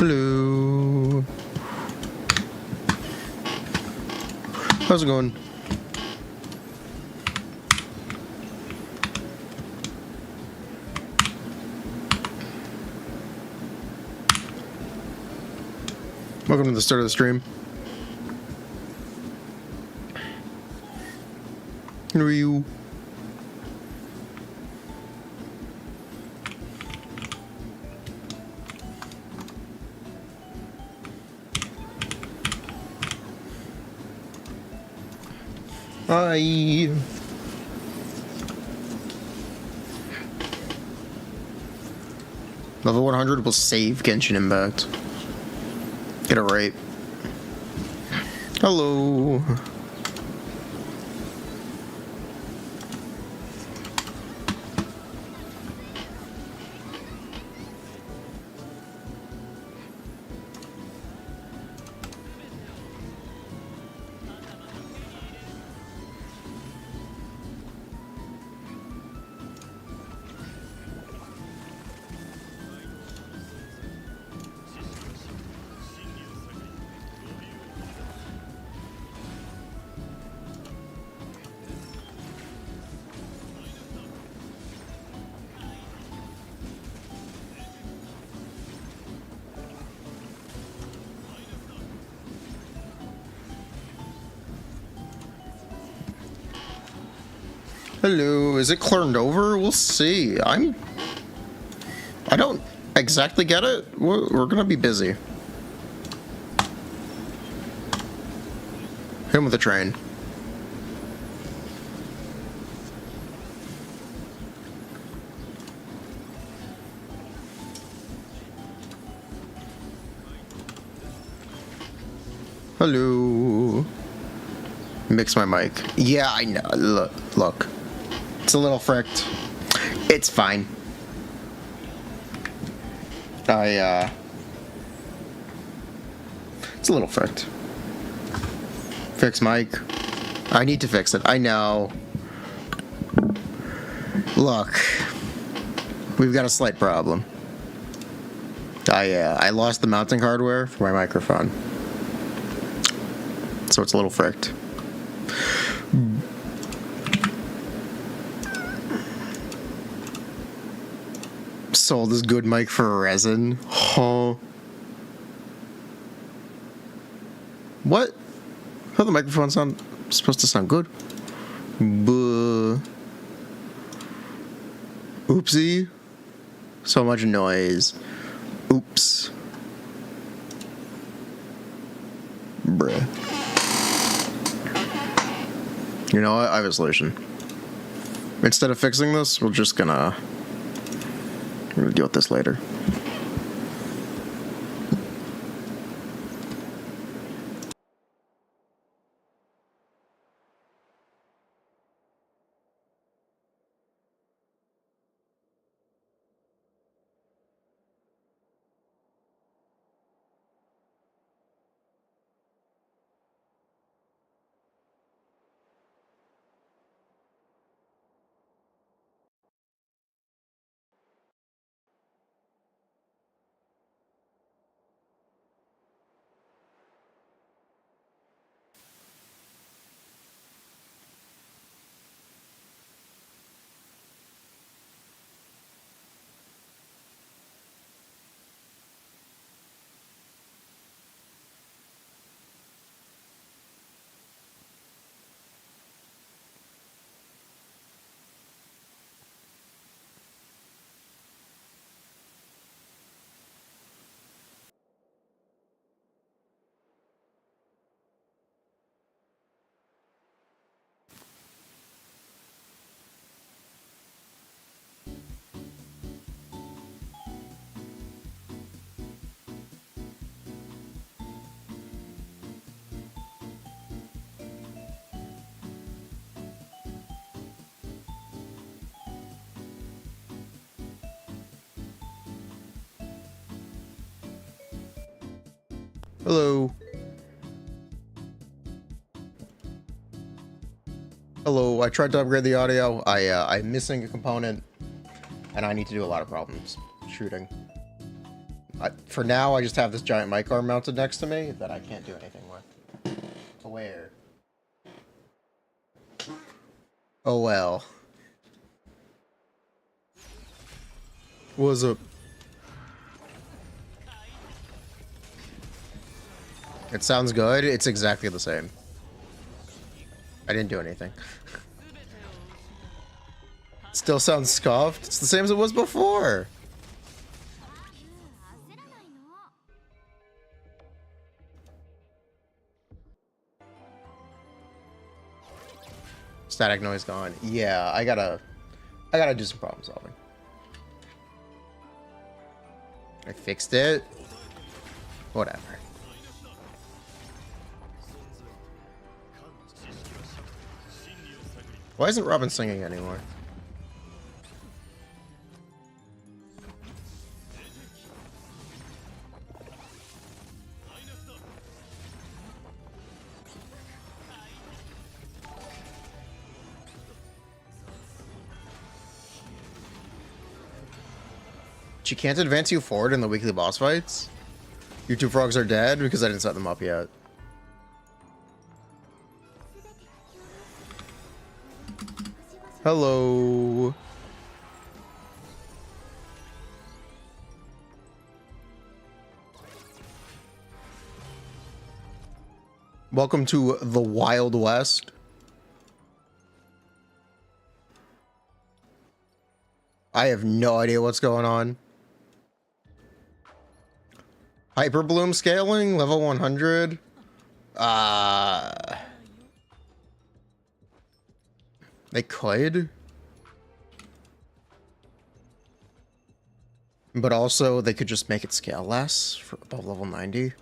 Hello. How's it going? Welcome to the start of the stream. Who are you? Hi. Level 100 will save Genshin Impact. Get it right. Hello. Hello, is it Clorinde over? We'll see. I don't exactly get it. We're gonna be busy. Hit him with a train. Hello. Mix my mic. Yeah, I know. Look. It's a little fricked. It's fine. It's a little fricked. Fix mic. I need to fix it. I know. Look. We've got a slight problem. I lost the mounting hardware for my microphone. So it's a little fricked. Sold this good mic for resin. Huh. What? How the microphone supposed to sound good? Buh. Oopsie. So much noise. Oops. Bruh. You know what? I have a solution. Instead of fixing this, we're gonna deal with this later. Hello. Hello, I tried to upgrade the audio. I'm missing a component, and I need to do a lot of problems shooting. For now, I just have this giant mic arm mounted next to me that I can't do anything with. Where? Oh well. What's up? It sounds good. It's exactly the same. I didn't do anything. Still sounds scuffed. It's the same as it was before. Static noise gone. Yeah, I gotta do some problem solving. I fixed it. Whatever. Why isn't Robin singing anymore? She can't advance you forward in the weekly boss fights? Your two frogs are dead because I didn't set them up yet. Hello. Welcome to the Wild West. I have no idea what's going on. Hyper Bloom scaling, level 100. They could. But also, they could just make it scale less for above level 90.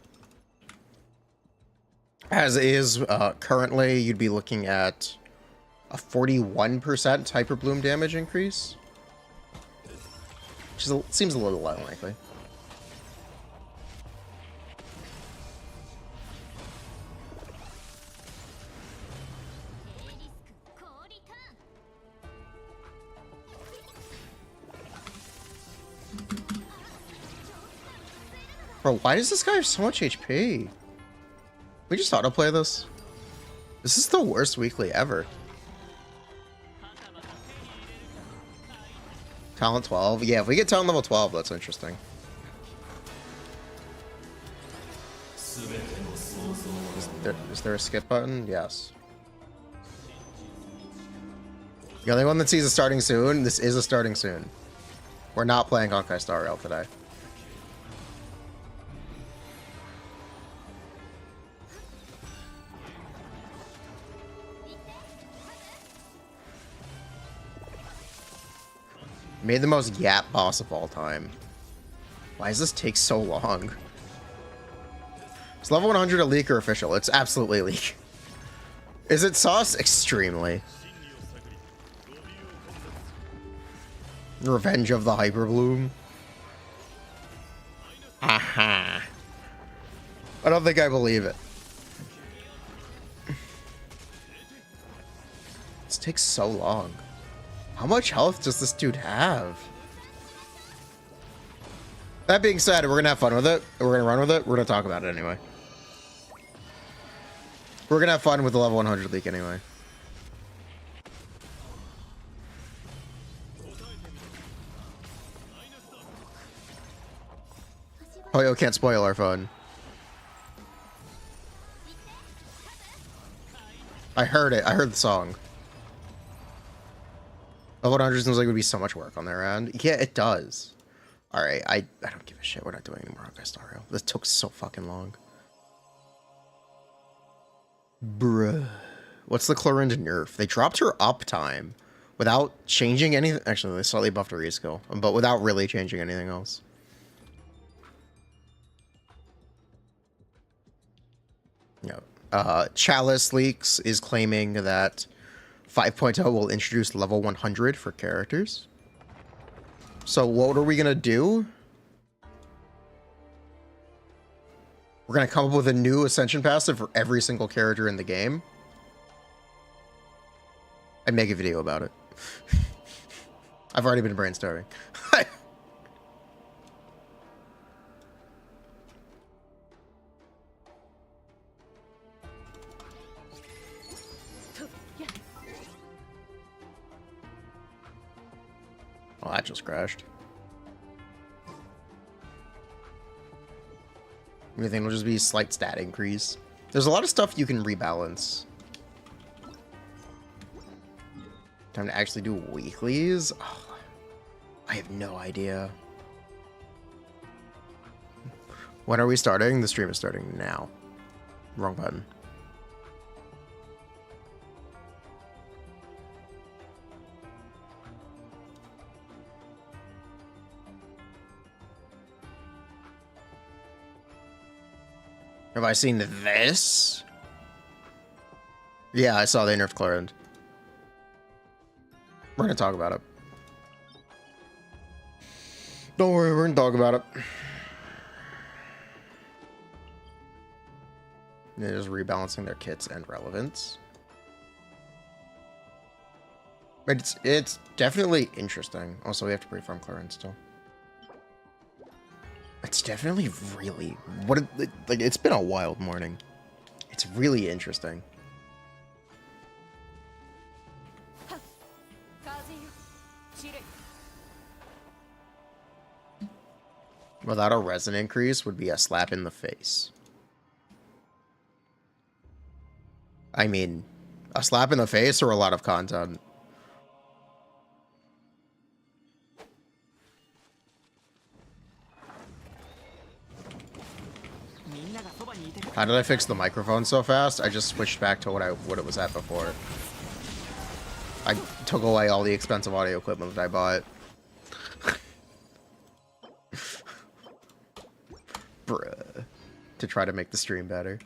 As is, currently, you'd be looking at a 41% Hyper Bloom damage increase. Which seems a little unlikely. Bro, why does this guy have so much HP? We just autoplay this? This is the worst weekly ever. Talent 12? Yeah, if we get talent level 12, that's interesting. Is there a skip button? Yes. The only one that sees a starting soon, this is a starting soon. We're not playing Honkai Star Rail today. Made the most Yap boss of all time. Why does this take so long? Is level 100 a leak or official? It's absolutely a leak. Is it sauce? Extremely. Revenge of the Hyper Bloom. Aha. I don't think I believe it. This takes so long. How much health does this dude have? That being said, we're gonna have fun with it. We're gonna run with it. We're gonna talk about it anyway. We're gonna have fun with the level 100 leak anyway. Oh, yo, can't spoil our fun. I heard it. I heard the song. Level 100 seems like it would be so much work on their end. Yeah, it does. Alright, I don't give a shit. We're not doing any more Honkai Star Rail. This took so fucking long. Bruh. What's the Clorinde nerf? They dropped her uptime without changing anything. Actually, they slightly buffed her reskill, but without really changing anything else. Yeah. Chalice Leaks is claiming that 5.0 will introduce level 100 for characters. So what are we gonna do? We're gonna come up with a new Ascension passive for every single character in the game. I'd make a video about it. I've already been brainstorming. Oh, that just crashed. I think it'll just be a slight stat increase. There's a lot of stuff you can rebalance. Time to actually do weeklies? Oh, I have no idea. When are we starting? The stream is starting now. Wrong button. Have I seen this? Yeah, I saw they nerfed Clorinde. We're gonna talk about it. Don't worry, we're gonna talk about it. They're just rebalancing their kits and relevance. But it's definitely interesting. Also, we have to pre-farm Clorinde still. It's definitely really like it's been a wild morning. It's really interesting. Without a resin increase would be a slap in the face. I mean, a slap in the face or a lot of content. How did I fix the microphone so fast? I just switched back to what it was at before. I took away all the expensive audio equipment that I bought. Bruh. To try to make the stream better.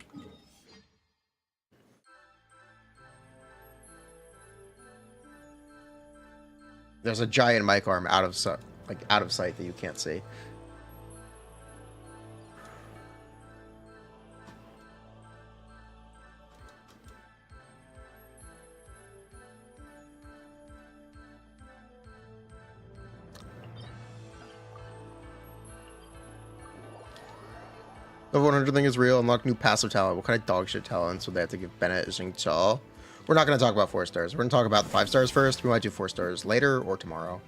There's a giant mic arm out of sight that you can't see. The 100 thing is real. Unlock new passive talent. What kind of dog shit talent? So they have to give Bennett a Xingqiao. We're not going to talk about 4 stars. We're going to talk about the 5 stars first. We might do 4 stars later or tomorrow.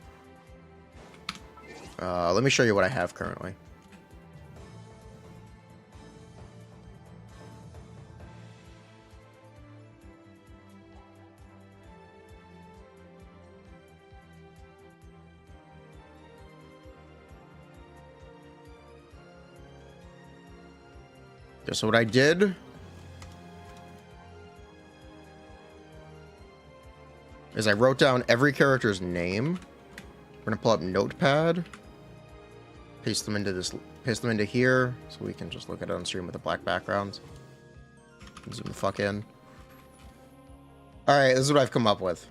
Let me show you what I have currently. So what I did is I wrote down every character's name. We're gonna pull up Notepad, paste them into here, so we can just look at it on stream with a black background. Zoom the fuck in. All right, this is what I've come up with.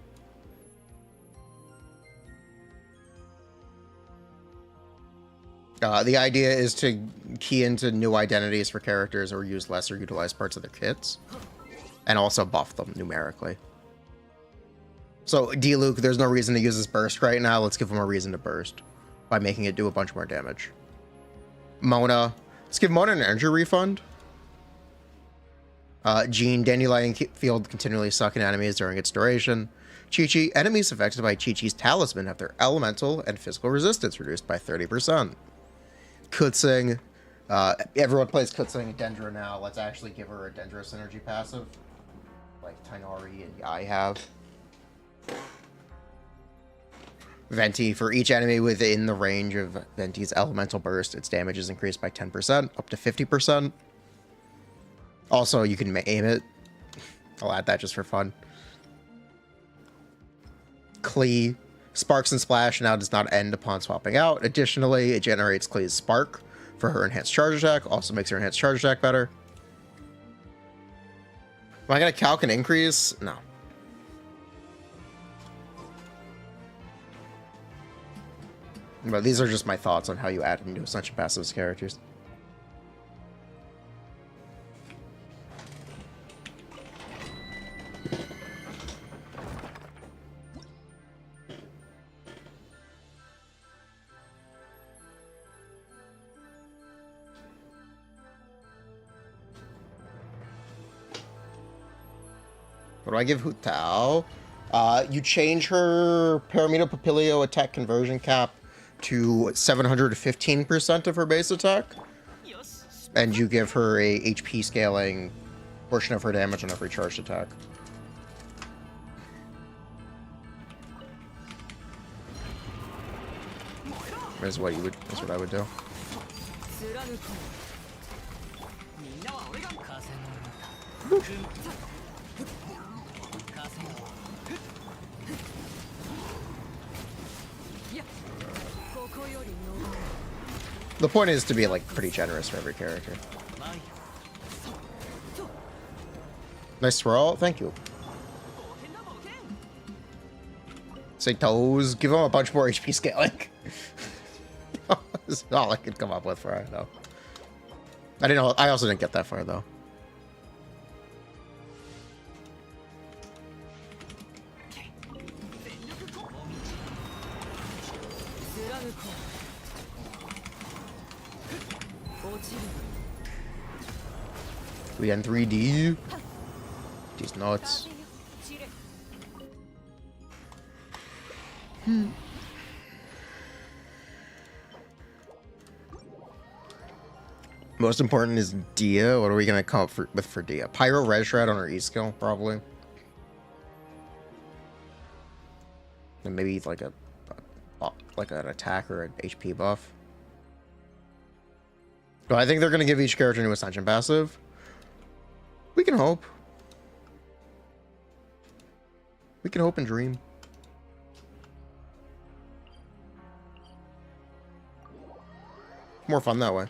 The idea is to key into new identities for characters or use lesser utilized parts of their kits, and also buff them numerically. So, D-Luke, there's no reason to use this burst right now. Let's give him a reason to burst by making it do a bunch more damage. Mona, let's give Mona an energy refund. Jean, Dandelion Field continually sucking enemies during its duration. Chi-Chi, enemies affected by Chi-Chi's talisman have their elemental and physical resistance reduced by 30%. Kutzing, everyone plays Kutzing and Dendra now. Let's actually give her a Dendra synergy passive, like Tainari and Yai have. Venti, for each enemy within the range of Venti's elemental burst, its damage is increased by 10%, up to 50%. Also, you can aim it. I'll add that just for fun. Klee, Sparks and Splash now does not end upon swapping out. Additionally, it generates Klee's Spark for her enhanced charge attack. Also makes her enhanced charge attack better. Am I going to calc an increase? No. But these are just my thoughts on how you add into Ascension passives characters. What do I give Hu Tao? You change her Paramito Papilio attack conversion cap to 715% of her base attack, and you give her a HP scaling portion of her damage on every charged attack. That's what I would do. The point is to be like pretty generous for every character. Nice throw, thank you. Say toes, give him a bunch more HP scaling. That's all I could come up with for it though. I also didn't get that far though. We in 3D. These nuts. Most important is Dia. What are we gonna come up with for Dia? Pyro Red Shred on her E skill, probably. And maybe like an attack or an HP buff. Do I think they're gonna give each character a new Ascension passive? We can hope. We can hope and dream. More fun that way.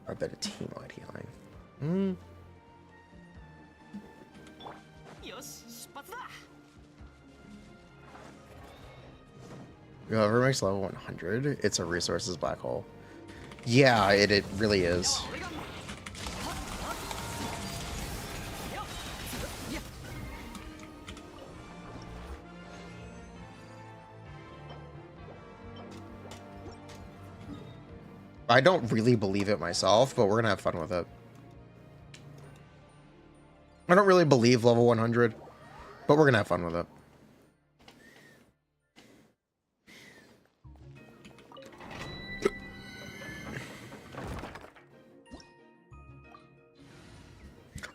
I bet a team wide healing. Whoever makes level 100, it's a resources black hole. Yeah, it really is. I don't really believe it myself, but we're gonna have fun with it. I don't really believe level 100, but we're gonna have fun with it.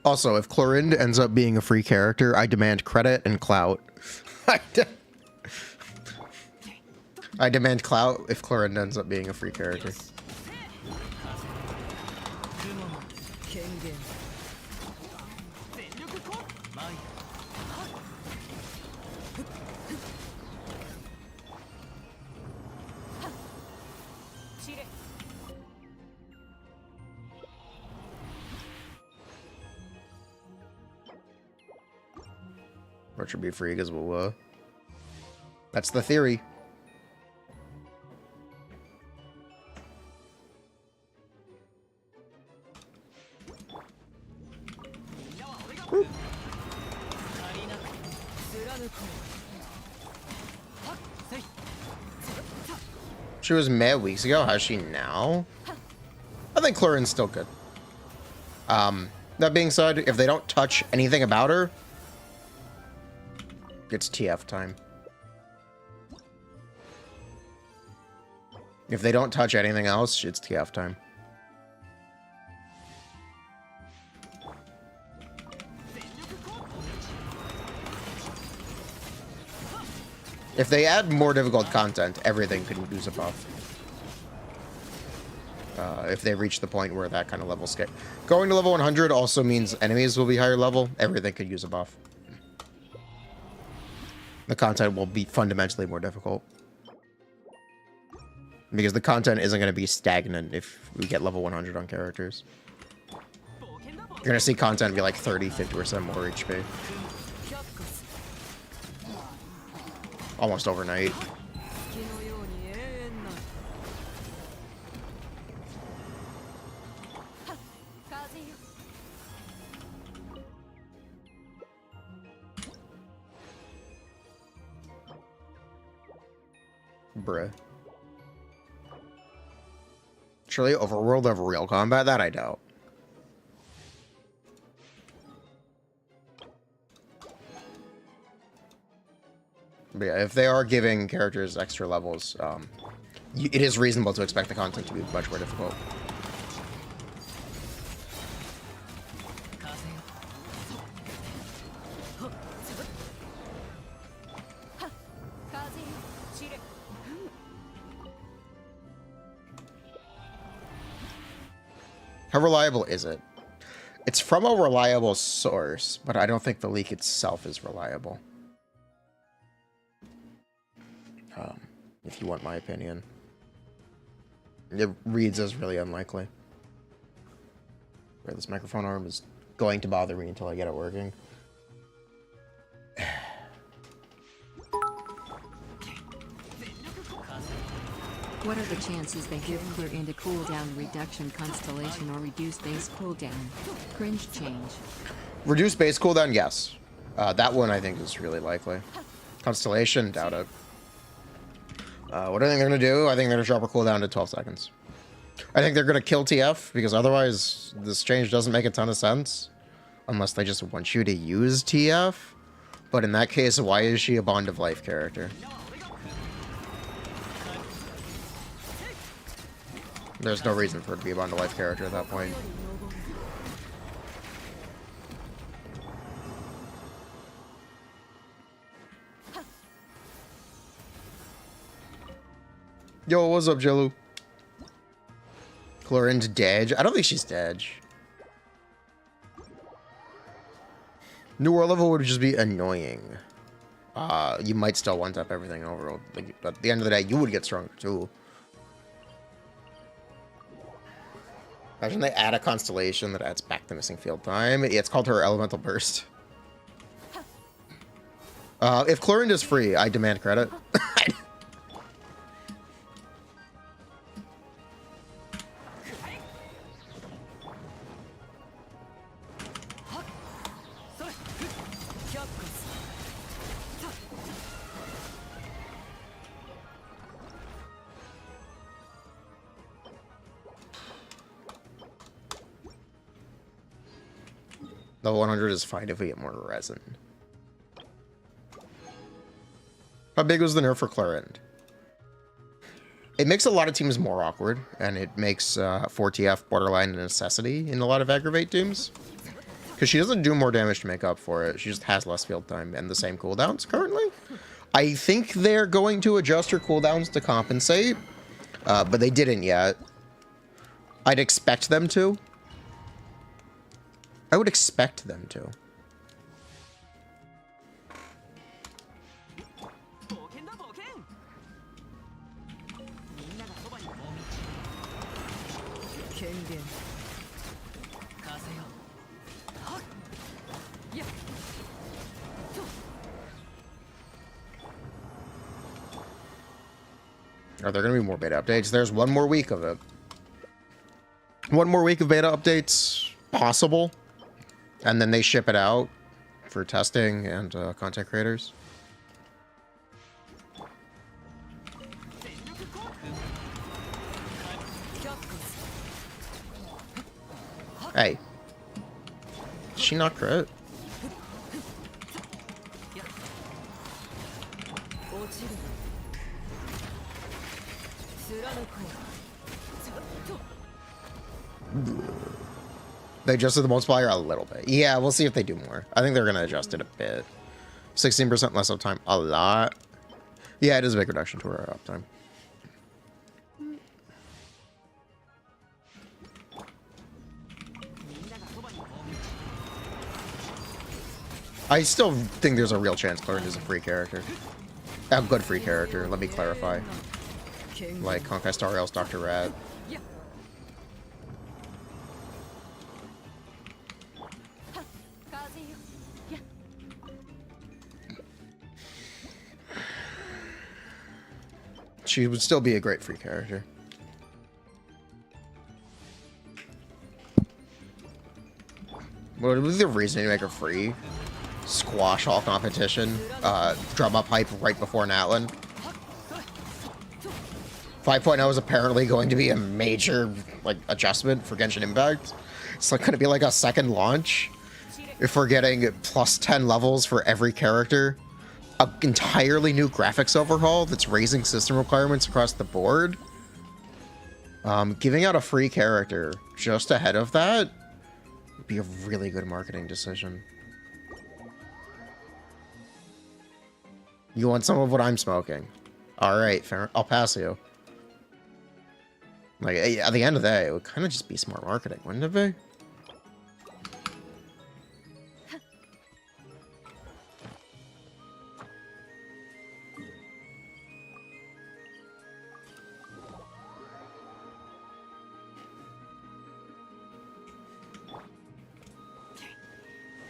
Also, if Clorinde ends up being a free character, I demand credit and clout. I demand clout if Clorinde ends up being a free character. Or should be free because we'll, that's the theory. Woo. She was mad weeks ago. How's she now? I think Clorinde's still good. That being said, if they don't touch anything about her, it's TF time. If they don't touch anything else, it's TF time. If they add more difficult content, everything could use a buff. If they reach the point where that kind of level scale. Going to level 100 also means enemies will be higher level. Everything could use a buff. The content will be fundamentally more difficult. Because the content isn't going to be stagnant if we get level 100 on characters. You're going to see content be like 30, 50% more HP. Almost overnight. Bruh. Surely overworld of real combat? That I doubt. But yeah, if they are giving characters extra levels, it is reasonable to expect the content to be much more difficult. How reliable is it? It's from a reliable source, but I don't think the leak itself is reliable. If you want my opinion. It reads as really unlikely. Where this microphone arm is going to bother me until I get it working. What are the chances they give Clorinde a cooldown reduction constellation or reduce base cooldown? Cringe change. Reduce base cooldown, yes. That one I think is really likely. Constellation, doubt it. What do I think they're going to do? I think they're going to drop her cooldown to 12 seconds. I think they're going to kill TF, because otherwise this change doesn't make a ton of sense. Unless they just want you to use TF. But in that case, why is she a Bond of Life character? There's no reason for it to be a Bond of Life character at that point. Yo, what's up, Jello? Clorinde dead? I don't think she's dead. New world level would just be annoying. You might still one-tap everything over, but at the end of the day, you would get stronger too. Imagine they add a constellation that adds back the missing field time. Yeah, it's called her Elemental Burst. If Clorinde is free, I demand credit. Level 100 is fine if we get more resin. How big was the nerf for Clorinde? It makes a lot of teams more awkward, and it makes 4TF borderline a necessity in a lot of aggravate teams. Because she doesn't do more damage to make up for it. She just has less field time and the same cooldowns currently. I think they're going to adjust her cooldowns to compensate, but they didn't yet. I'd expect them to. I would expect them to. Are there going to be more beta updates? There's one more week of it. One more week of beta updates possible. And then they ship it out for testing and content creators. Hey. Did she not crit? They adjusted the multiplier a little bit. Yeah, we'll see if they do more. I think they're going to adjust it a bit. 16% less uptime. A lot. Yeah, it is a big reduction to our uptime. I still think there's a real chance Clorinde is a free character. A good free character, let me clarify. Like Honkai Star Rails, Dr. Rat. She would still be a great free character. What was the reason to make her free? Squash all competition. Drum up hype right before Natlan. 5.0 is apparently going to be a major like adjustment for Genshin Impact. It's like going to be like a second launch. If we're getting plus 10 levels for every character, an entirely new graphics overhaul that's raising system requirements across the board. Giving out a free character just ahead of that would be a really good marketing decision. You want some of what I'm smoking? All right, fair. I'll pass you. Like, at the end of the day, it would kind of just be smart marketing, wouldn't it be?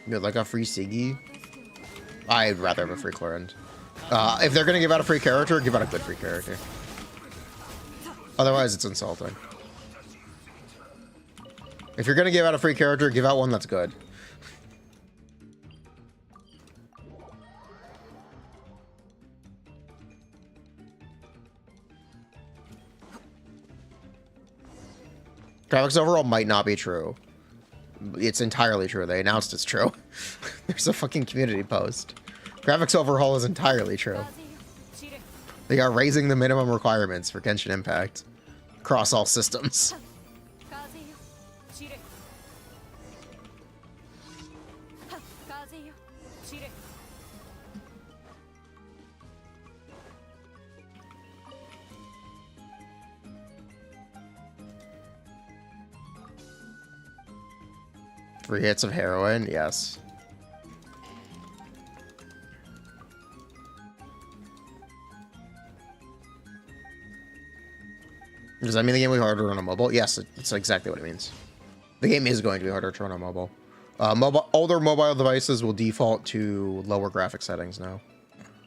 You'd like a free Siggy? I'd rather have a free Clorinde. If they're gonna give out a free character, give out a good free character. Otherwise, it's insulting. If you're gonna give out a free character, give out one that's good. Graphics overall might not be true. It's entirely true. They announced it's true. There's a fucking community post. Graphics overhaul is entirely true. They are raising the minimum requirements for Genshin Impact across all systems. Three hits of heroin, yes. Does that mean the game will be harder to run on mobile? Yes, it's exactly what it means. The game is going to be harder to run on mobile. Older mobile devices will default to lower graphic settings now,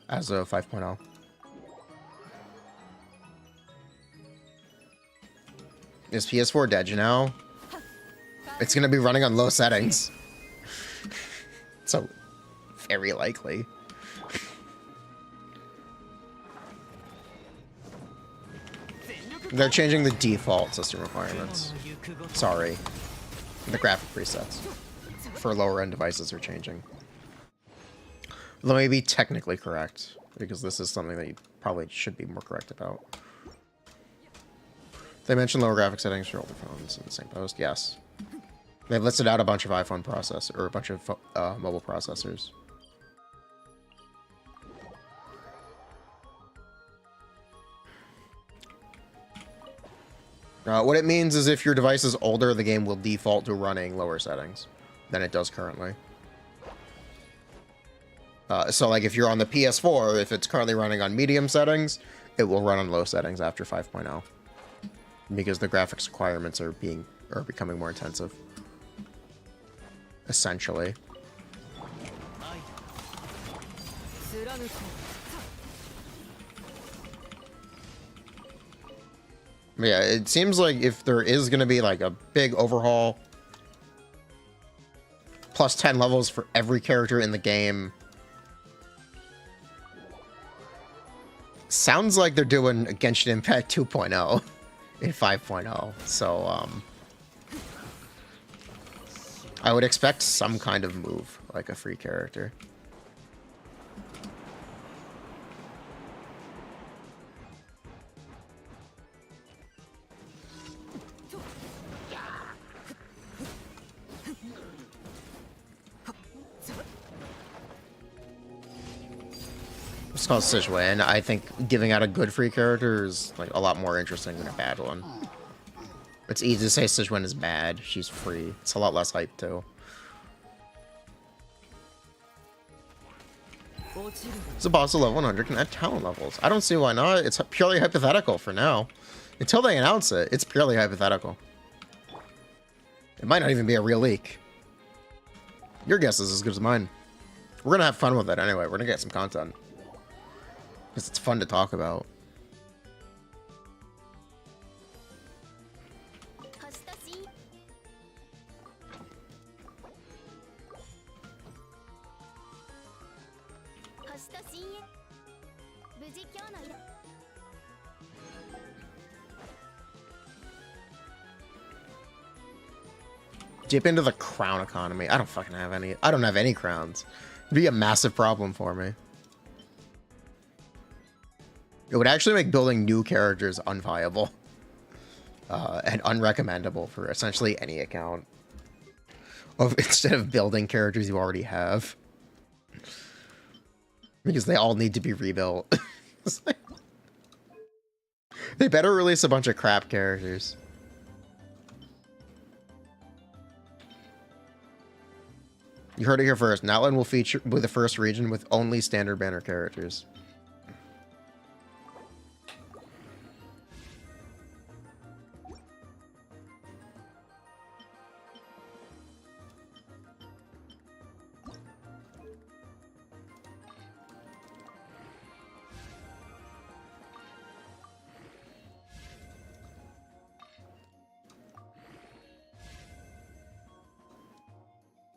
as of 5.0. Is PS4 dead now? It's going to be running on low settings. So, very likely. They're changing the default system requirements. Sorry. The graphic presets for lower end devices are changing. Let me be technically correct, because this is something that you probably should be more correct about. They mentioned lower graphic settings for older phones in the same post. Yes. They listed out a bunch of iPhone processors, or a bunch of mobile processors. What it means is if your device is older, the game will default to running lower settings than it does currently. So, like, if you're on the PS4, if it's currently running on medium settings, it will run on low settings after 5.0. Because the graphics requirements are becoming more intensive. Essentially. Yeah, it seems like if there is going to be like a big overhaul, plus 10 levels for every character in the game, sounds like they're doing Genshin Impact 2.0 in 5.0. So, I would expect some kind of move, like a free character. It's called Sichuan. I think giving out a good free character is like a lot more interesting than a bad one. It's easy to say Sichuan is bad. She's free. It's a lot less hype too. It's a boss of level 100 can add talent levels. I don't see why not. It's purely hypothetical for now. Until they announce it, it's purely hypothetical. It might not even be a real leak. Your guess is as good as mine. We're gonna have fun with it anyway. We're gonna get some content. Because it's fun to talk about. Dip into the crown economy. I don't fucking have any. I don't have any crowns. It'd be a massive problem for me. It would actually make building new characters unviable. And unrecommendable for essentially any account. Instead of building characters you already have. Because they all need to be rebuilt. They better release a bunch of crap characters. You heard it here first. Natlan will feature with the first region with only standard banner characters.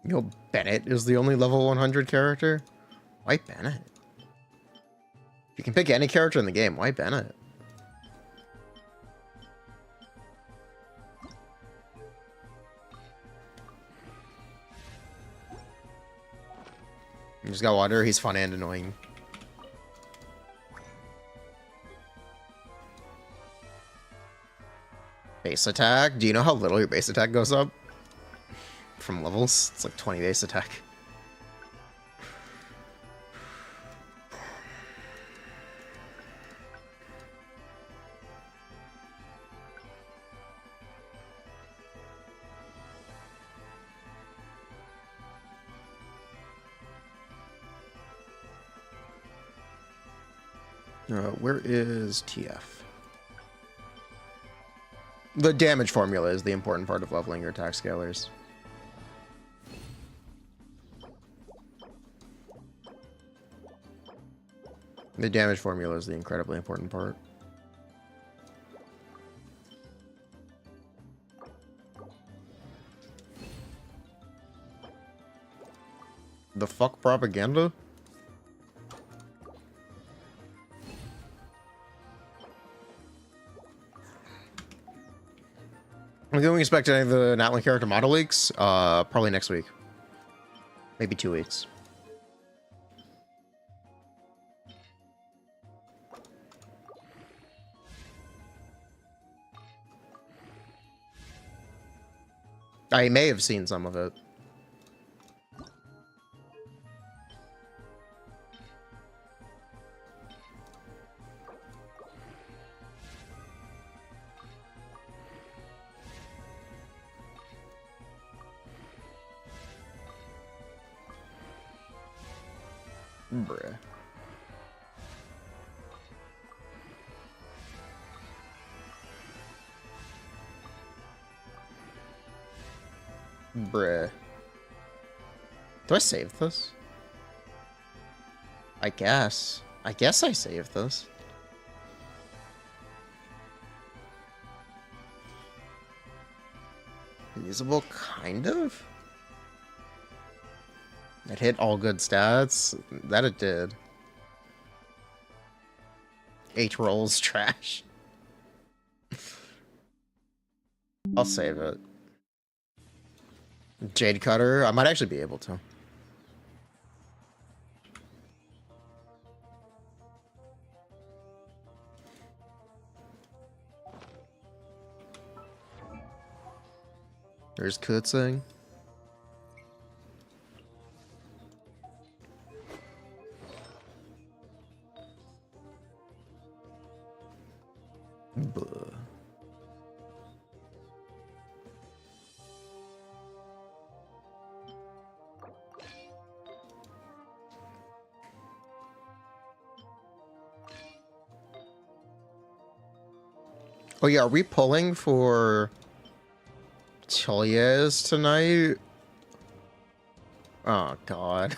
You know, Bennett is the only level 100 character? Why Bennett? You can pick any character in the game. Why Bennett? You just gotta wonder, he's fun and annoying. Base attack? Do you know how little your base attack goes up? From levels? It's like 20 base attack. Where is TF? The damage formula is the important part of leveling your attack scalars. The damage formula is the incredibly important part. The fuck propaganda? When can we expect any of the Natlan character model leaks? Probably next week. Maybe 2 weeks. I may have seen some of it. Bruh. Bruh. Do I save this? I guess. I guess I saved this. Usable, kind of? It hit all good stats. That it did. 8 rolls, trash. I'll save it. Jade Cutter, I might actually be able to. There's Kutzing. Buh. Oh yeah, are we pulling for Chilias tonight? Oh god.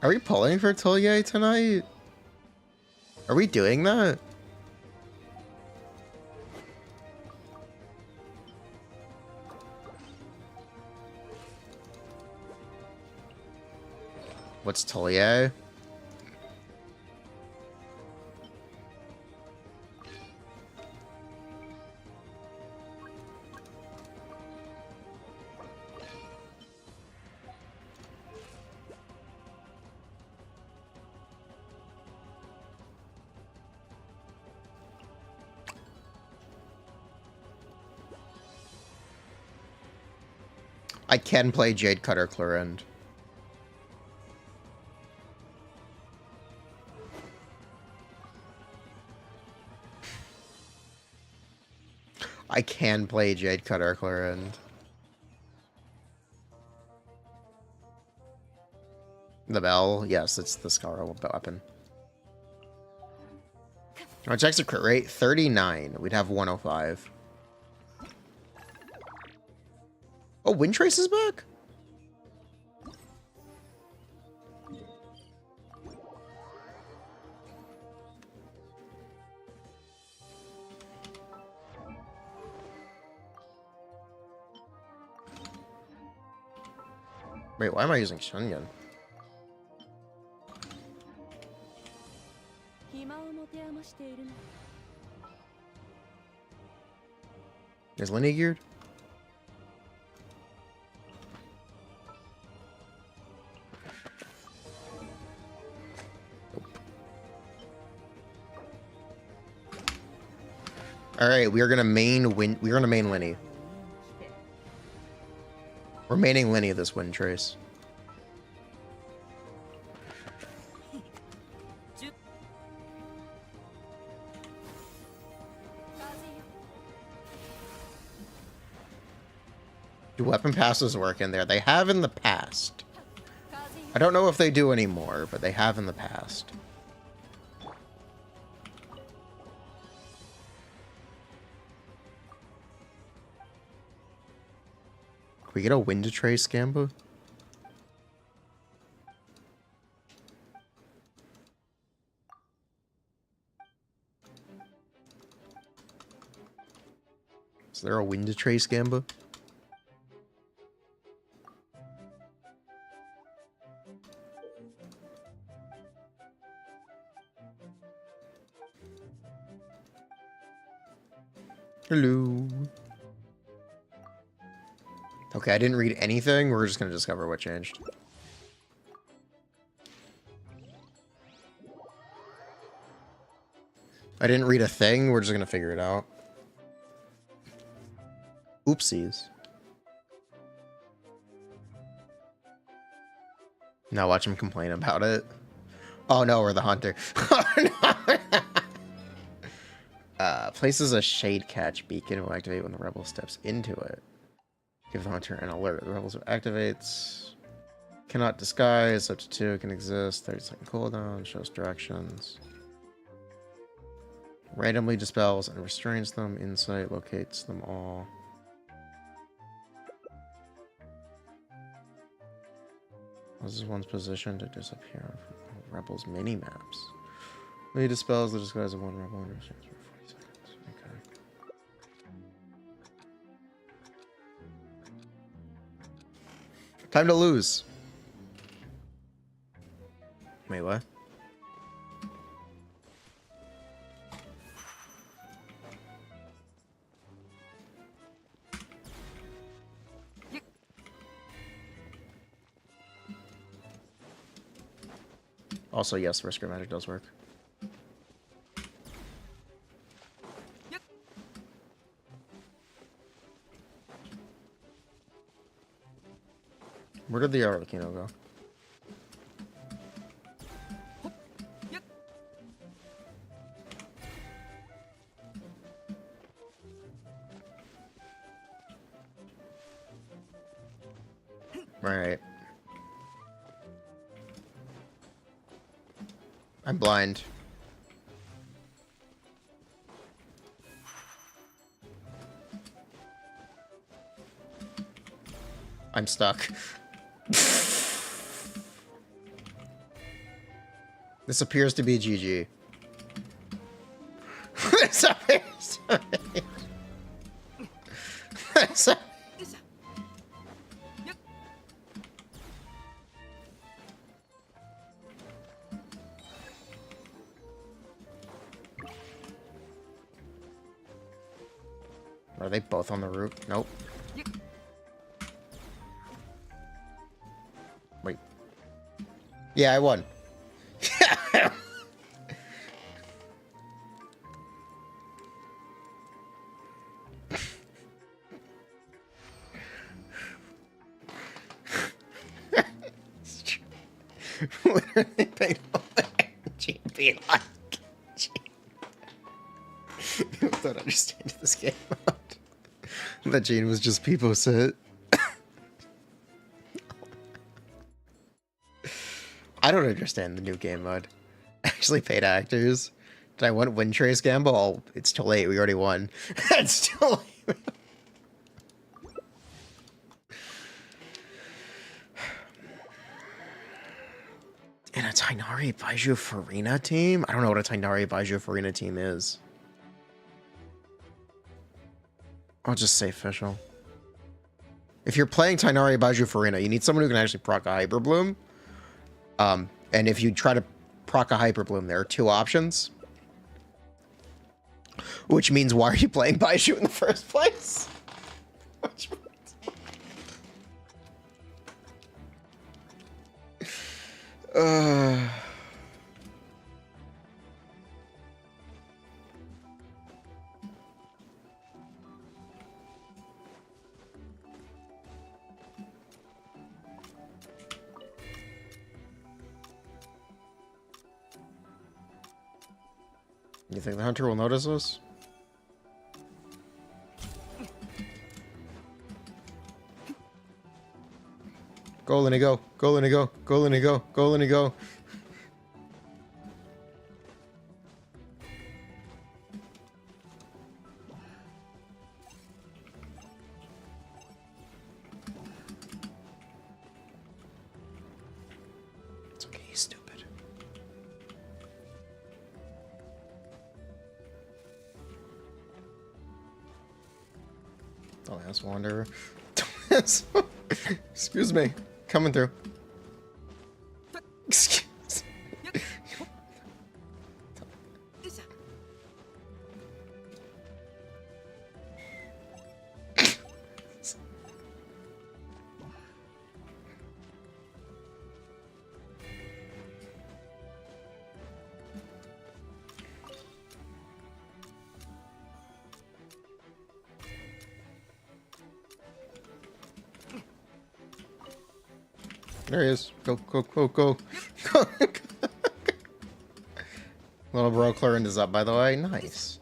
Are we pulling for Tillier tonight? Are we doing that? What's Tillier? I can play Jade Cutter Clorinde. I can play Jade Cutter Clorinde. The bell? Yes, it's the Scar weapon. Our checks are crit rate 39. We'd have 105. Oh, Wind Trace is back? Wait, why am I using Shunyan? Is Lenny geared? Nope. Alright, we are gonna main Lenny. We're maining Lenny this Wind Trace. Do weapon passes work in there? They have in the past. I don't know if they do anymore, but they have in the past. Can we get a Wind Trace Gamba? Is there a Wind Trace Gamba? Hello. Okay, I didn't read anything. We're just gonna discover what changed. I didn't read a thing. We're just gonna figure it out. Oopsies. Now watch him complain about it. Oh no, we're the hunter. Places a shade catch beacon will activate when the rebel steps into it. Give the hunter an alert. The rebels activates. Cannot disguise. Up to 2 can exist. 30-second cooldown. Shows directions. Randomly dispels and restrains them. Insight locates them all. This one's position to disappear from rebels' mini maps. When he dispels the disguise of one rebel and restrains for 40 seconds. Okay. Time to lose. Wait, what? Also, yes, Risker Magic does work. Where did the Arlecchino go? Alright. I'm blind. I'm stuck. This appears to be GG. This appears to be... Are they both on the route? Nope. Wait. Yeah, I won. Literally paid Gene being like, Gene. I don't understand this game mode. That Gene was just people sit. I don't understand the new game mode. Actually paid actors. Did I want Wind Trace Gamble? Oh, it's too late. We already won. It's too late. And a Tainari Baiju Furina team? I don't know what a Tainari Baiju Furina team is. I'll just say official. If you're playing Tainari Baiju Furina, you need someone who can actually proc a Hyper Bloom. And if you try to proc a Hyper Bloom, there are two options. Which means, why are you playing Baiju in the first place? Which means... You think the hunter will notice us? Go, Lenny, go. Go, Lenny, go. Go, Lenny, go. Go, Lenny, go. It's okay, he's stupid. Oh, that's Wanderer. Excuse me. Coming through. Excuse me. There he is. Go, go, go, go. Go. Little bro Clorinde is up, by the way. Nice.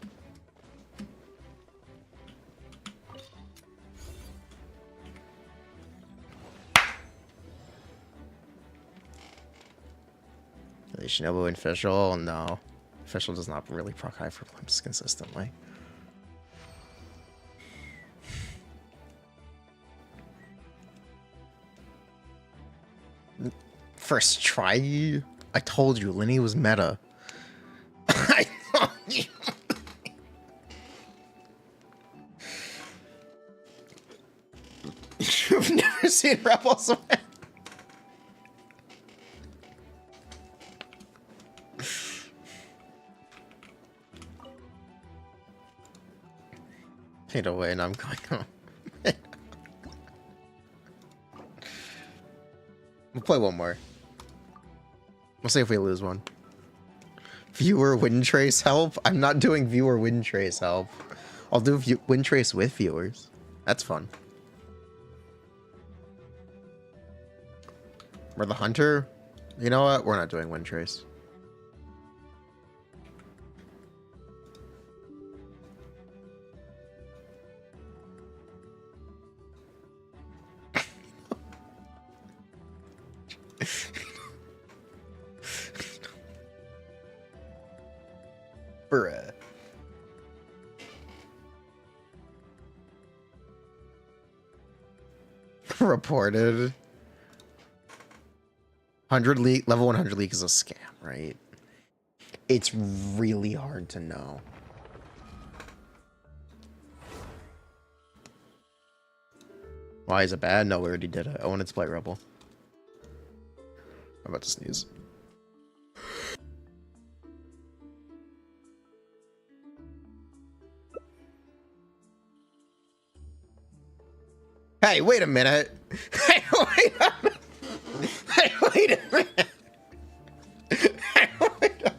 The Shinobu and Official? No. Official does not really proc high for Blimps consistently. First try? I told you, Lenny was meta. I told you. You've never seen Rebels win. Paid away and I'm going home. We'll play one more. We'll see if we lose one. Viewer wind trace help? I'm not doing viewer wind trace help. I'll do wind trace with viewers. That's fun. We're the hunter. You know what? We're not doing wind trace. Bruh. Reported. 100 leak, level 100 leak is a scam, right? It's really hard to know. Why is it bad? No, we already did it. I wanted to play Rebel. I'm about to sneeze. Hey, wait a minute. Hey, wait a minute. Hey, wait a minute. Hey, wait a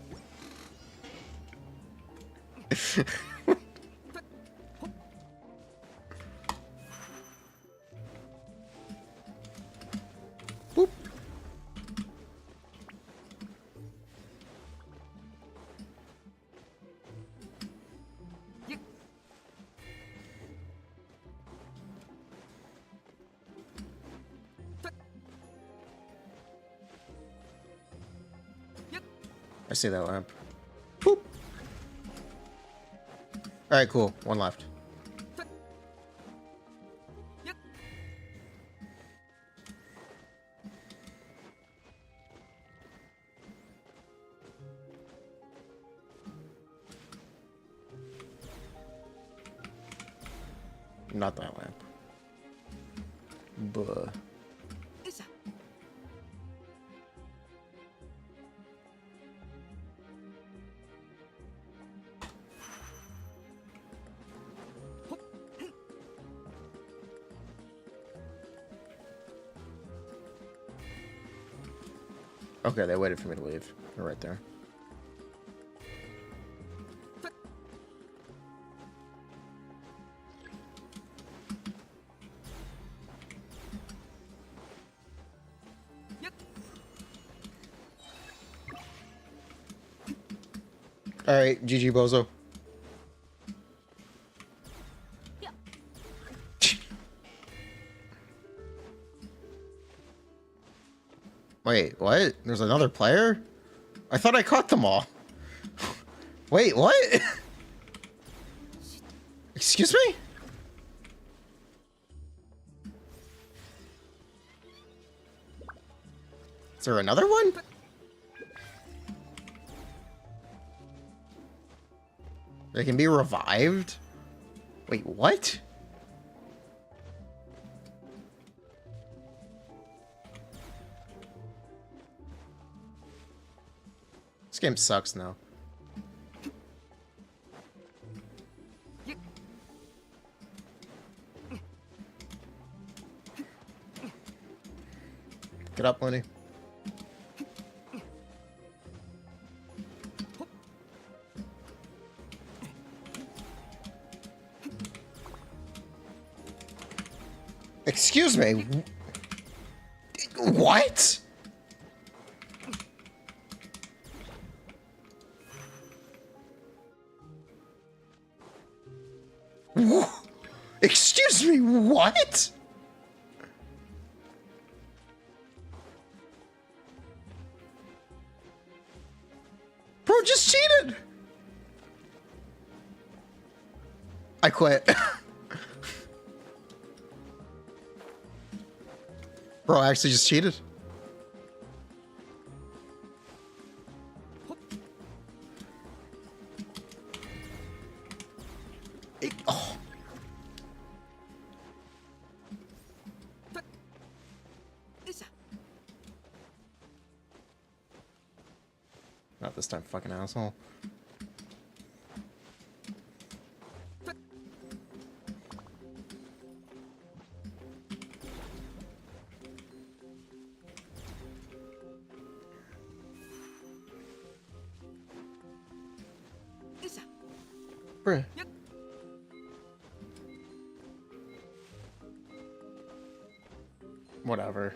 Boop. I see that lamp. Boop. Alright, cool. One left. Not that lamp. Buh. Okay, they waited for me to leave. They're right there. Alright, GG Bozo. Wait, what? There's another player? I thought I caught them all. Wait, what? Excuse me? Is there another one? They can be revived? Wait, what? This game sucks now. Get up, Lenny. Excuse me. What? Excuse me, what? Bro just cheated. I quit. Bro actually just cheated. Oh. Not this time, fucking asshole. Bruh. Whatever.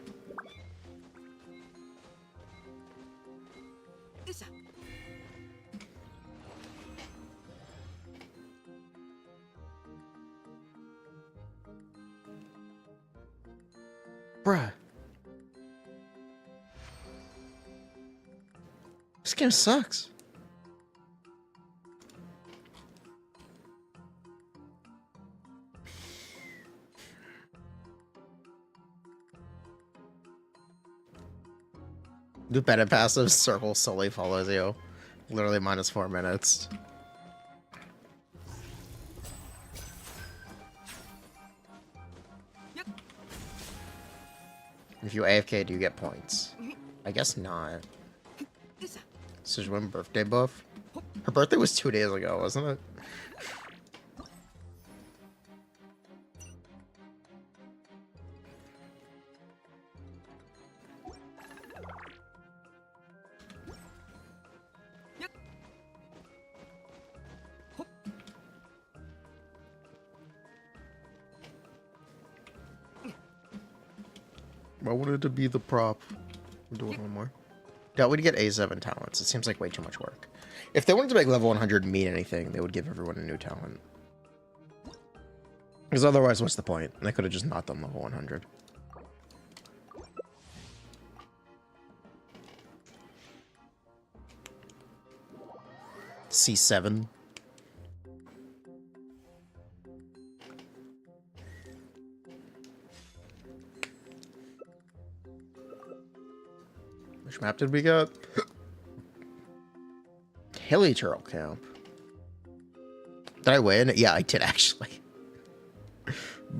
Bruh. This game sucks. The better passive circle solely follows you. Literally minus 4 minutes. If you AFK, do you get points? I guess not. Sujwin birthday buff? Her birthday was 2 days ago, wasn't it? I wanted to be the prop. We're doing one more. Doubt we'd get A7 talents. It seems like way too much work. If they wanted to make level 100 mean anything, they would give everyone a new talent. Because otherwise, what's the point? They could have just not done level 100. C7. Which map did we get? Hilly Turtle Camp. Did I win? Yeah, I did actually.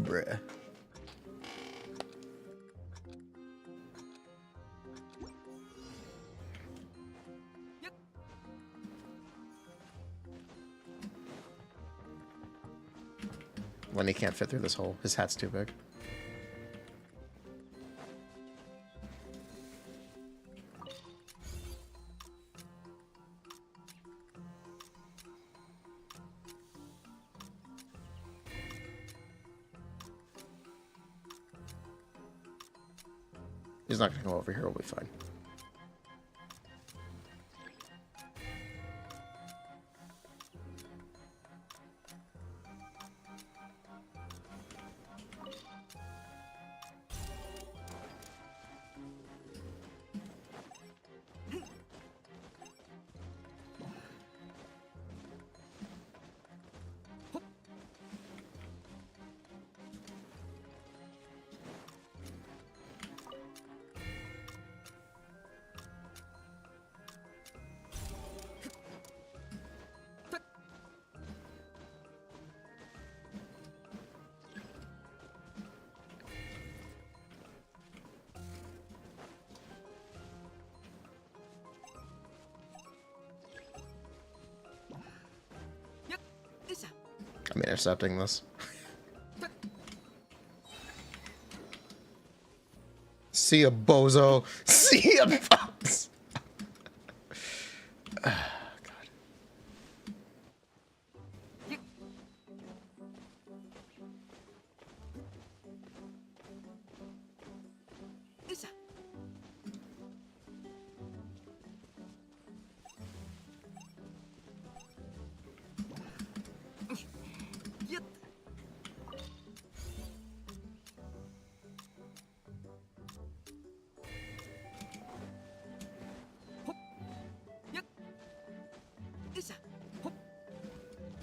Bruh. Lenny can't fit through this hole. His hat's too big. He's not gonna go over here, we'll be fine. I'm intercepting this. See ya, bozo. See ya, boss. God.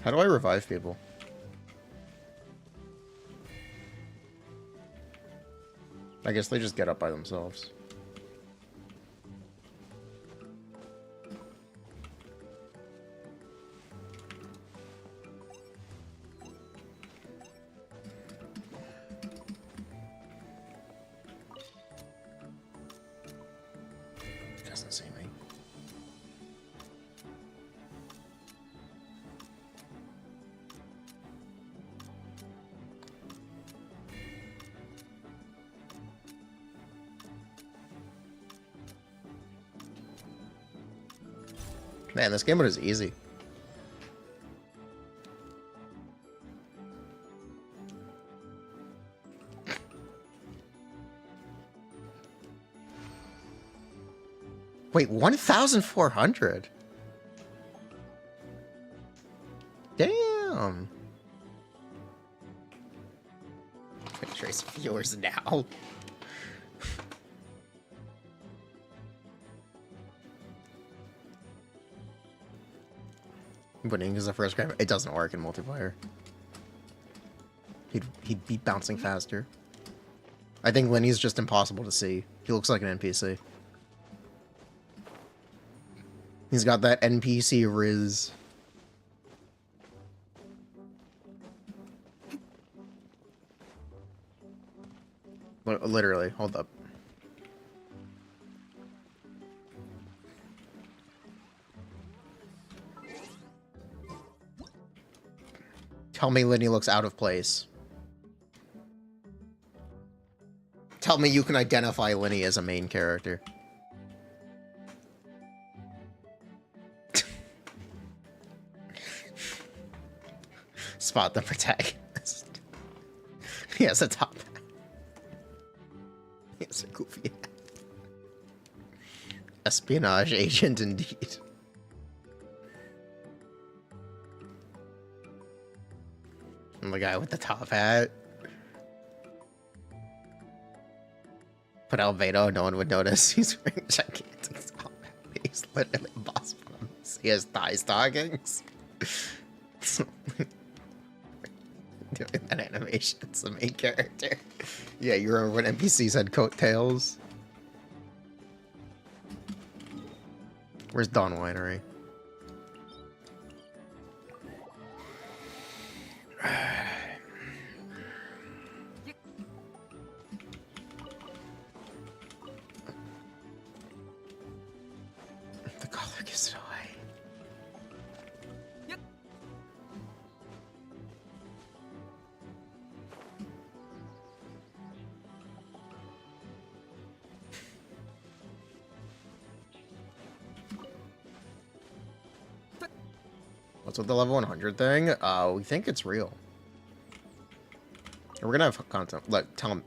How do I revive people? I guess they just get up by themselves. Doesn't see me. Man, this game mode is easy. Wait, 1,400? Damn. Wait, trace viewers now. Winning is the first grab. It doesn't work in multiplayer. He'd be bouncing faster. I think Lenny's just impossible to see. He looks like an NPC. He's got that NPC riz. Literally, hold up. Tell me Lenny looks out of place. Tell me you can identify Lenny as a main character. Spot the protagonist. He has a top hat. He has a goofy hat. Espionage agent indeed. And the guy with the top hat. Put Albedo, no one would notice. He's wearing a gigantic top hat. He's literally impossible to see. He has thigh stockings. Doing that animation, it's the main character. Yeah, you remember when NPCs had coattails? Where's Dawn Winery? The collar gives it away. What's with the level 100 thing? We think it's real. We're gonna have content. Look, tell him.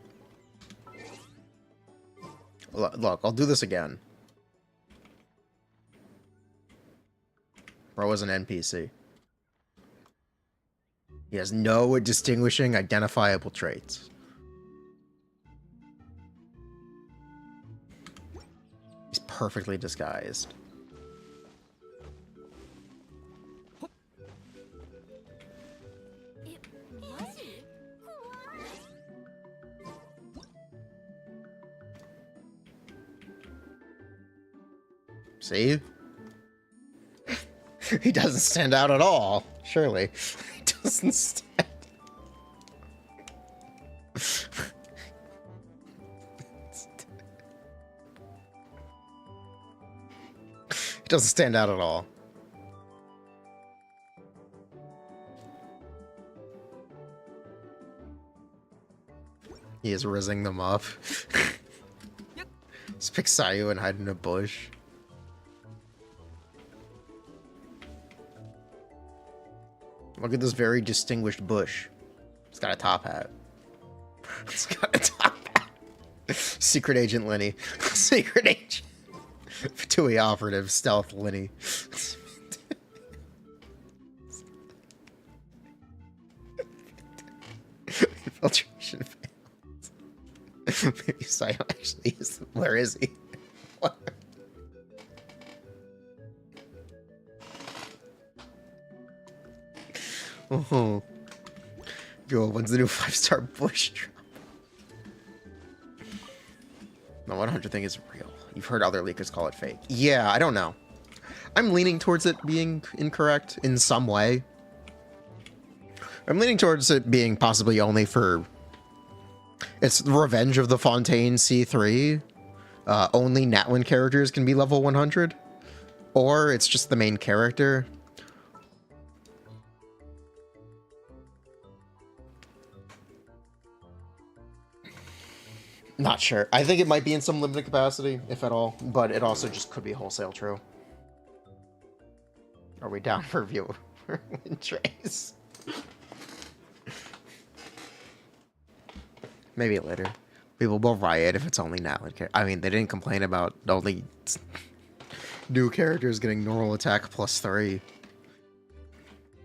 Look, I'll do this again. Bro is an NPC. He has no distinguishing identifiable traits. He's perfectly disguised. See? He doesn't stand out at all. Surely. He doesn't stand. He doesn't stand out at all. He is rizzing them up. Just pick Sayu and hide in a bush. Look at this very distinguished bush. It's got a top hat. It's got a top hat. Secret Agent Lenny. Secret Agent. Fatui Operative Stealth Lenny. Infiltration failed. Maybe Sayo actually is. Where is he? What? Oh, yo, when's the new 5-star bush drop? The 100 thing is real. You've heard other leakers call it fake. Yeah, I don't know. I'm leaning towards it being incorrect in some way. I'm leaning towards it being possibly only for... It's the Revenge of the Fontaine C3. Only Natwin characters can be level 100. Or it's just the main character. Not sure. I think it might be in some limited capacity, if at all, but it also just could be wholesale true. Are we down for view? Trace? Maybe later. People will riot if it's only now. I mean, they didn't complain about only new characters getting normal attack +3.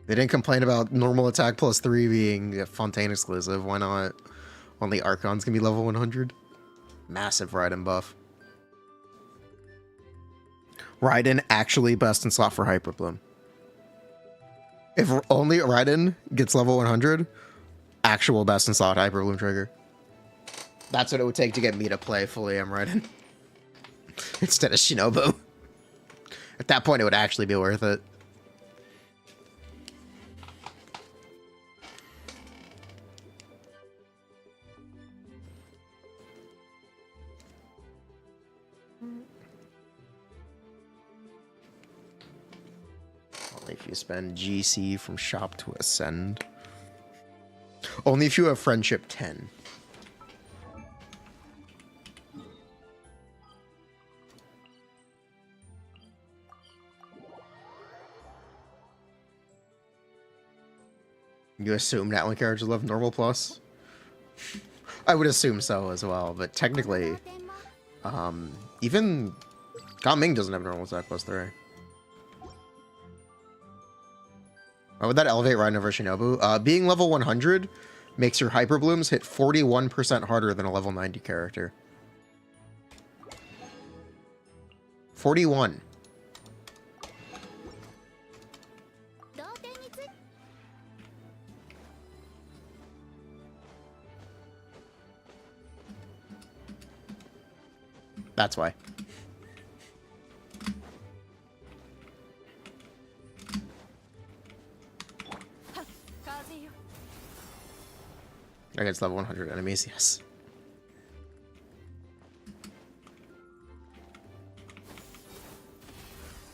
They didn't complain about normal attack +3 being a Fontaine exclusive. Why not? Only Archons can be level 100. Massive Raiden buff. Raiden actually best in slot for Hyperbloom. If only Raiden gets level 100, actual best in slot Hyperbloom trigger. That's what it would take to get me to play fully M Raiden. Instead of Shinobu. At that point, it would actually be worth it. Only if you spend GC from shop to ascend. Only if you have friendship 10. You assume Natwin characters love normal plus? I would assume so as well, but technically, even Ming doesn't have normal attack +3. Why would that elevate Raiden over Shinobu? Being level 100 makes your Hyperblooms hit 41% harder than a level 90 character. 41. That's why. Against level 100 enemies, yes.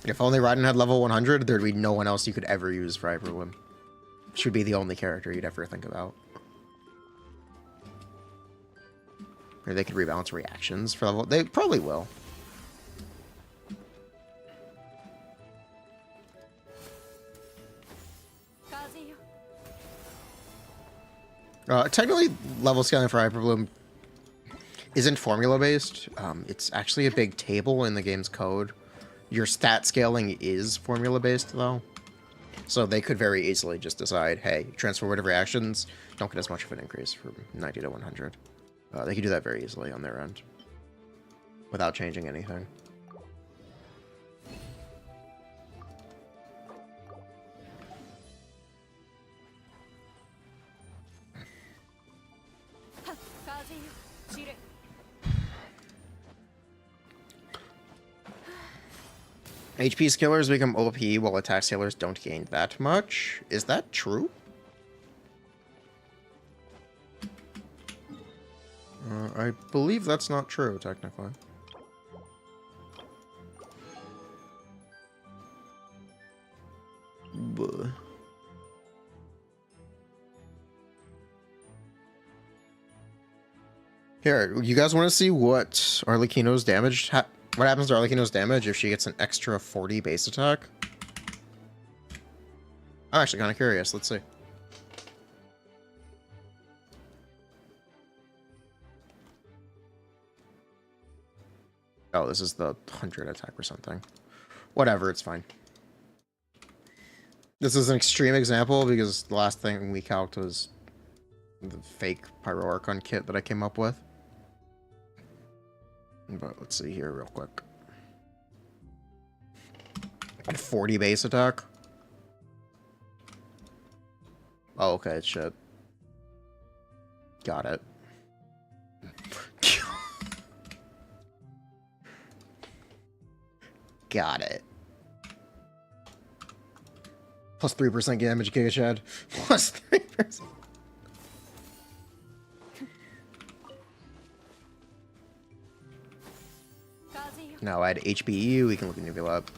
If only Raiden had level 100, there'd be no one else you could ever use for Hyper Bloom. Should be the only character you'd ever think about. Or they could rebalance reactions for level... They probably will. Technically, level scaling for Hyper Bloom isn't formula-based. It's actually a big table in the game's code. Your stat scaling is formula-based, though. So they could very easily just decide, hey, transformative reactions don't get as much of an increase from 90 to 100. They could do that very easily on their end. Without changing anything. HP scalers become OP while attack scalers don't gain that much. Is that true? I believe that's not true, technically. Buh. Here, you guys want to see what Arlecchino's damage... What happens to Arlecchino's damage if she gets an extra 40 base attack? I'm actually kind of curious. Let's see. Oh, this is the 100 attack or something. Whatever, it's fine. This is an extreme example because the last thing we calced was the fake Pyro Archon kit that I came up with. But let's see here real quick. 40 base attack. Oh, okay, it's shit. Got it. Got it. Plus 3% damage, Giga Chad. Plus 3%. Now add HBE, we can look at Nuvula up.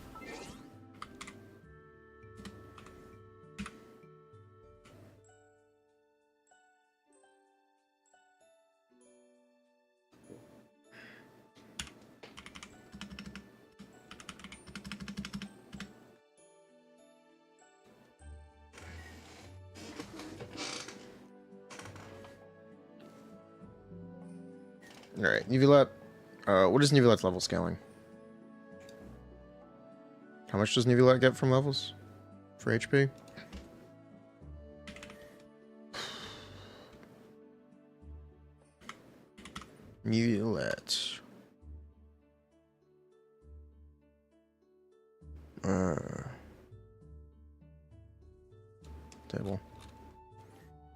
Alright, Nuvula. What is Nuvula's level scaling? How much does Nuvula get from levels? For HP? Nuvula. Table.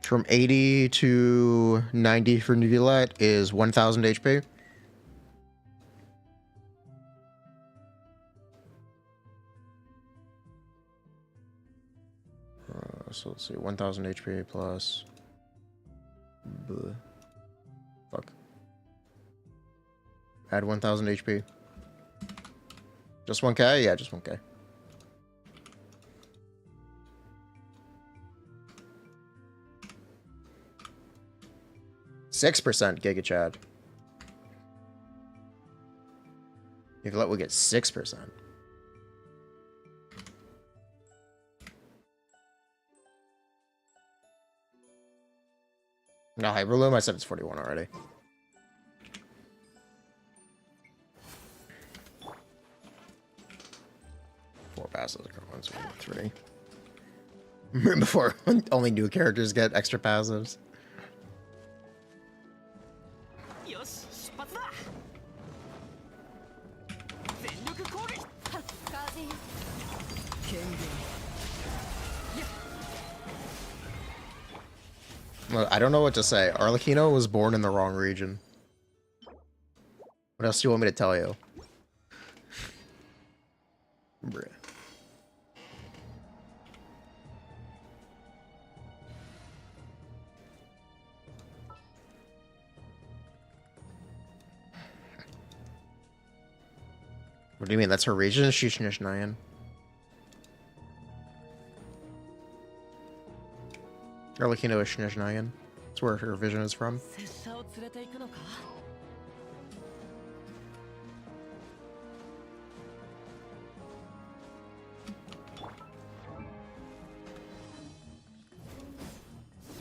From 80 to 90 for Nuvula is 1000 HP. So let's see, 1000 HP plus. Bleh. Fuck. Add 1000 HP. Just 1k? Yeah, just 1k. %, Giga Chad. If you let, we get 6%. No, Hyperloom, I said it's 41 already. Four passes, 1, 2, 3. Before, only new characters get extra passives. Well, I don't know what to say. Arlecchino was born in the wrong region. What else do you want me to tell you? Bruh. What do you mean? That's her region? Shishnishnyan. Arlecchino is Shishnishnyan. That's where her vision is from.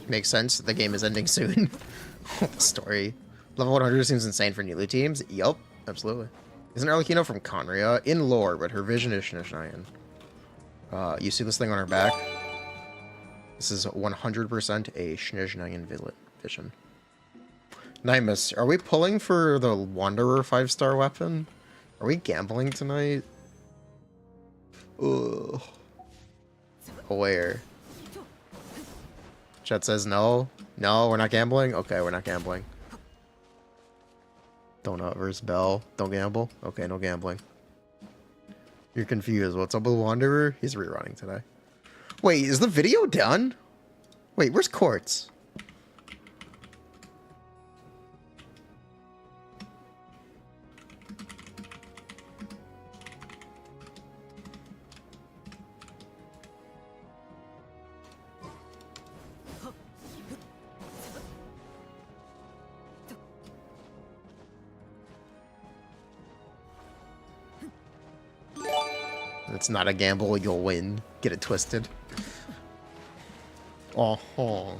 Makes sense. The game is ending soon. The story. Level 100 seems insane for Nilu teams. Yup, absolutely. Isn't Arlecchino from Conria? In lore, but her vision is Shishnishnyan. You see this thing on her back? This is 100% a Shishnishnyan vision. Nymus, are we pulling for the Wanderer 5-star weapon? Are we gambling tonight? Ugh. Aware. Chat says no. No, we're not gambling? Okay, we're not gambling. Donut versus Bell. Don't gamble? Okay, no gambling. You're confused. What's up with Wanderer? He's rerunning today. Wait, is the video done? Wait, where's Quartz? It's not a gamble, you'll win. Get it twisted. Oh.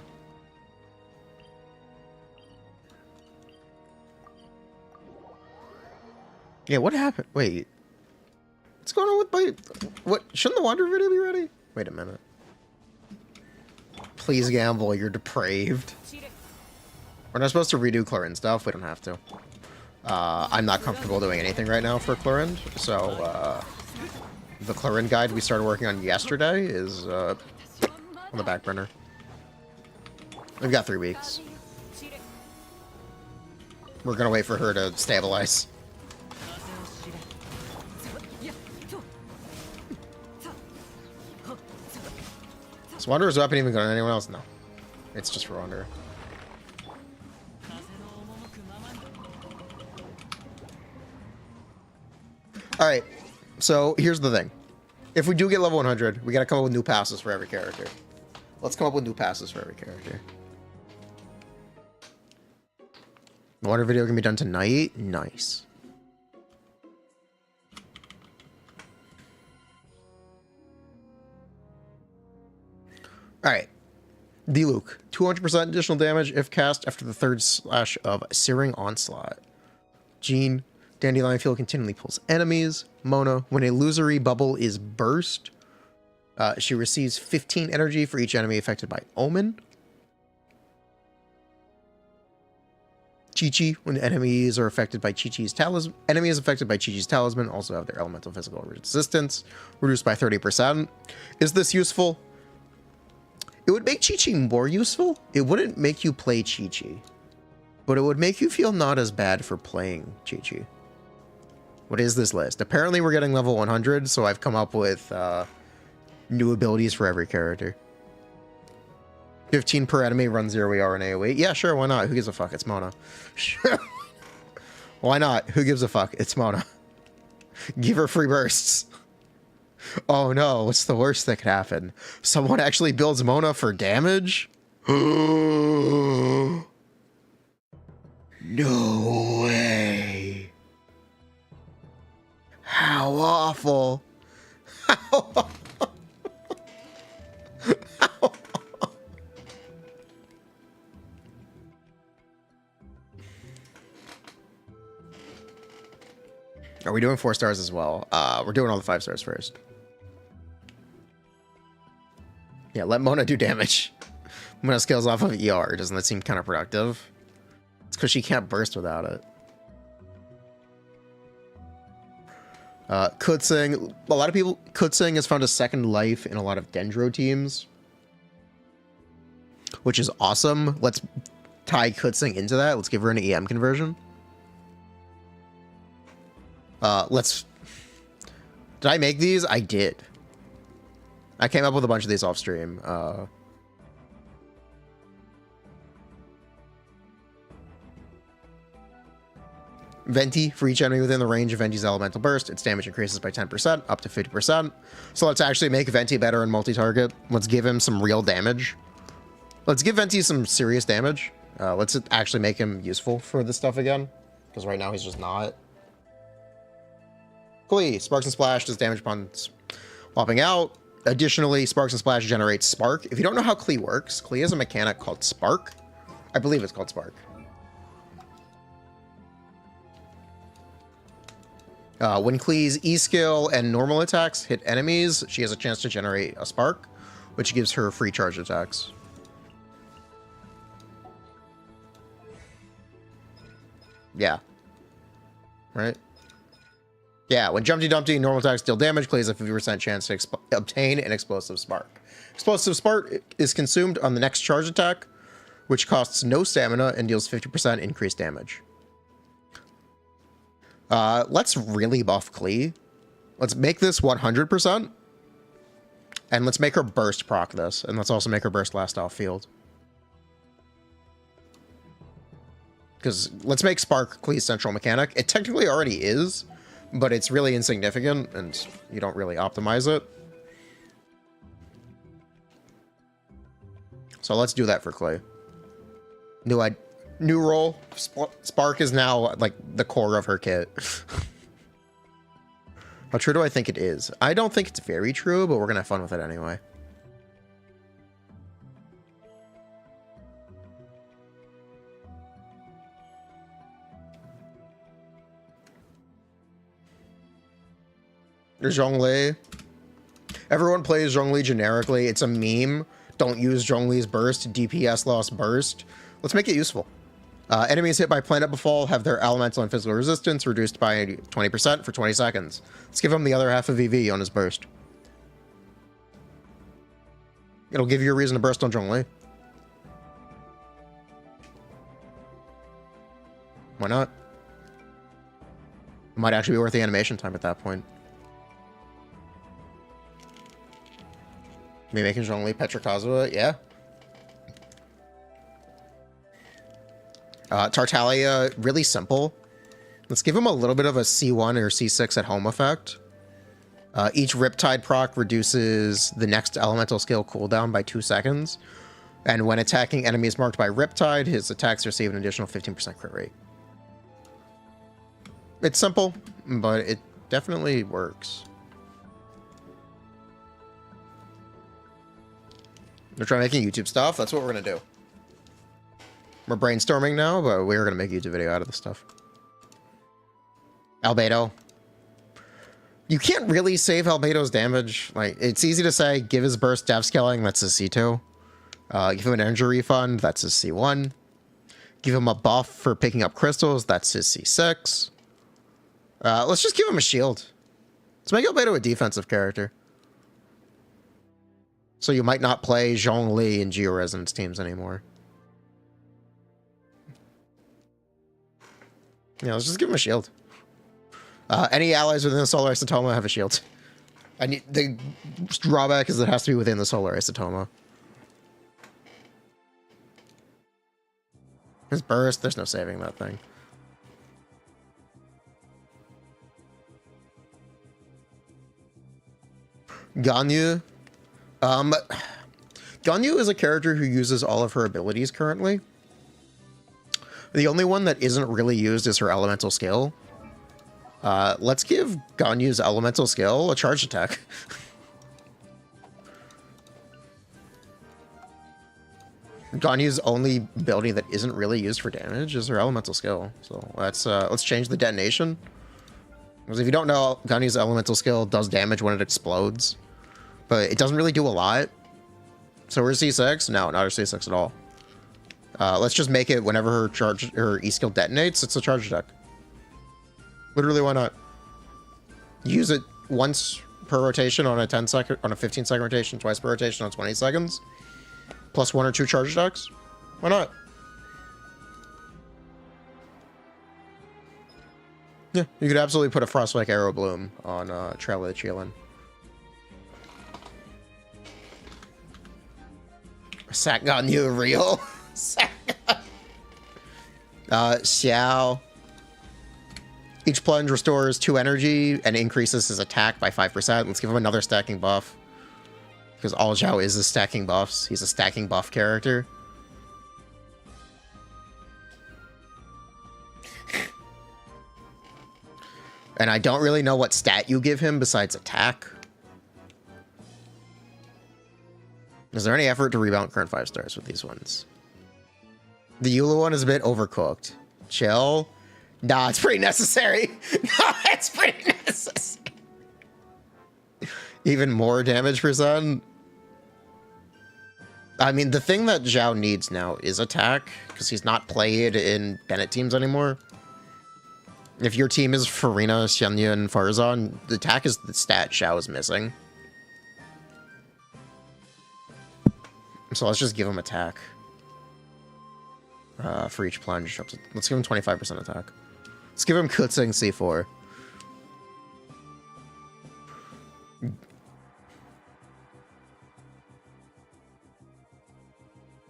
Yeah, what happened? Wait. What's going on with my... What? Shouldn't the Wanderer video be ready? Wait a minute. Please gamble, you're depraved. We're not supposed to redo Clorinde stuff, we don't have to. I'm not comfortable doing anything right now for Clorinde, so the Clorinde guide we started working on yesterday is on the back burner. We've got 3 weeks. We're gonna wait for her to stabilize. Is Wanderer's weapon even going to anyone else? No. It's just for Wanderer. Alright, so here's the thing. If we do get level 100, we gotta come up with new passes for every character. Let's come up with new passes for every character. The Wander video can be done tonight? Nice. Alright. D-Luke. 200% additional damage if cast after the 3rd slash of Searing Onslaught. Jean. Dandelion Field continually pulls enemies. Mona. When a illusory bubble is burst, she receives 15 energy for each enemy affected by Omen. Chi-Chi. When enemies are affected by Chi-Chi's talisman, enemies affected by Chi-Chi's talisman also have their elemental physical resistance reduced by 30%. Is this useful? It would make Chi-Chi more useful. It wouldn't make you play Chi-Chi, but it would make you feel not as bad for playing Chi-Chi. What is this list? Apparently we're getting level 100, so I've come up with new abilities for every character. 15 per enemy, run 0 ER and AoE. Yeah, sure, why not? Who gives a fuck? It's Mona. Sure. Why not? Who gives a fuck? It's Mona. Give her free bursts. Oh no, what's the worst that could happen? Someone actually builds Mona for damage? No way. How awful. How Are we doing 4 stars as well? We're doing all the 5 stars first. Yeah, let Mona do damage. Mona scales off of ER. Doesn't that seem counterproductive? It's because she can't burst without it. Kutzing. A lot of people... Kutzing has found a second life in a lot of Dendro teams, which is awesome. Let's tie Kutzing into that. Let's give her an EM conversion. Let's... Did I make these? I did. I came up with a bunch of these off stream. Venti, for each enemy within the range of Venti's elemental burst, its damage increases by 10%, up to 50%. So let's actually make Venti better in multi-target. Let's give him some real damage. Let's give Venti some serious damage. Let's actually make him useful for this stuff again, because right now he's just not. Klee, Sparks and Splash does damage upon swapping out. Additionally, Sparks and Splash generates Spark. If you don't know how Klee works, Klee has a mechanic called Spark. I believe it's called Spark. When Klee's E-skill and normal attacks hit enemies, she has a chance to generate a Spark, which gives her free charge attacks. Yeah. Right? Yeah, when Jumpty Dumpty normal attacks deal damage, Klee has a 50% chance to obtain an Explosive Spark. Explosive Spark is consumed on the next charge attack, which costs no stamina and deals 50% increased damage. Let's really buff Klee. Let's make this 100%. And let's make her burst proc this. And let's also make her burst last off field. Because let's make Spark Klee's central mechanic. It technically already is, but it's really insignificant and you don't really optimize it. So let's do that for Klee. New role. Spark is now like the core of her kit. How true do I think it is? I don't think it's very true, but we're gonna have fun with it anyway. Zhongli. Everyone plays Zhongli generically. It's a meme. Don't use Zhongli's burst. DPS loss burst. Let's make it useful. Enemies hit by Planet Befall have their elemental and physical resistance reduced by 20% for 20 seconds. Let's give him the other half of EV on his burst. It'll give you a reason to burst on Zhongli. Why not? It might actually be worth the animation time at that point. Maybe making Zhongli Petrokazua, yeah. Tartaglia, really simple. Let's give him a little bit of a C1 or C6 at home effect. Each Riptide proc reduces the next elemental skill cooldown by 2 seconds. And when attacking enemies marked by Riptide, his attacks receive an additional 15% crit rate. It's simple, but it definitely works. We're trying making YouTube stuff. That's what we're going to do. We're brainstorming now, but we're going to make a YouTube video out of this stuff. Albedo. You can't really save Albedo's damage. Like, it's easy to say, give his burst dev scaling, that's his C2. Give him an energy refund, that's his C1. Give him a buff for picking up crystals, that's his C6. Let's just give him a shield. Let's make Albedo a defensive character. So you might not play Zhongli in Geo-Resonance teams anymore. Yeah, let's just give him a shield. Any allies within the Solar Isotoma have a shield. The drawback is it has to be within the Solar Isotoma. His burst, there's no saving that thing. Ganyu. Ganyu is a character who uses all of her abilities currently. The only one that isn't really used is her elemental skill. Let's give Ganyu's elemental skill a charge attack. Ganyu's only ability that isn't really used for damage is her elemental skill. So let's change the detonation. Because if you don't know, Ganyu's elemental skill does damage when it explodes. But it doesn't really do a lot. So her C6? No, not her C6 at all. Let's just make it whenever her E-skill detonates, it's a charge attack. Literally, why not? Use it once per rotation on a 15-second rotation, twice per rotation on 20 seconds. Plus 1 or 2 charge attacks. Why not? Yeah, you could absolutely put a Frostwake Arrow Bloom on Trail of the Chillin. Satgon, you real? Xiao. Each plunge restores 2 energy and increases his attack by 5%. Let's give him another stacking buff. Because all Xiao is stacking buffs. He's a stacking buff character. And I don't really know what stat you give him besides attack. Is there any effort to rebound current 5 stars with these ones? The Eula one is a bit overcooked. Chill. Nah, it's pretty necessary. No, it's pretty necessary. Even more damage percent. I mean, the thing that Zhao needs now is attack, because he's not played in Bennett teams anymore. If your team is Furina, Xianya, and Farzan, the attack is the stat Zhao is missing. So let's just give him attack. For each plunge. Let's give him 25% attack. Let's give him Kutsing C4.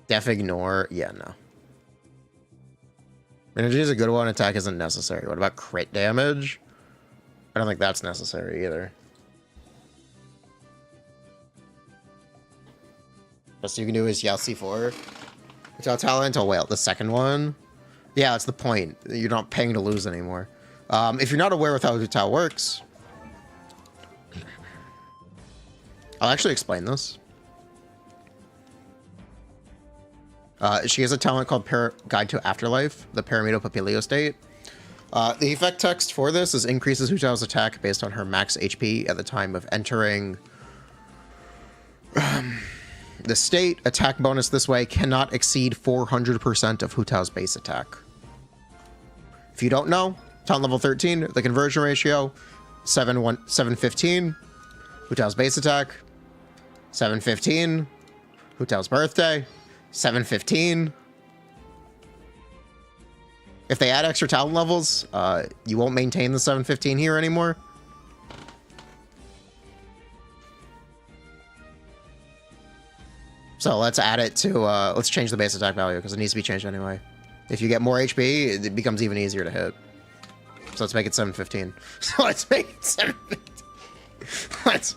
Def Ignore? Yeah, no. Energy is a good one. Attack isn't necessary. What about crit damage? I don't think that's necessary either. Best you can do is Yao C4. Without talent, oh wait, the second one? Yeah, that's the point. You're not paying to lose anymore. If you're not aware with how Hutao works, I'll actually explain this. She has a talent called Guide to Afterlife, the Paramido Papilio state. The effect text for this is increases Hutao's attack based on her max HP at the time of entering the state. Attack bonus this way cannot exceed 400% of Hutao's base attack. If you don't know, talent level 13, the conversion ratio, 715. Hutao's base attack, 715. Hutao's birthday, 715. If they add extra talent levels, you won't maintain the 715 here anymore. So let's add it to, let's change the base attack value because it needs to be changed anyway. If you get more HP, it becomes even easier to hit. So let's make it 715. So let's make it 715. Let's...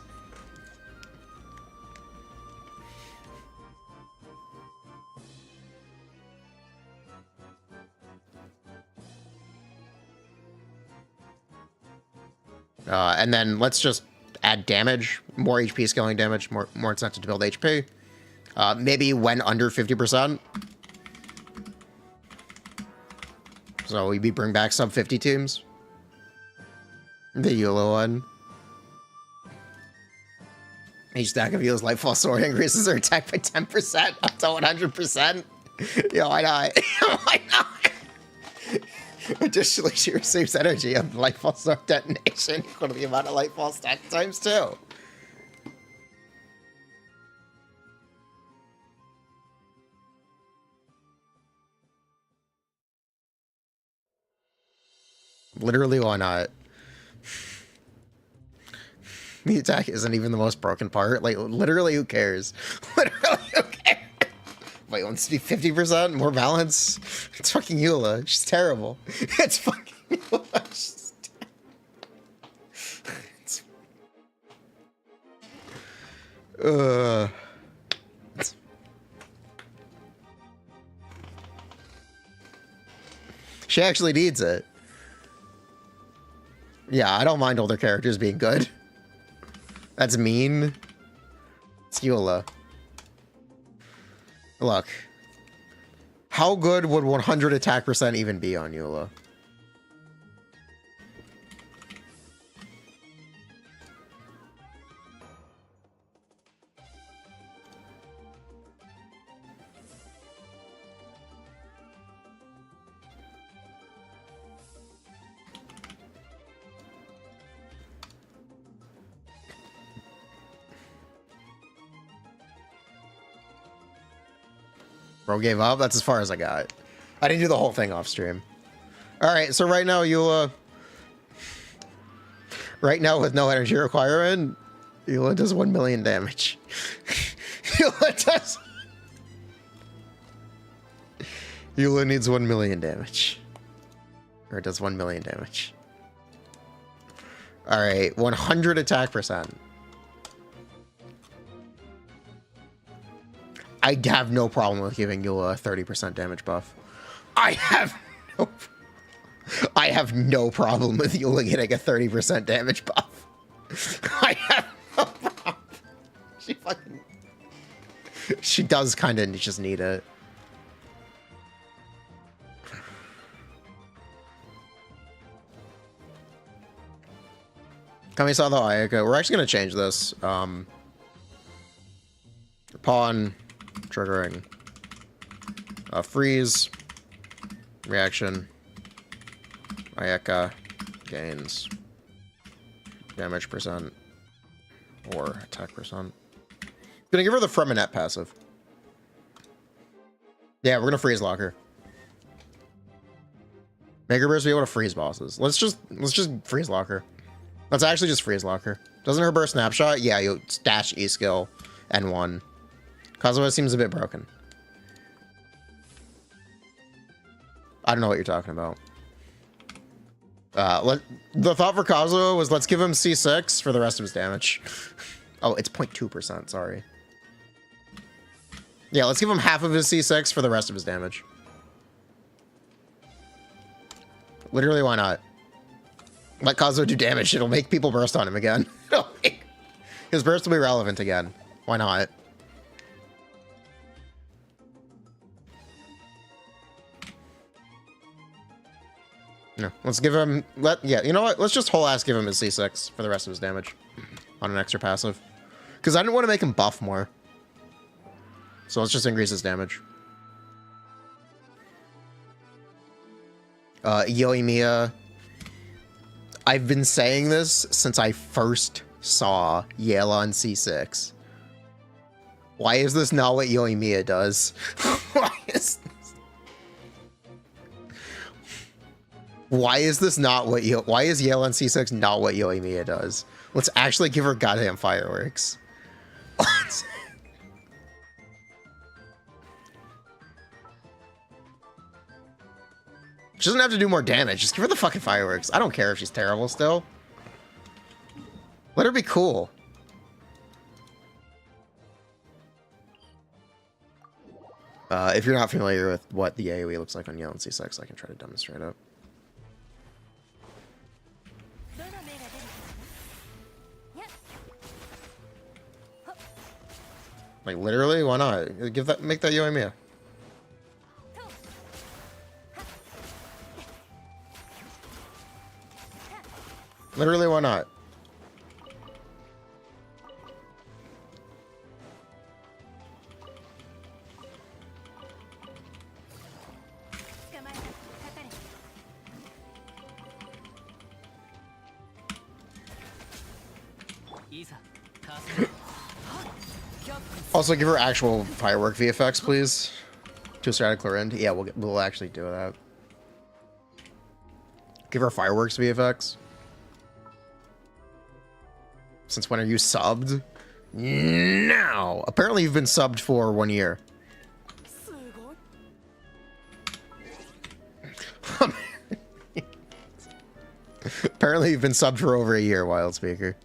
and then let's just add damage, more HP scaling damage, more incentive to build HP. Maybe when under 50%. So we bring back sub 50 teams. The Eula one. Each stack of Eula's Lightfall Sword increases her attack by 10% up to 100%. Yeah, why not? Why not? Additionally, she receives energy of Lightfall Sword detonation equal to the amount of Lightfall stack times 2. Literally, why not? The attack isn't even the most broken part. Like, literally, who cares? Literally, who cares? Wait, wants to be 50%? More balance? It's fucking Eula. She's terrible. It's fucking Eula. She's She actually needs it. Yeah, I don't mind older characters being good. That's mean. It's Eula. Look. How good would 100 attack percent even be on Eula? Bro gave up? That's as far as I got. I didn't do the whole thing off stream. Alright, so right now, Eula, Right now, with no energy requirement, Eula does 1 million damage. Eula does... Eula needs 1 million damage. Or it does 1 million damage. Alright, 100 attack percent. I have no problem with giving Eula a 30% damage buff. I have no problem with Eula getting a 30% damage buff. I have no problem. She does kind of just need it. Kami-sa the Ayaka. We're actually going to change this. Pawn triggering. Freeze. Reaction. Ayaka gains damage percent or attack percent. Gonna give her the Freminette passive. Yeah, we're gonna freeze lock her. Make her burst be able to freeze bosses. Let's just freeze lock her. Let's actually just freeze lock her. Doesn't her burst snapshot? Yeah, you dash E skill N1. Kazuha seems a bit broken. I don't know what you're talking about. The thought for Kazuha was let's give him C6 for the rest of his damage. Oh, it's 0.2%, sorry. Yeah, let's give him half of his C6 for the rest of his damage. Literally, why not? Let Kazuha do damage. It'll make people burst on him again. His burst will be relevant again. Why not? No, let's give him... Yeah, you know what? Let's just whole ass give him his C6 for the rest of his damage on an extra passive. Because I didn't want to make him buff more. So let's just increase his damage. Yoimiya. I've been saying this since I first saw Yale on C6. Why is this not what Yoimiya does? Why is this not what why is Yale on C6 not what Yoimiya does? Let's actually give her goddamn fireworks. She doesn't have to do more damage. Just give her the fucking fireworks. I don't care if she's terrible still. Let her be cool. If you're not familiar with what the AoE looks like on Yale and C6, I can try to demonstrate it. Like literally, why not? Make that Yoimiya. Literally, why not? Also, give her actual firework VFX, please. Two-sided Clorinde. Yeah, we'll actually do that. Give her fireworks VFX. Since when are you subbed? Now! Apparently you've been subbed for 1 year. Apparently you've been subbed for over a year, Wild Speaker.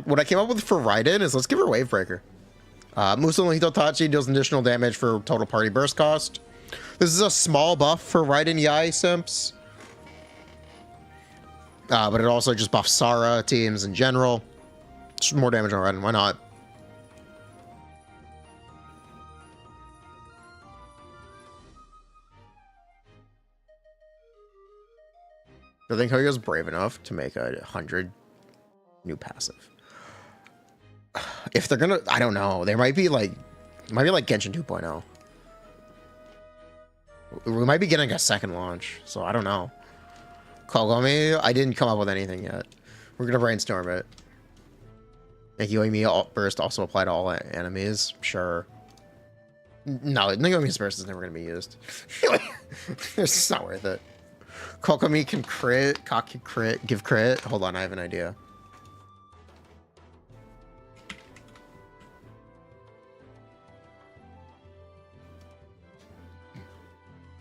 What I came up with for Raiden is let's give her Wavebreaker. Muso no Hitotachi deals additional damage for total party burst cost. This is a small buff for Raiden Yai simps. But it also just buffs Sara teams in general. Just more damage on Raiden, why not? I think Hoyo's brave enough to make 100 new passive. If they're gonna, I don't know. They might be like, Genshin 2.0. We might be getting a second launch, so I don't know. Kogami, I didn't come up with anything yet. We're gonna brainstorm it. Yoimiya burst also apply to all enemies, sure. No, Nagomi's burst is never going to be used. It's just not worth it. Kokomi can crit, Cock can crit, give crit. Hold on, I have an idea.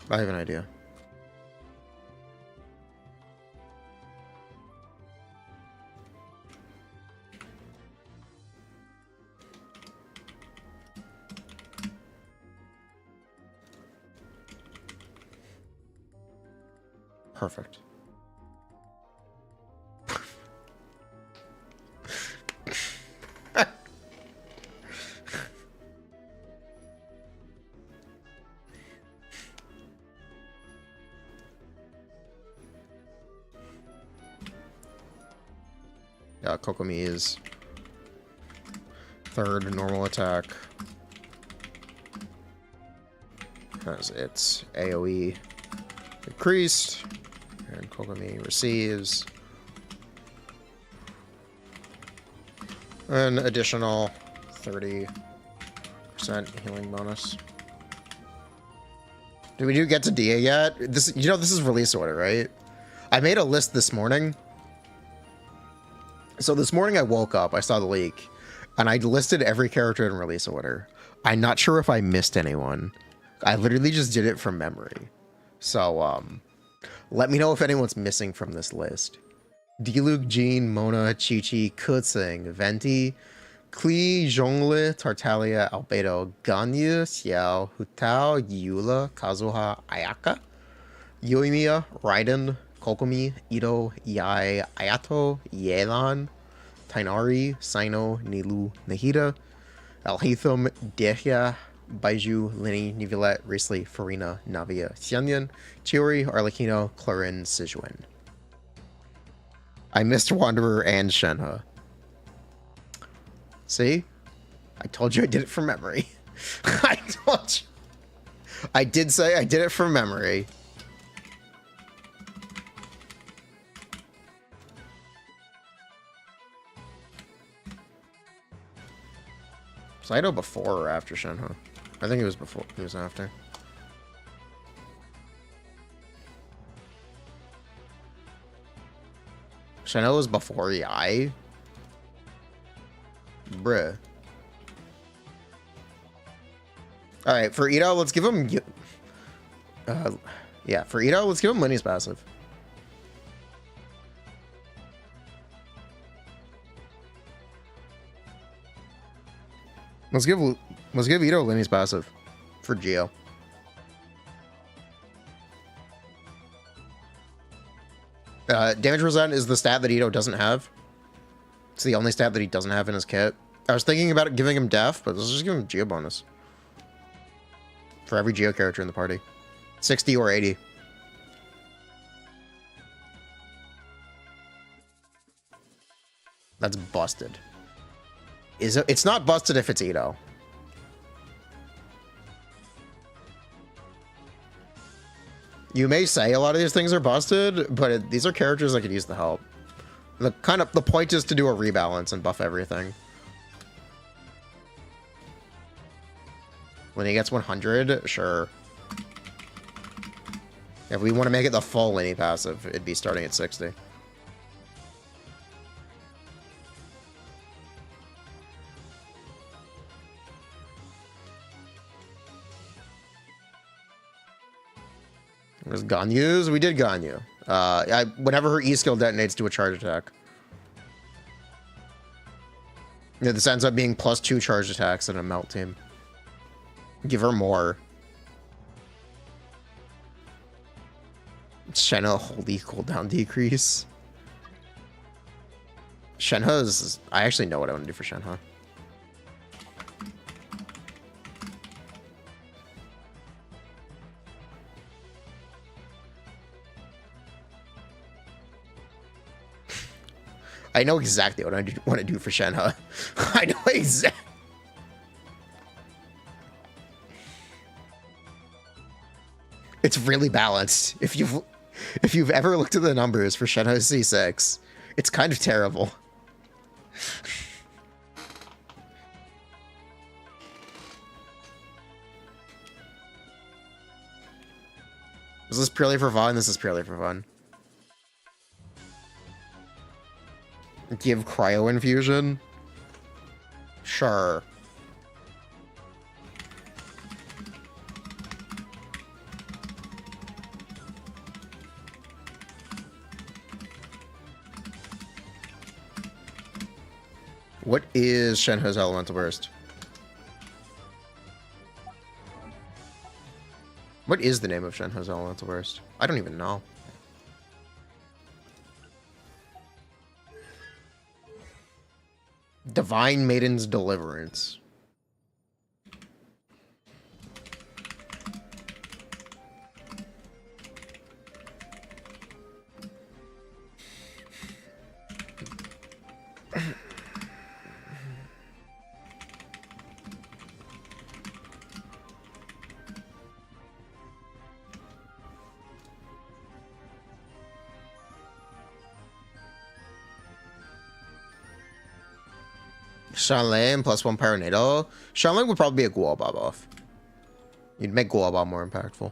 I have an idea. Perfect. Yeah, Kokomi is third normal attack. Has its AoE increased. And Kokomi receives an additional 30% healing bonus. Did we get to DA yet? This, you know, this is release order, right? I made a list this morning. So this morning I woke up, I saw the leak, and I listed every character in release order. I'm not sure if I missed anyone. I literally just did it from memory. So, let me know if anyone's missing from this list. Diluc, Jean, Mona, Chi-Chi, Kutsing, Venti, Klee, Zhongli, Tartaglia, Albedo, Ganyu, Xiao, Hutao, Yula, Kazuha, Ayaka, Yoimiya, Raiden, Kokomi, Ito, Yai, Ayato, Yelan, Tainari, Sino, Nilu, Nahida, Alhaitham, Dehya, Baiju, Linny, Nivelette, Risley, Furina, Navia, Xianyan, Chiori, Arlecchino, Clorinde, Sijuan. I missed Wanderer and Shenhe. See? I told you I did it from memory. I told you. I did say I did it from memory. Saito before or after Shenhe? I think it was before. It was after. Shenhe was before Yai? Bruh. Alright, for Ito, let's give him... yeah, for Ito, let's give him Lenny's passive. Let's give Ito Lenny's passive for Geo. Damage percent is the stat that Ito doesn't have. It's the only stat that he doesn't have in his kit. I was thinking about giving him Def, but let's just give him Geo bonus. For every Geo character in the party. 60 or 80. That's busted. It's not busted if it's Ito. You may say a lot of these things are busted, but these are characters that could use the help. The point is to do a rebalance and buff everything. When he gets 100, sure. If we want to make it the full Lenny passive, it'd be starting at 60. There's Ganyu's. We did Ganyu. Whenever her E skill detonates, do a charge attack. Yeah, this ends up being +2 charge attacks in a melt team. Give her more. Shenhe holy cooldown decrease. Shenhe's... I actually know what I want to do for Shenhe. I know exactly what I want to do for Shenhe. I know exactly. It's really balanced. If you've ever looked at the numbers for Shenhe C6, it's kind of terrible. Is this purely for fun? This is purely for fun. Give cryo infusion? Sure. What is Shenhe's Elemental Burst? What is the name of Shenhe's Elemental Burst? I don't even know. Divine Maiden's Deliverance. Shanlane plus 1 Paranado. Shanlane would probably be a Guoba buff. You'd make Guoba more impactful.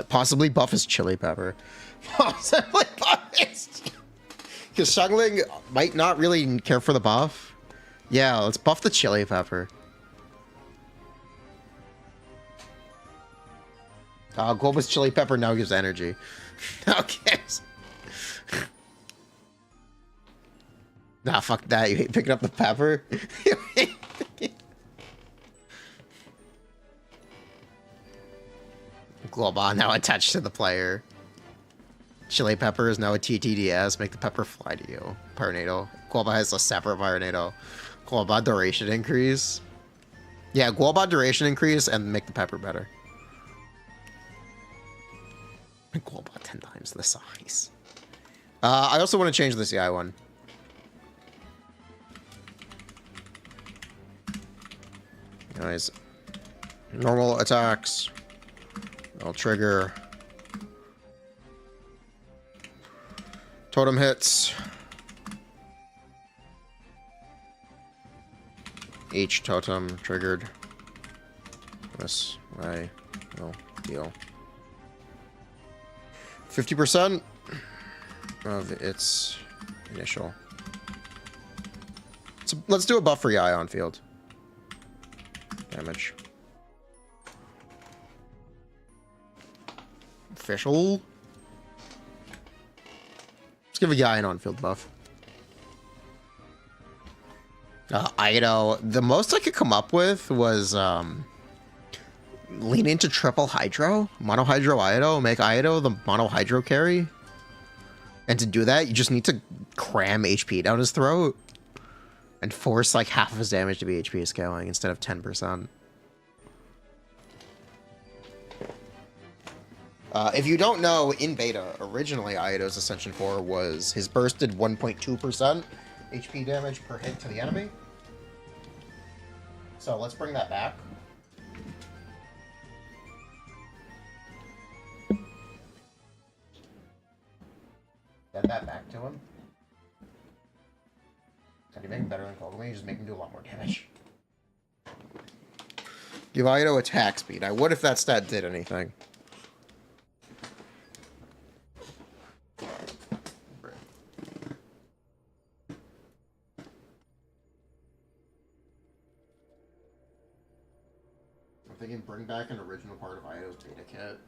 Possibly buff his Chili Pepper. Possibly buff his... Because Shanlane might not really care for the buff. Yeah, let's buff the Chili Pepper. Guoba's Chili Pepper now gives energy. Okay. Nah, fuck that. You hate picking up the pepper? Global now attached to the player. Chili Pepper is now a TTDS. Make the pepper fly to you. Paranado. Global has a separate Paranado. Global duration increase. Yeah, Global duration increase and make the pepper better. Make Global 10 times the size. I also want to change the CI one. Nice. Normal attacks. I'll trigger. Totem hits. Each totem triggered. This way will deal 50% of its initial. So let's do a buff for Ion field. Damage. Official. Let's give a guy an on-field buff. Ido. The most I could come up with was lean into triple hydro, mono hydro Ido, make Ido the mono hydro carry. And to do that, you just need to cram HP down his throat. And force like half of his damage to be HP scaling instead of 10%. If you don't know, in beta, originally Ido's Ascension 4 was his burst did 1.2% HP damage per hit to the enemy. So let's bring that back. Get that back to him. Can you make him better than Kogami? You just make him do a lot more damage. Give Ido attack speed. Now, what if that stat did anything? I'm thinking bring back an original part of Ido's beta kit.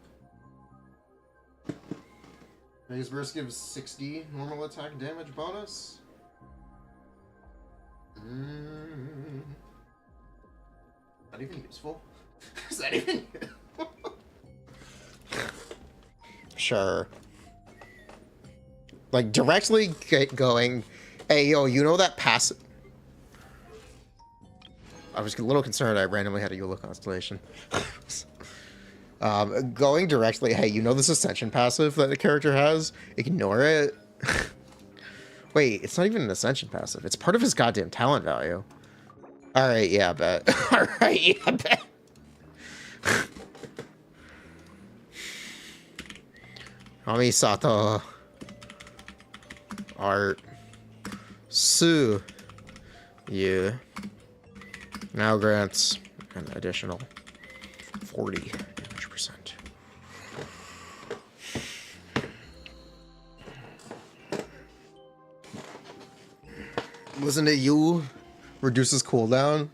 His burst gives 60 normal attack damage bonus. Not even useful? Is that even Sure. Like, directly going, hey, yo, you know that passive... I was a little concerned I randomly had a Eula Constellation. Going directly, hey, you know this Ascension passive that the character has? Ignore it. Wait, it's not even an Ascension passive. It's part of his goddamn talent value. Alright, yeah, I bet. Alright, yeah, I bet. Ami Sato. Art. Su. You. Now grants an additional 40 damage percent. Listen to you. Reduces cooldown.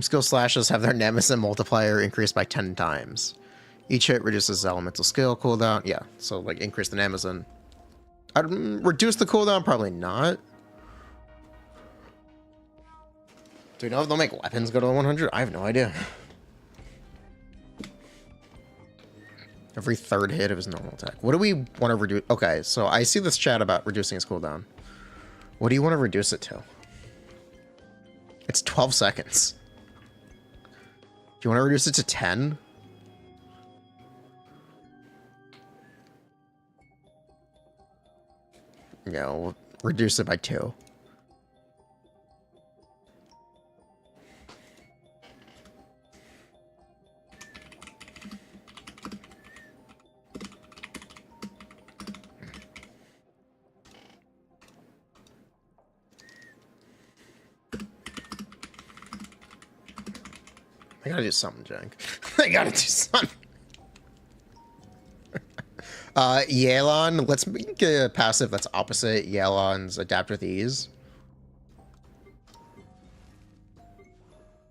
Skill slashes have their nemesis multiplier increased by 10 times. Each hit reduces elemental skill cooldown. Yeah, so like increase the nemesis. I'd reduce the cooldown? Probably not. Do we know if they'll make weapons go to 100? I have no idea. Every third hit of his normal attack. What do we want to reduce? Okay, so I see this chat about reducing his cooldown. What do you want to reduce it to? It's 12 seconds. Do you want to reduce it to 10? Yeah, we'll reduce it by 2. I gotta do something, Jank. I gotta do something. Yelan, let's make a passive that's opposite Yelan's Adapt with Ease.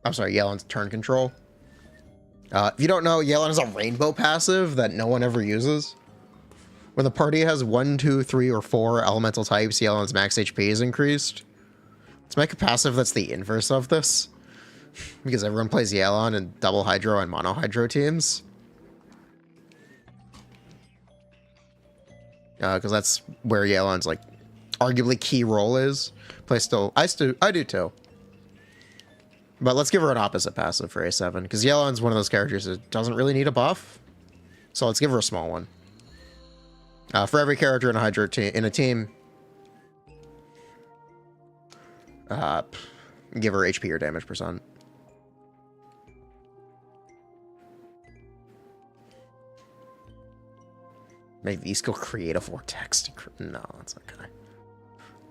I'm sorry, Yelan's Turn Control. If you don't know, Yelan is a rainbow passive that no one ever uses. When the party has 1, 2, 3, or 4 elemental types, Yelan's max HP is increased. Let's make a passive that's the inverse of this. Because everyone plays Yelan in double hydro and mono hydro teams. Because that's where Yelan's like arguably key role is. I do too. But let's give her an opposite passive for A7, because Yelan's one of those characters that doesn't really need a buff. So let's give her a small one. For every character in a hydro in a team, give her HP or damage percent. Maybe these go create a vortex. No, that's not gonna.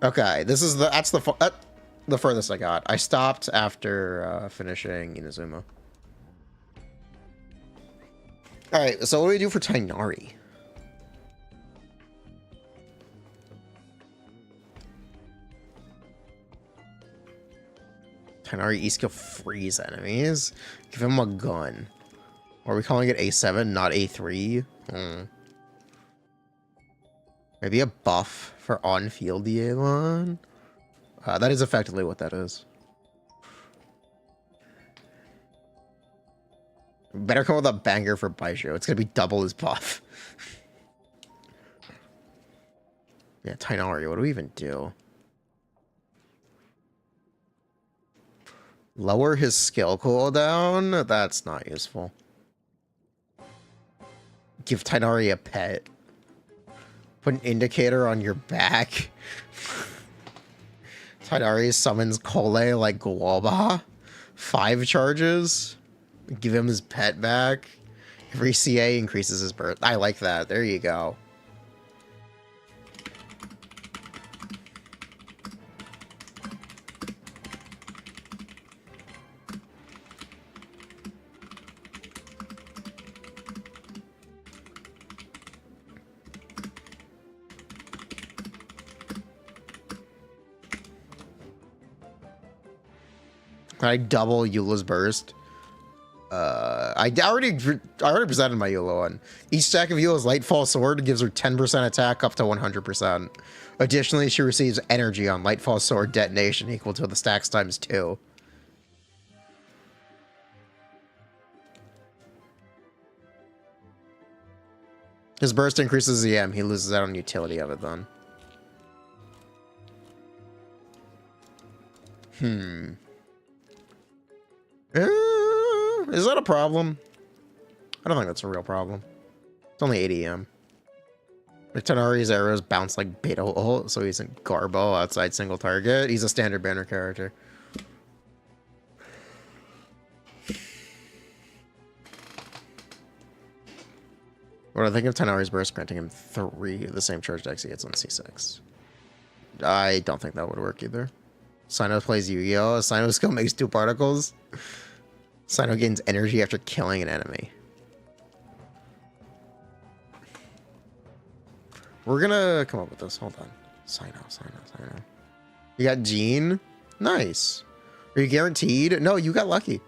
Okay, this is that's the furthest I got. I stopped after finishing Inazuma. All right, so what do we do for Tighnari? Tighnari E-skill freeze enemies. Give him a gun. Or are we calling it A7, not A3? Maybe a buff for on-field Yelan? That is effectively what that is. Better come with a banger for Baishu. It's gonna be double his buff. Yeah, Tighnari, what do we even do? Lower his skill cooldown? That's not useful. Give Tighnari a pet. Put an indicator on your back. Tighnari summons Kole like Guoba. 5 charges. Give him his pet back. Every CA increases his birth. I like that. There you go. Can I double Eula's burst? I already presented my Eula one. Each stack of Eula's Lightfall Sword gives her 10% attack up to 100%. Additionally, she receives energy on Lightfall Sword detonation equal to the stacks times 2. His burst increases EM. He loses out on utility of it then. Is that a problem? I don't think that's a real problem. It's only 80 EM. Tighnari's arrows bounce like Beta ult, so he's in Garbo outside single target. He's a standard banner character. What I think of Tighnari's burst granting him 3 of the same charge decks he gets on C6. I don't think that would work either. Sino plays Yu-Gi-Oh! Sino's skill makes 2 particles. Sino gains energy after killing an enemy. We're gonna come up with this. Hold on. Sino. You got Jean? Nice. Are you guaranteed? No, you got lucky.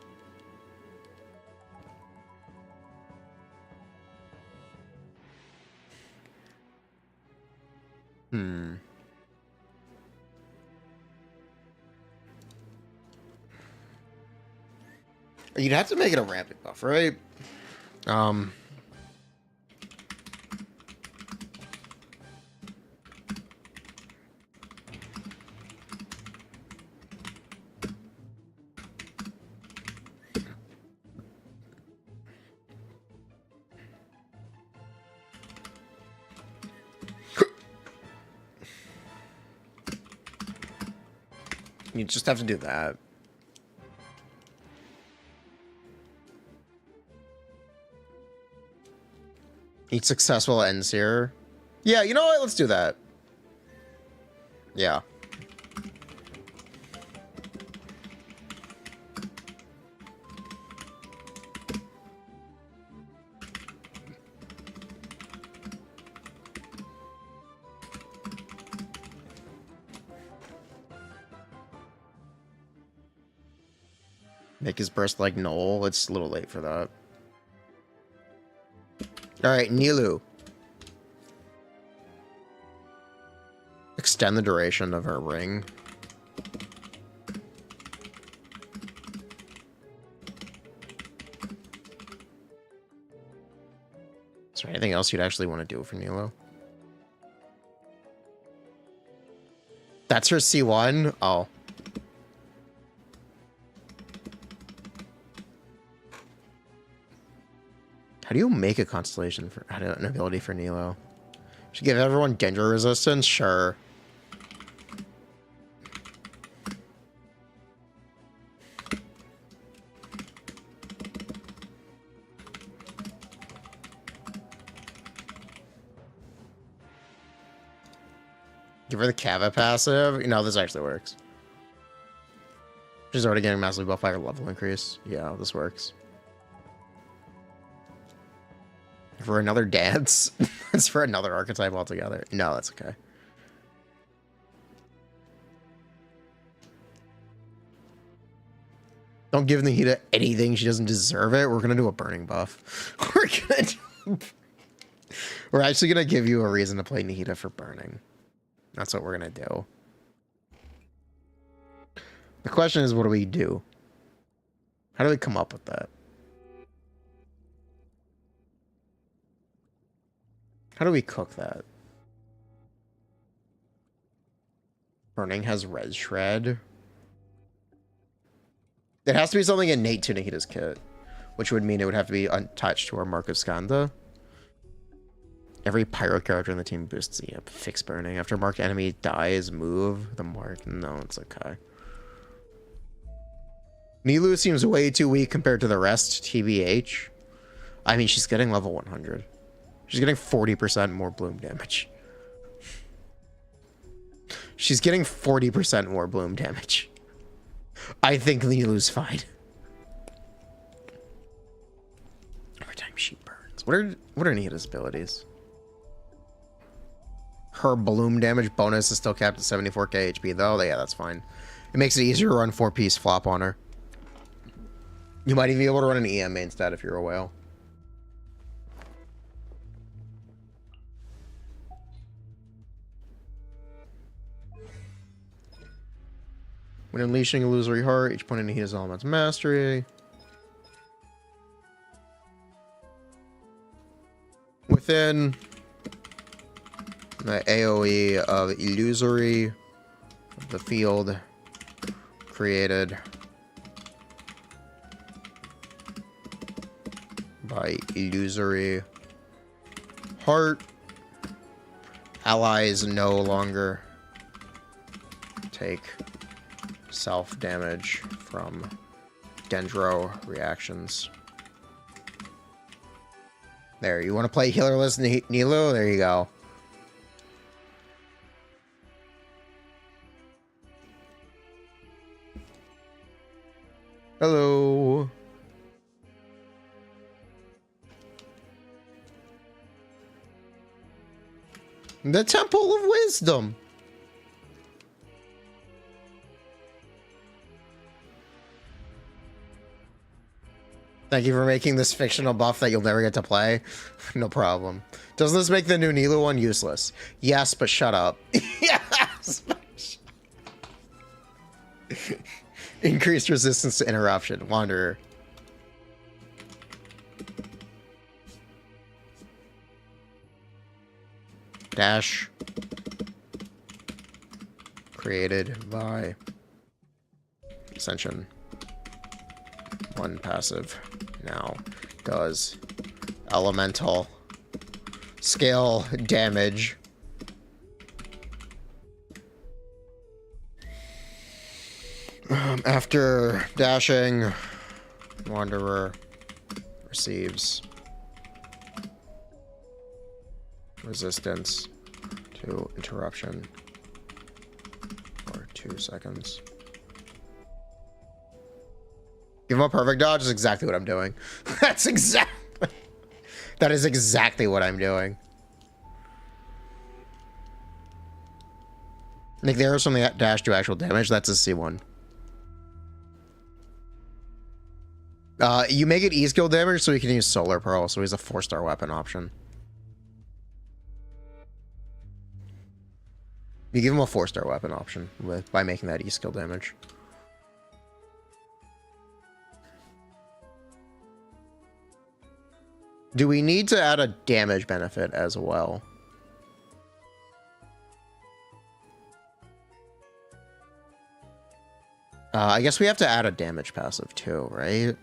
You'd have to make it a rampant buff, right? You just have to do that. Each successful ends here. Yeah, you know what? Let's do that. Yeah. Make his burst like Null. It's a little late for that. Alright, Nilou. Extend the duration of her ring. Is there anything else you'd actually want to do for Nilou? That's her C1? Oh. How do you make a constellation for an ability for Nilou? Should give everyone danger resistance? Sure. Give her the Kava passive? No, this actually works. She's already getting massively buffed by her level increase. Yeah, this works. For another dance? It's for another archetype altogether. No, that's okay. Don't give Nahida anything. She doesn't deserve it. We're gonna do a burning buff. We're actually gonna give you a reason to play Nahida for burning. That's what we're gonna do. The question is, what do we do? How do we come up with that? How do we cook that? Burning has red shred. It has to be something innate to Nahida's kit, which would mean it would have to be untouched to our Mark of Skanda. Every pyro character in the team boosts the fix burning. After marked enemy dies, move the mark. No, it's okay. Nilou seems way too weak compared to the rest, TBH. I mean, she's getting level 100. She's getting 40% more bloom damage. She's getting 40% more bloom damage. I think Nilou's fine. Every time she burns. What are Nida's abilities? Her bloom damage bonus is still capped at 74k HP though. Yeah, that's fine. It makes it easier to run 4-piece flop on her. You might even be able to run an EM main stat if you're a whale. When unleashing Illusory Heart, each opponent heals Element's Mastery. Within the AoE of Illusory, the field created by Illusory Heart, allies no longer take self-damage from Dendro reactions. There, you want to play healerless Nilou? There you go. Hello. The Temple of Wisdom. Thank you for making this fictional buff that you'll never get to play. No problem. Doesn't this make the new Nilu one useless? Yes, but shut up. Yes! Increased resistance to interruption. Wanderer. Dash. Created by Ascension. One passive. Now does elemental scale damage. After dashing, Wanderer receives resistance to interruption for 2 seconds. Give him a perfect dodge is exactly what I'm doing. That is exactly what I'm doing. Make the arrows from the dash do actual damage. That's a C1. You make it E skill damage so you can use Solar Pearl, so he's a 4-star weapon option. You give him a 4-star weapon option by making that E skill damage. Do we need to add a damage benefit as well? I guess we have to add a damage passive too, right?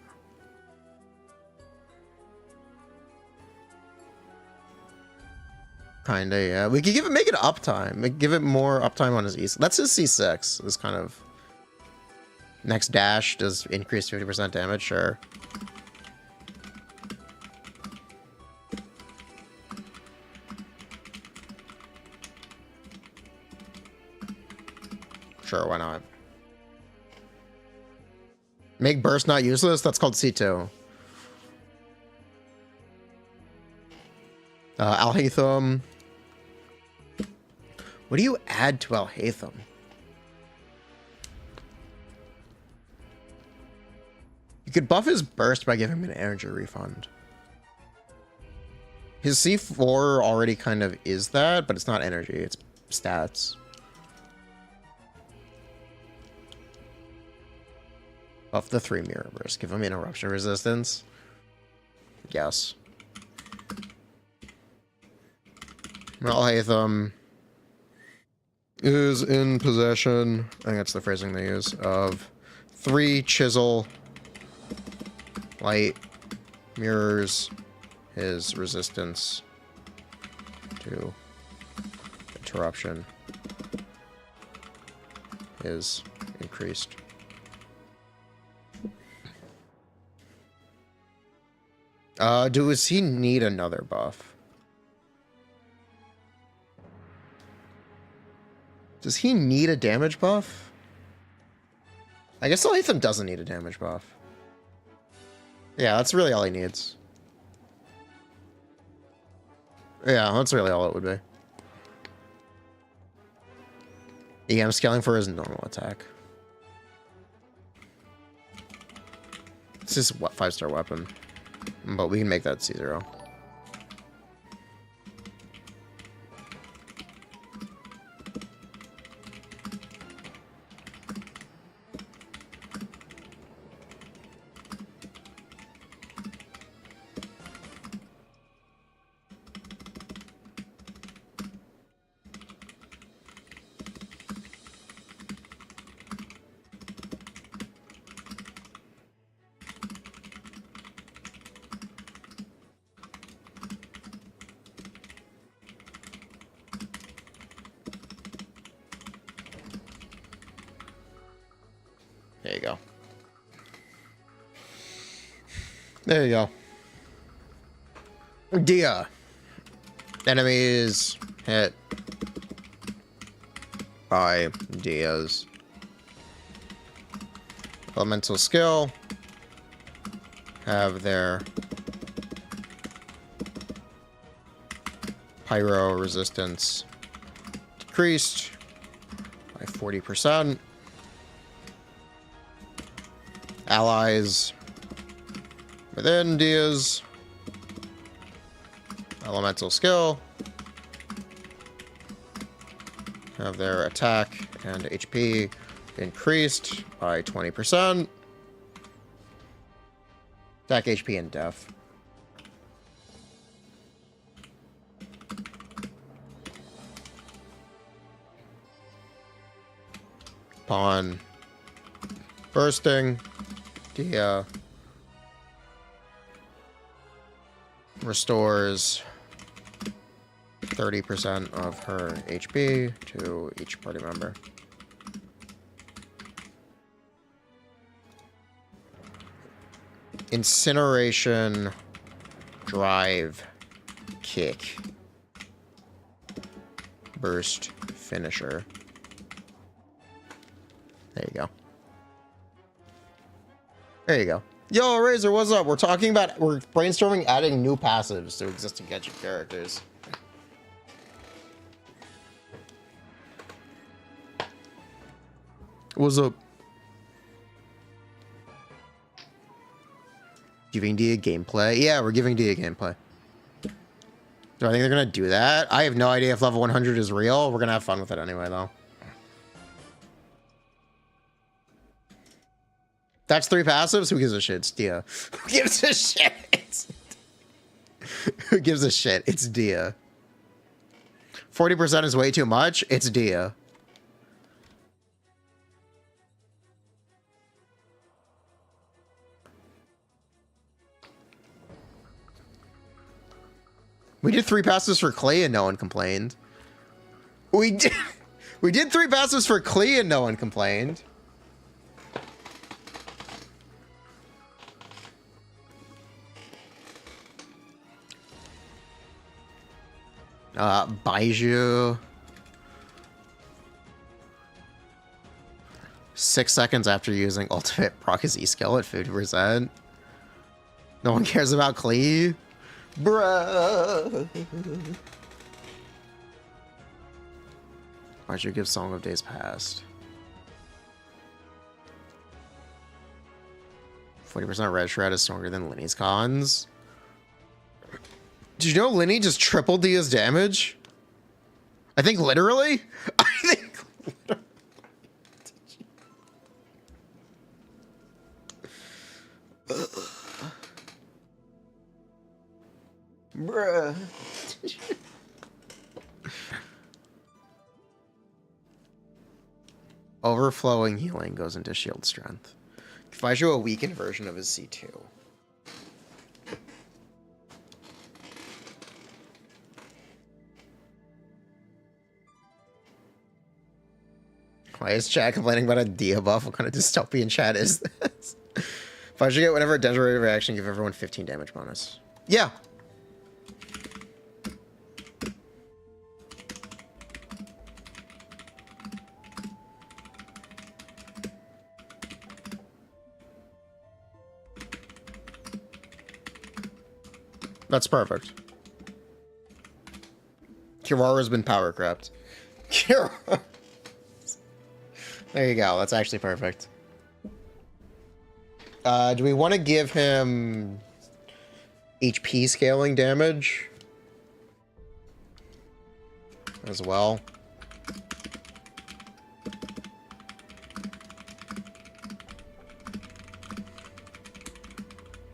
Kinda, yeah. We could make it uptime. Give it more uptime on his E. That's his C6. Is kind of next dash does increase 50% damage. Sure. Sure, why not? Make burst not useless? That's called C2. Alhaitham. What do you add to Alhaitham? You could buff his burst by giving him an energy refund. His C4 already kind of is that, but it's not energy, it's stats. Buff the 3 mirror burst. Give him interruption resistance. Yes. Alhaitham is in possession, I think that's the phrasing they use, of 3 chisel light mirrors. His resistance to interruption is increased. Does he need another buff? Does he need a damage buff? I guess Alhaitham doesn't need a damage buff. Yeah, that's really all he needs. Yeah, that's really all it would be. EM scaling for his normal attack. It's his 5-star weapon. But we can make that C0. There you go. There you go. Dia. Enemies hit by Dia's elemental skill have their pyro resistance decreased by 40%. Allies within Dia's elemental skill. Have their attack and HP increased by 20%. Attack, HP, and def. Upon bursting, Dia restores 30% of her HP to each party member. Incineration, drive, kick, burst, finisher. There you go. There you go. Yo, Razor, what's up? We're brainstorming adding new passives to existing Genshin characters. What's up? Giving Dia gameplay? Yeah, we're giving Dia gameplay. Do I think they're gonna do that? I have no idea if level 100 is real. We're gonna have fun with it anyway, though. That's 3 passives? Who gives a shit? It's Dia. Who gives a shit? Who gives a shit? It's Dia. 40% is way too much. It's Dia. We did 3 passes for Clay and no one complained. We did 3 passes for Clay and no one complained. Baiju. 6 seconds after using ultimate proc his E skill at 50%. No one cares about Clee. Bruh. Why'd you give Song of Days Past? 40% Red Shred is stronger than Linny's cons. Did you know Linny just tripled Dia's damage? I think literally? I think literally. Bruh. Overflowing healing goes into shield strength. If I show a weakened version of his C2. Why is chat complaining about a Dia buff? What kind of dystopian chat is this? If I should get whenever a degenerative reaction, give everyone 15 damage bonus. Yeah. That's perfect. Kirara's been power crept. Kirara. There you go. That's actually perfect. Do we want to give him HP scaling damage as well?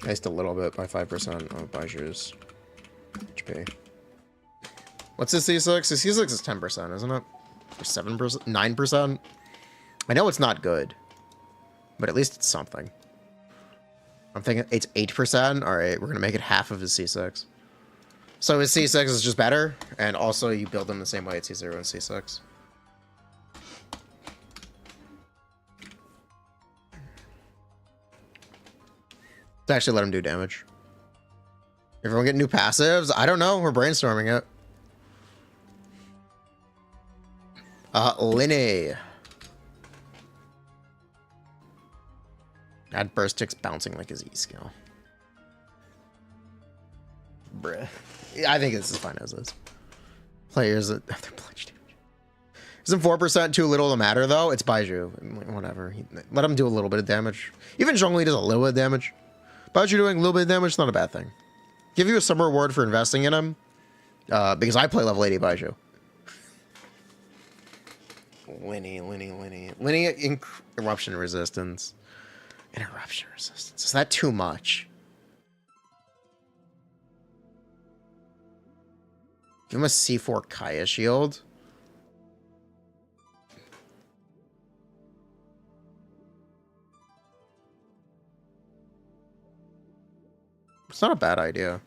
Just a little bit by 5% of Baiju's HP. What's his C6? His C6 is 10%, isn't it? Or 7%? 9%? I know it's not good, but at least it's something. I'm thinking it's 8%. All right, we're going to make it half of his C6. So his C6 is just better, and also you build them the same way at C0 and C6. To actually let him do damage. Everyone get new passives? I don't know. We're brainstorming it. Linny. Add burst ticks bouncing like his E skill. Bruh. I think this is fine as is. Players that have their pledge damage. Isn't 4% too little to matter though? It's Baiju. Whatever. Let him do a little bit of damage. Even Zhongli does a little bit of damage. But you're doing a little bit of damage, not a bad thing. Give you some reward for investing in him. Because I play level 80 Baiju. Linny eruption resistance. Interruption resistance. Is that too much? Give him a C4 Kaya shield. It's not a bad idea.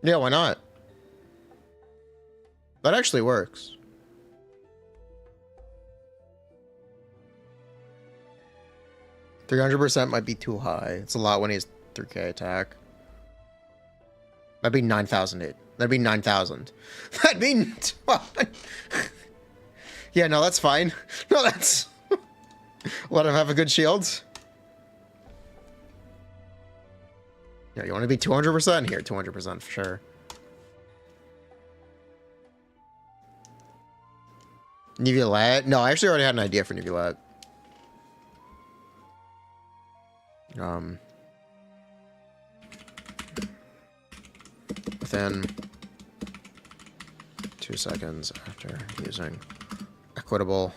Yeah, why not? That actually works. %300 might be too high. It's a lot when he's 3k attack. That'd be 9,000. That'd be 9,000. That'd be... Yeah, no, that's fine. No, that's... Let him have a good shield. Yeah, you want to be 200% here? 200% for sure. Neuvillette? No, I actually already had an idea for Neuvillette. Within 2 seconds after using equitable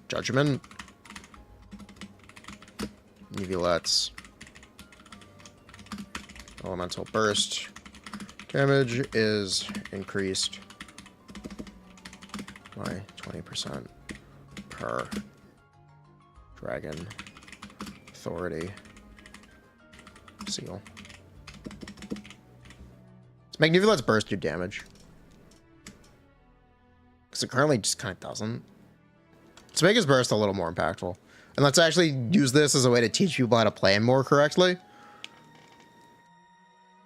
judgment, Neuvillette's elemental burst damage is increased by 20% per dragon authority seal. Let's make Neuvillette's burst do damage, because it currently just kind of doesn't. Let's make his burst a little more impactful. And let's actually use this as a way to teach people how to play him more correctly.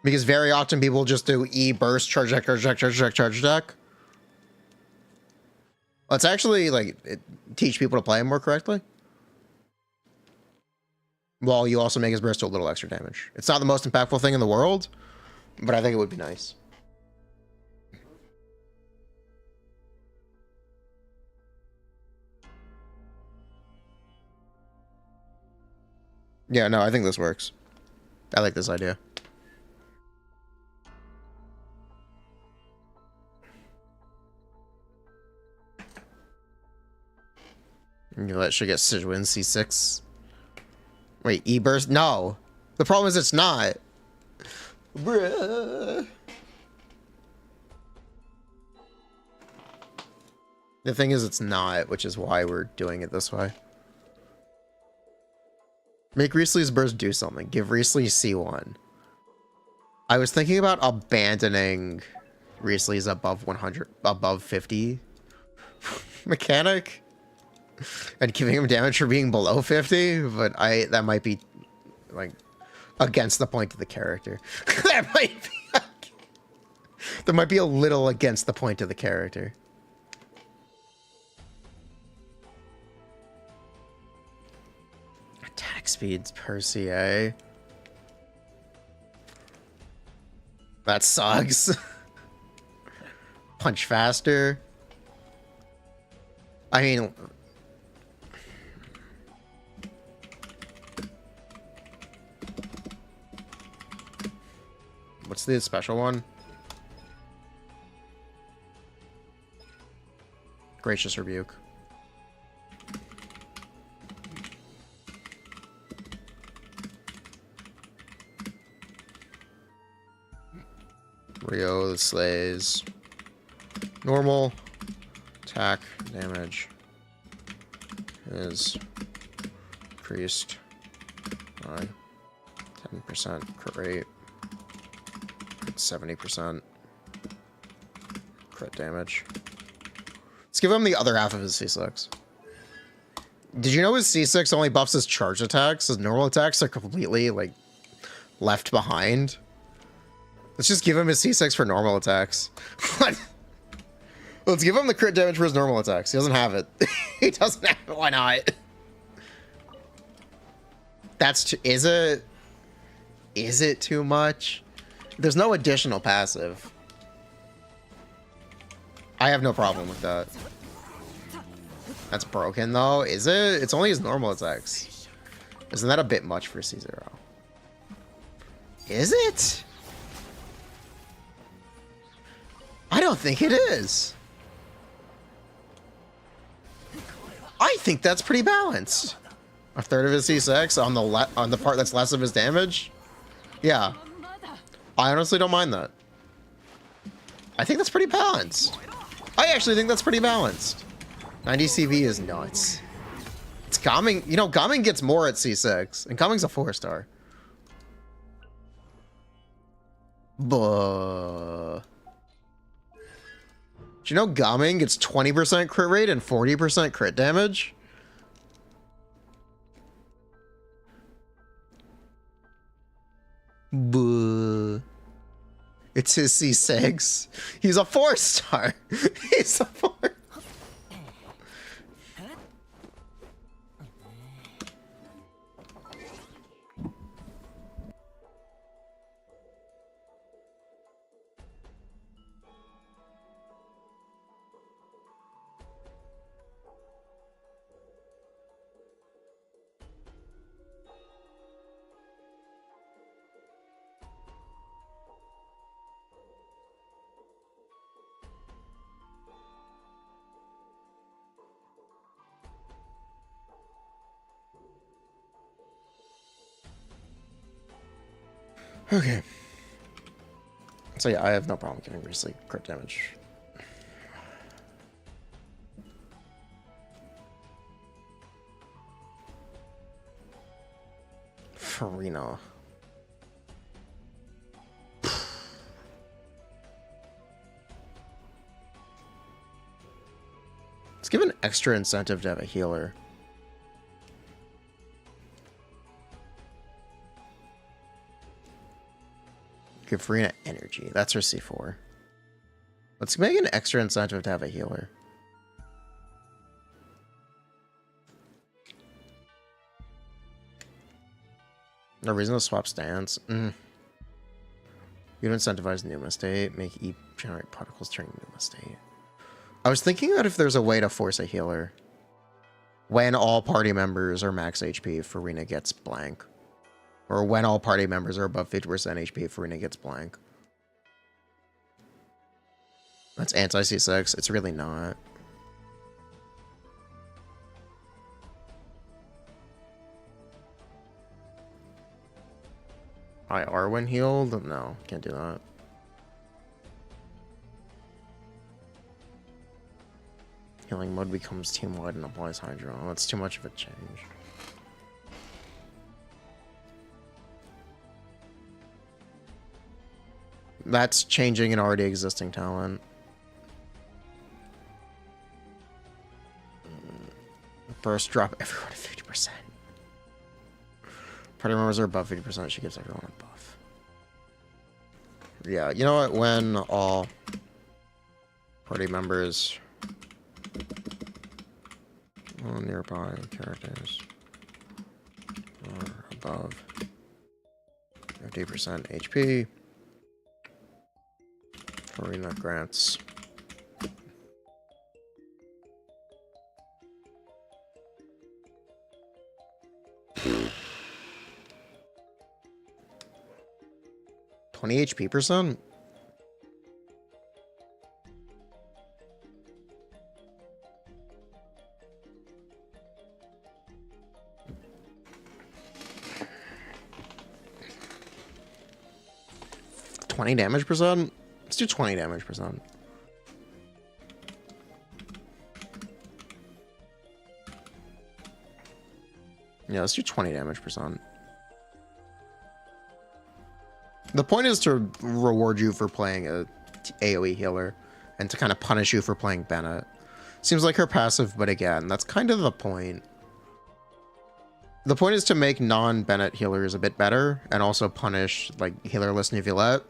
Because very often people just do E burst, charge deck, charge deck, charge deck, charge deck. Let's actually teach people to play him more correctly. While you also make his burst do a little extra damage. It's not the most impactful thing in the world, but I think it would be nice. Yeah, no, I think this works. I like this idea. That should get Sijuin C6. Wait, E-burst? No. The problem is it's not. Bruh. The thing is it's not, which is why we're doing it this way. Make Riesli's burst do something. Give Riesli C1. I was thinking about abandoning Riesli's above 100, above 50 mechanic. And giving him damage for being below 50, but that might be against the point of the character. That might be a little against the point of the character. Attack speeds per CA. That sucks. Punch faster. I mean, what's the special one? Gracious Rebuke. Rio the slays. Normal attack damage is increased by 10% crit rate, 70% crit damage. Let's give him the other half of his C6. Did you know his C6 only buffs his charge attacks? His normal attacks are completely, like, left behind. Let's just give him his C6 for normal attacks. Let's give him the crit damage for his normal attacks. He doesn't have it. He doesn't have it. Why not? That's is it too much? There's no additional passive. I have no problem with that. That's broken though. Is it? It's only his normal attacks. Isn't that a bit much for C0? Is it? I don't think it is. I think that's pretty balanced. A third of his C6 on the part that's less of his damage. Yeah, I honestly don't mind that. I think that's pretty balanced. I actually think that's pretty balanced. 90 CV is nuts. It's Gaming. You know, Gaming gets more at C6, and Gaming's a 4-star. Buh. Do you know Gaming gets 20% crit rate and 40% crit damage? Buh. It's his C6. He's a 4-star. He's a 4. Okay. So yeah, I have no problem giving Grizzly crit damage. Furina. Let's give an extra incentive to have a healer. Give Furina energy. That's her C4. Let's make an extra incentive to have a healer. No reason to swap stance. You don't incentivize Numa state. Make E generate particles during Numa state. I was thinking that if there's a way to force a healer when all party members are max HP, Furina gets blank. Or when all party members are above 50% HP, Furina gets blank. That's anti-C6. It's really not. IR when healed? No, can't do that. Healing mode becomes team-wide and applies Hydro. That's too much of a change. That's changing an already existing talent. Burst drop everyone to 50%. Party members are above 50%, she gives everyone a buff. Yeah, you know what? When all party members nearby characters are above 50% HP, Furina grants HP percent. $20 damage percent? Let's do 20 damage percent. Yeah, let's do 20 damage percent. The point is to reward you for playing a AoE healer and to kind of punish you for playing Bennett. Seems like her passive, but again, that's kind of the point. The point is to make non-Bennett healers a bit better, and also punish, like, healerless Neuvillette.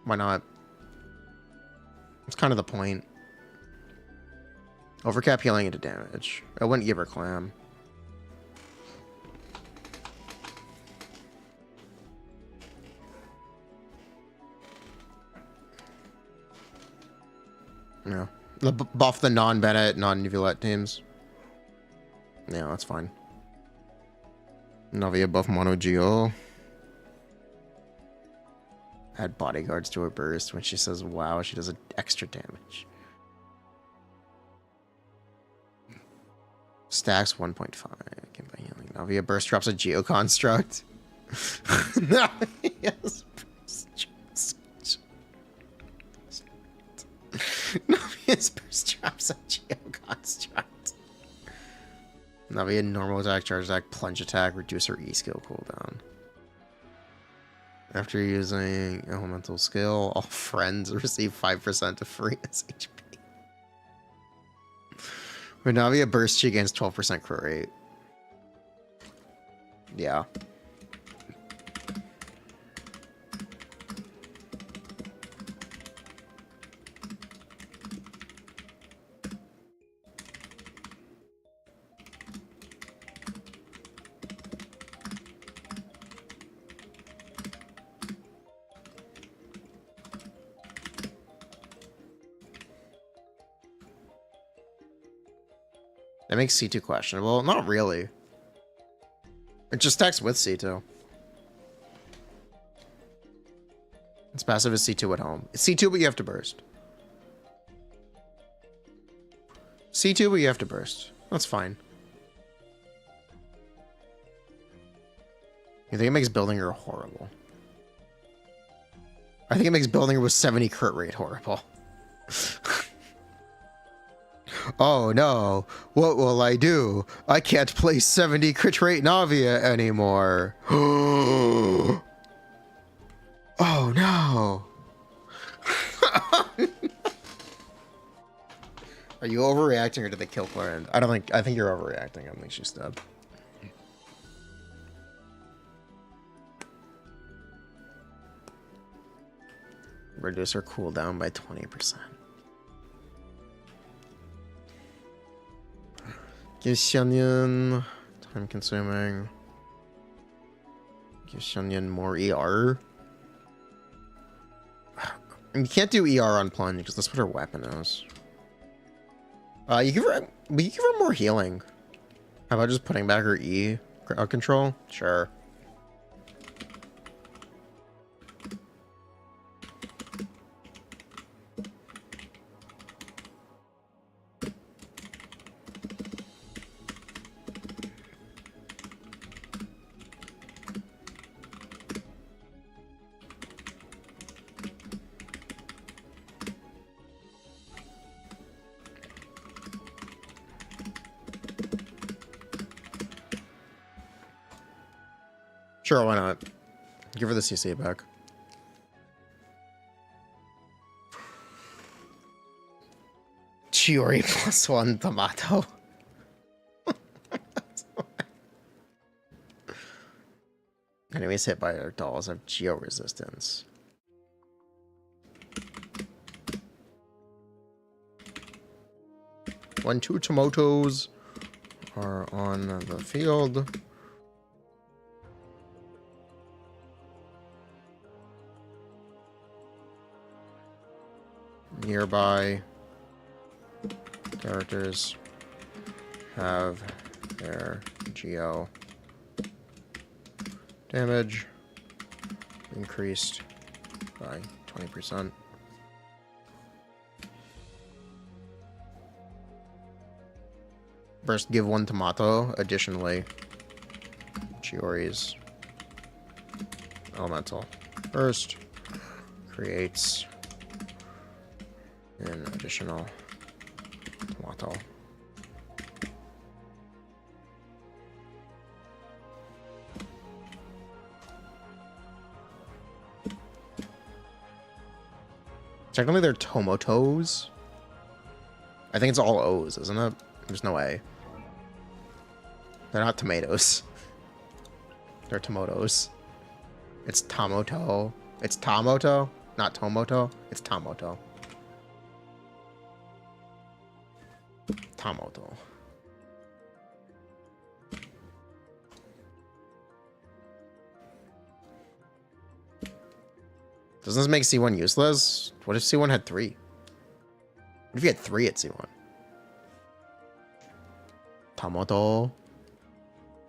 Why not? It's kind of the point. Overcap healing into damage. I wouldn't give her Clam. Yeah. Buff the non-Bennett, non-Neuvillette teams. Yeah, that's fine. Navia buff Mono Geo. Add bodyguards to her burst. When she says wow, she does extra damage. Stacks 1.5. Navia burst drops a Geo construct. Navia's Navia's burst drops a Geo construct. Navia normal attack, charge attack, plunge attack, reduce her E skill cooldown. After using elemental skill, all friends receive 5% of Furina's HP. When Navia bursts, she gains 12% crit rate. Yeah. That makes C2 questionable. Not really. It just stacks with C2. Its passive is C2 at home. It's C2, but you have to burst. C2, but you have to burst. That's fine. You think it makes building her horrible? I think it makes building her with 70 crit rate horrible. Oh no, what will I do? I can't play 70 crit rate Navia anymore. Oh no. Are you overreacting or did they kill Clorinde? I think you're overreacting. I don't think she's dead. Reduce her cooldown by 20%. Genshin, time consuming. Genshin more ER. You can't do ER on plunge because that's what her weapon is. You give her more healing. How about just putting back her E control? Sure. Sure, why not? Give her the CC back. Chiori +1 tomato. Enemies hit by our dolls have geo resistance. When 2 tomatoes are on the field. Nearby characters have their geo damage increased by 20%. First, give 1 tomato. Additionally, Chiori's elemental burst creates an additional tomato. Technically, they're Tomotos. I think it's all O's, isn't it? There's no A. They're not tomatoes. They're Tomotos. It's Tamoto. It's Tamoto, not Tomoto. It's Tamoto. Tamoto. Doesn't this make C1 useless? What if C1 had 3? What if you had 3 at C1? Tamoto.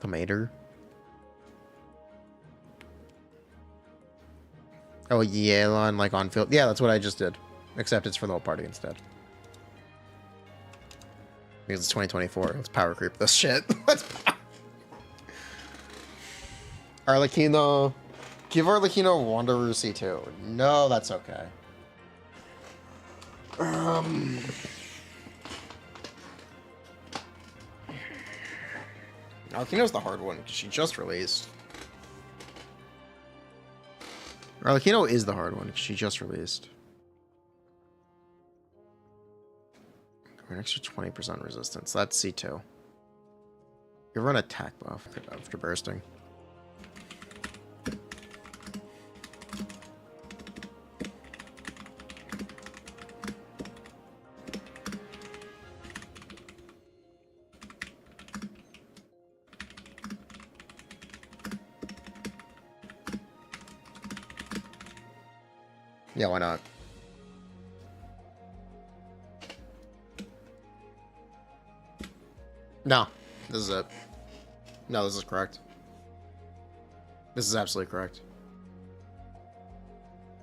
Tomato. Oh, Yelan, like on field. Yeah, that's what I just did. Except it's for the whole party instead. Because it's 2024. Let's power creep this shit. Let's Arlecchino. Give Arlecchino Wanderer C2. No, that's okay. Arlecchino's the hard one because she just released. Arlecchino is the hard one because she just released. An extra 20% resistance. That's C2. You run attack buff after bursting. Yeah, why not? No, this is it. No, this is correct. This is absolutely correct.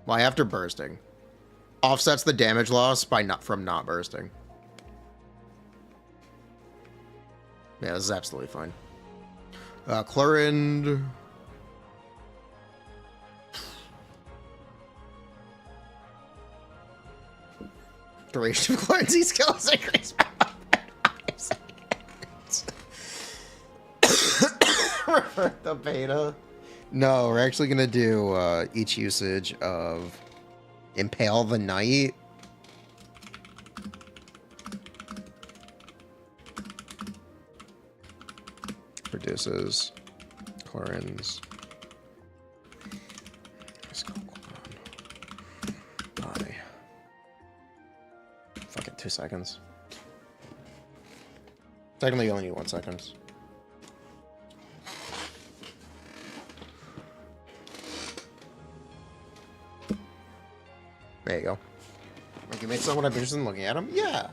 Why after bursting? Offsets the damage loss by from not bursting. Yeah, this is absolutely fine. Clorinde. Duration of Clorinde's skills increase by 5 seconds. Revert the beta. No, we're actually gonna do each usage of Impale the Knight. Reduces Clorinde's. Bye. Fuck it, 2 seconds. Technically, you only need 1 second. There you go. Like, you made someone I'm interested in looking at him? Yeah.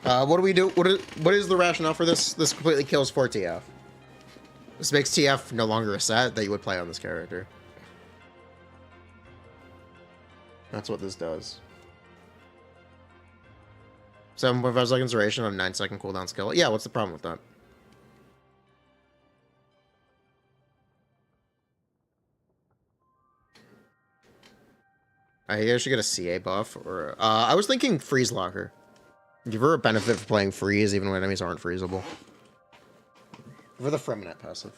What do we do? What is the rationale for this? This completely kills 4 TF. This makes TF no longer a set that you would play on this character. That's what this does. 7.5 seconds duration on 9-second cooldown skill. Yeah, what's the problem with that? I should get a CA buff, or I was thinking freeze locker. Give her a benefit for playing freeze even when enemies aren't freezable. For the Freminate passive.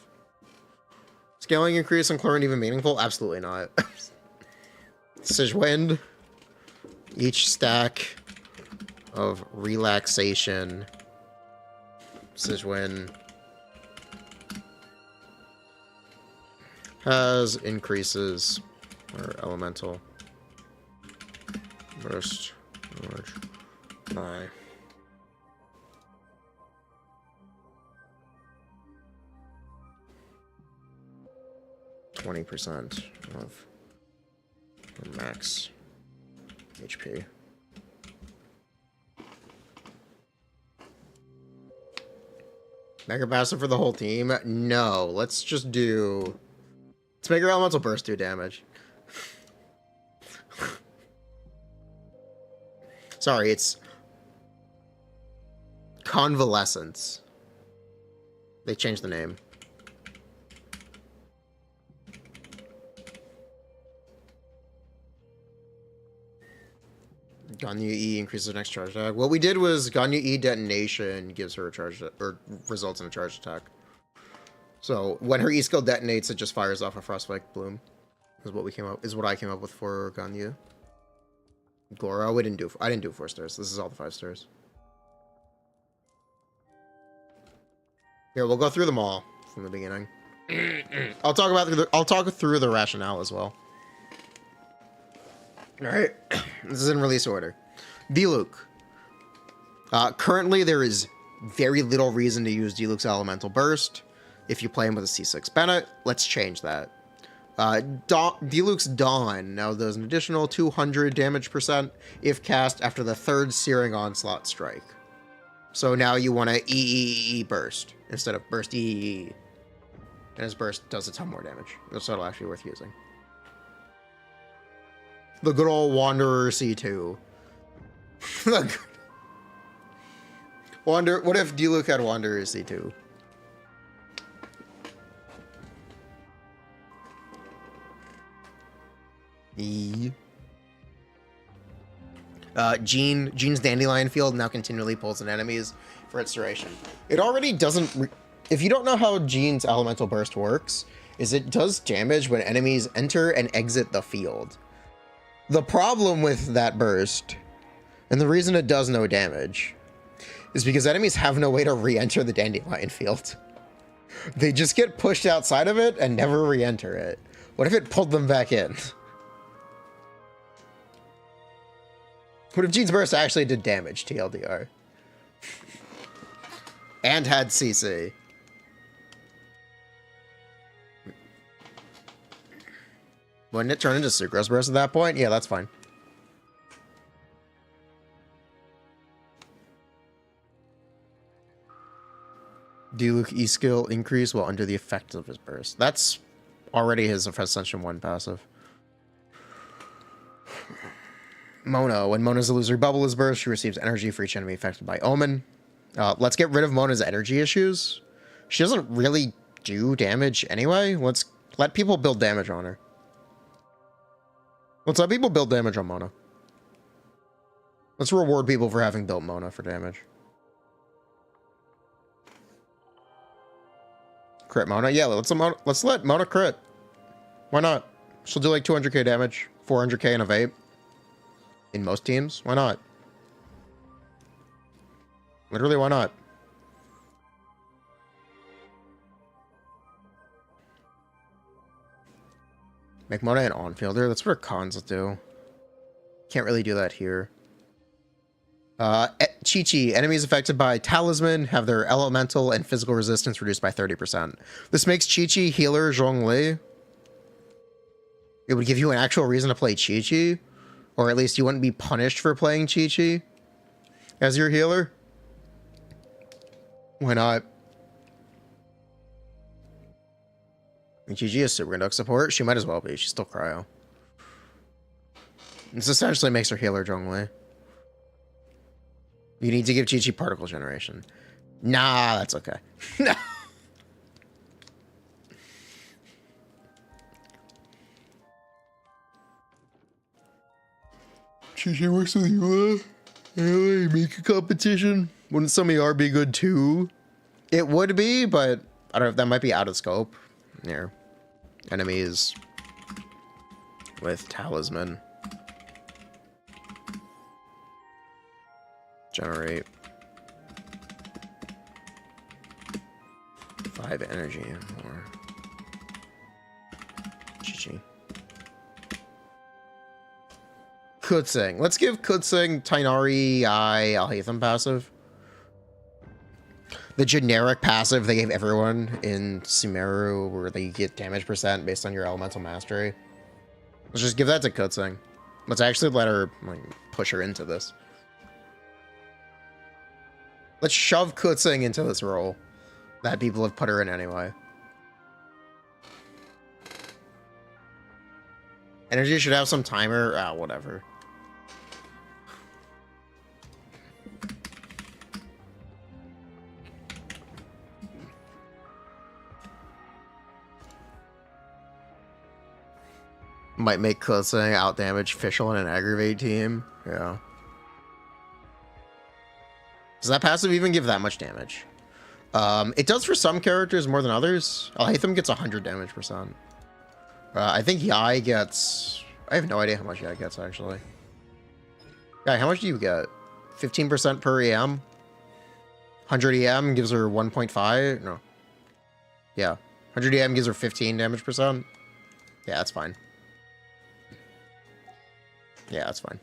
Scaling increase on Clorinde even meaningful? Absolutely not. Sigewind. Each stack of relaxation. Sigewind has increases or elemental. Burst. Large. Bye. 20% of max HP. Mega passive for the whole team? No, let's just do... Let's make our elemental burst do damage. Sorry, it's... Convalescence. They changed the name. Ganyu E increases the next charge attack. What we did was Ganyu E detonation gives her a charge, or results in a charge attack. So when her E skill detonates, it just fires off a Frostbite Bloom. Is what I came up with for Ganyu. Goro, I didn't do 4 stars. This is all the 5 stars. Here, we'll go through them all from the beginning. I'll talk through the rationale as well. All right, this is in release order. Diluc. Currently, there is very little reason to use Diluc's Elemental Burst. If you play him with a C6 Bennett, let's change that. Diluc's Dawn now does an additional 200 damage % if cast after the 3rd Searing Onslaught strike. So now you want to E burst instead of burst E. And his burst does a ton more damage. That's so actually worth using. The good old Wanderer C2. What if Diluc had Wanderer C2? E. Jean's Dandelion Field now continually pulls in enemies for its duration. It already doesn't... If you don't know how Jean's Elemental Burst works, is it does damage when enemies enter and exit the field. The problem with that burst, and the reason it does no damage, is because enemies have no way to re-enter the Dandelion Field. They just get pushed outside of it and never re-enter it. What if it pulled them back in? What if Jean's Burst actually did damage, TLDR? And had CC? Wouldn't it turn into Sucrose Burst at that point? Yeah, that's fine. Diluc E-skill increase while under the effect of his burst. That's already his Ascension 1 passive. Mona. When Mona's illusory bubble is burst, she receives energy for each enemy affected by Omen. Let's get rid of Mona's energy issues. She doesn't really do damage anyway. Let's let people build damage on her. Let's let people build damage on Mona. Let's reward people for having built Mona for damage. Crit Mona? Yeah, let's let Mona crit. Why not? She'll do like 200k damage, 400k in a vape. In most teams, why not? Literally, why not? Make Mona an on-fielder. That's what her cons do. Can't really do that here. Chi-Chi. Enemies affected by Talisman have their elemental and physical resistance reduced by 30%. This makes Chi-Chi healer Zhongli. It would give you an actual reason to play Chi-Chi. Or at least you wouldn't be punished for playing Chi-Chi as your healer. Why not? Chi-Chi is super induct support. She might as well be. She's still cryo. This essentially makes her healer Zhongli. You need to give Chi-Chi particle generation. Nah, that's okay. No. Chi-Chi works with you. Make a competition. Wouldn't some ER be good too? It would be, but I don't know if that might be out of scope. Here. Enemies with Talisman. Generate 5 energy more. Chi-Chi. Kutzing. Let's give Kutzing Tainari Alhaitham passive. The generic passive they gave everyone in Sumeru where they get damage % based on your elemental mastery. Let's just give that to Kutzing. Let's actually let her like, push her into this. Let's shove Kutzing into this role that people have put her in anyway. Energy should have some timer. Ah, whatever. Might make Kutzing out damage Fischl in an aggravate team. Yeah. Does that passive even give that much damage? It does for some characters more than others. Alhaitham gets 100 damage %. I think Yai gets... I have no idea how much Yai gets, actually. Yai, how much do you get? 15% per EM? 100 EM gives her 1.5? No. Yeah. 100 EM gives her 15 damage percent? Yeah, that's fine. Yeah, that's fine.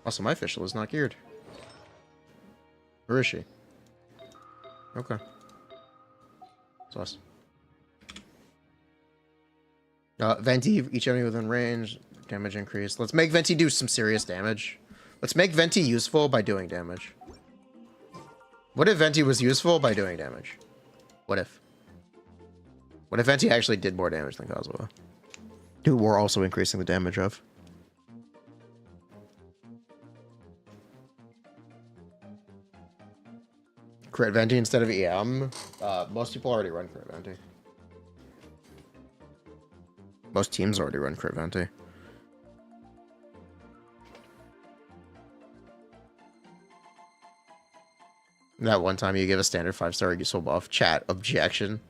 Also, my official is not geared. Where is she? Okay. That's awesome. Venti, each enemy within range, damage increase. Let's make Venti do some serious damage. Let's make Venti useful by doing damage. What if Venti was useful by doing damage? What if? What if Venti actually did more damage than Kazuha? Who we're also increasing the damage of. Crit Venti instead of EM. Most people already run Crit Venti. Most teams already run Crit Venti. That one time you give a standard 5-star useful buff. Chat, objection.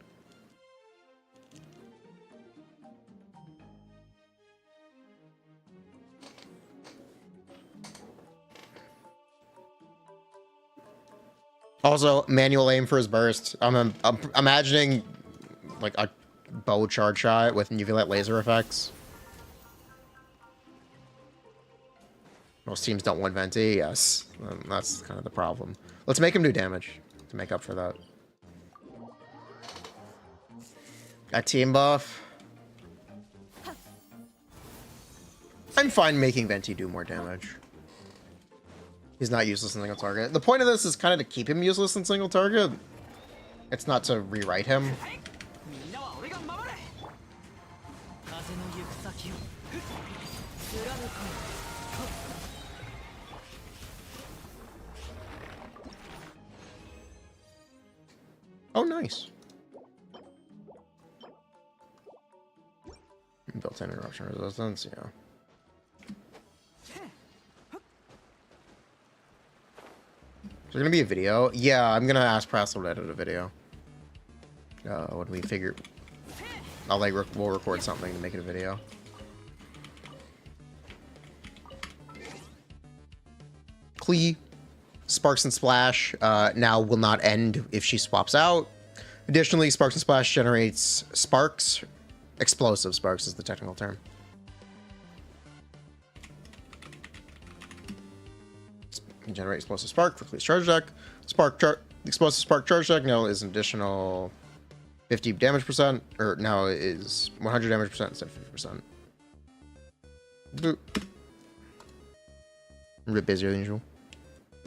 Also, manual aim for his burst. I'm imagining like a bow charge shot with Uvulite laser effects. Most teams don't want Venti, yes. That's kind of the problem. Let's make him do damage to make up for that. Got team buff. I'm fine making Venti do more damage. He's not useless in single target. The point of this is kind of to keep him useless in single target. It's not to rewrite him. Oh, nice. Built-in interruption resistance, yeah. Is there gonna be a video? Yeah, I'm gonna ask Prassel to edit a video. When we figure... we'll record something to make it a video. Klee. Sparks and Splash now will not end if she swaps out. Additionally, Sparks and Splash generates sparks. Explosive sparks is the technical term. Generate explosive spark for Klee's charge deck. Explosive spark charge deck now is an additional 50 damage percent, or now is 100 damage percent instead of 50%. Boop. I'm a bit busier than usual.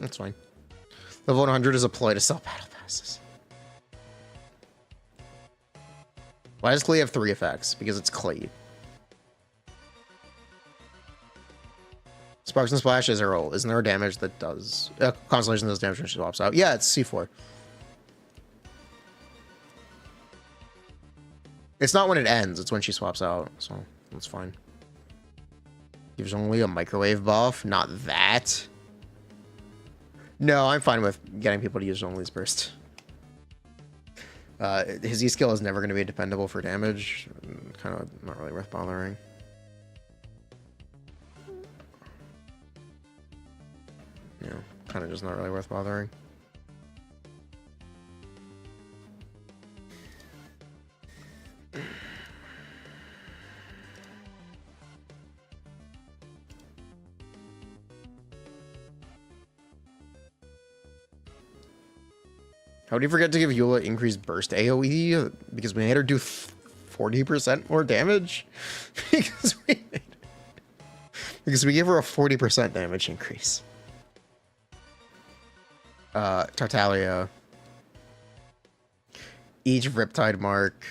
That's fine. Level 100 is a ploy to sell battle passes. Why does Klee have 3 effects? Because it's Klee. Sparks and Splash is her ult. Isn't there a damage that does... Constellation does damage when she swaps out. Yeah, it's C4. It's not when it ends. It's when she swaps out. So, that's fine. Gives only a microwave buff. Not that. No, I'm fine with getting people to use Only's burst. His E skill is never going to be dependable for damage. Kind of not really worth bothering. Yeah, kind of just not really worth bothering. How did you forget to give Eula increased burst AoE? Because we made her do 40% more damage? because we gave her a 40% damage increase. Tartaglia. Each Riptide mark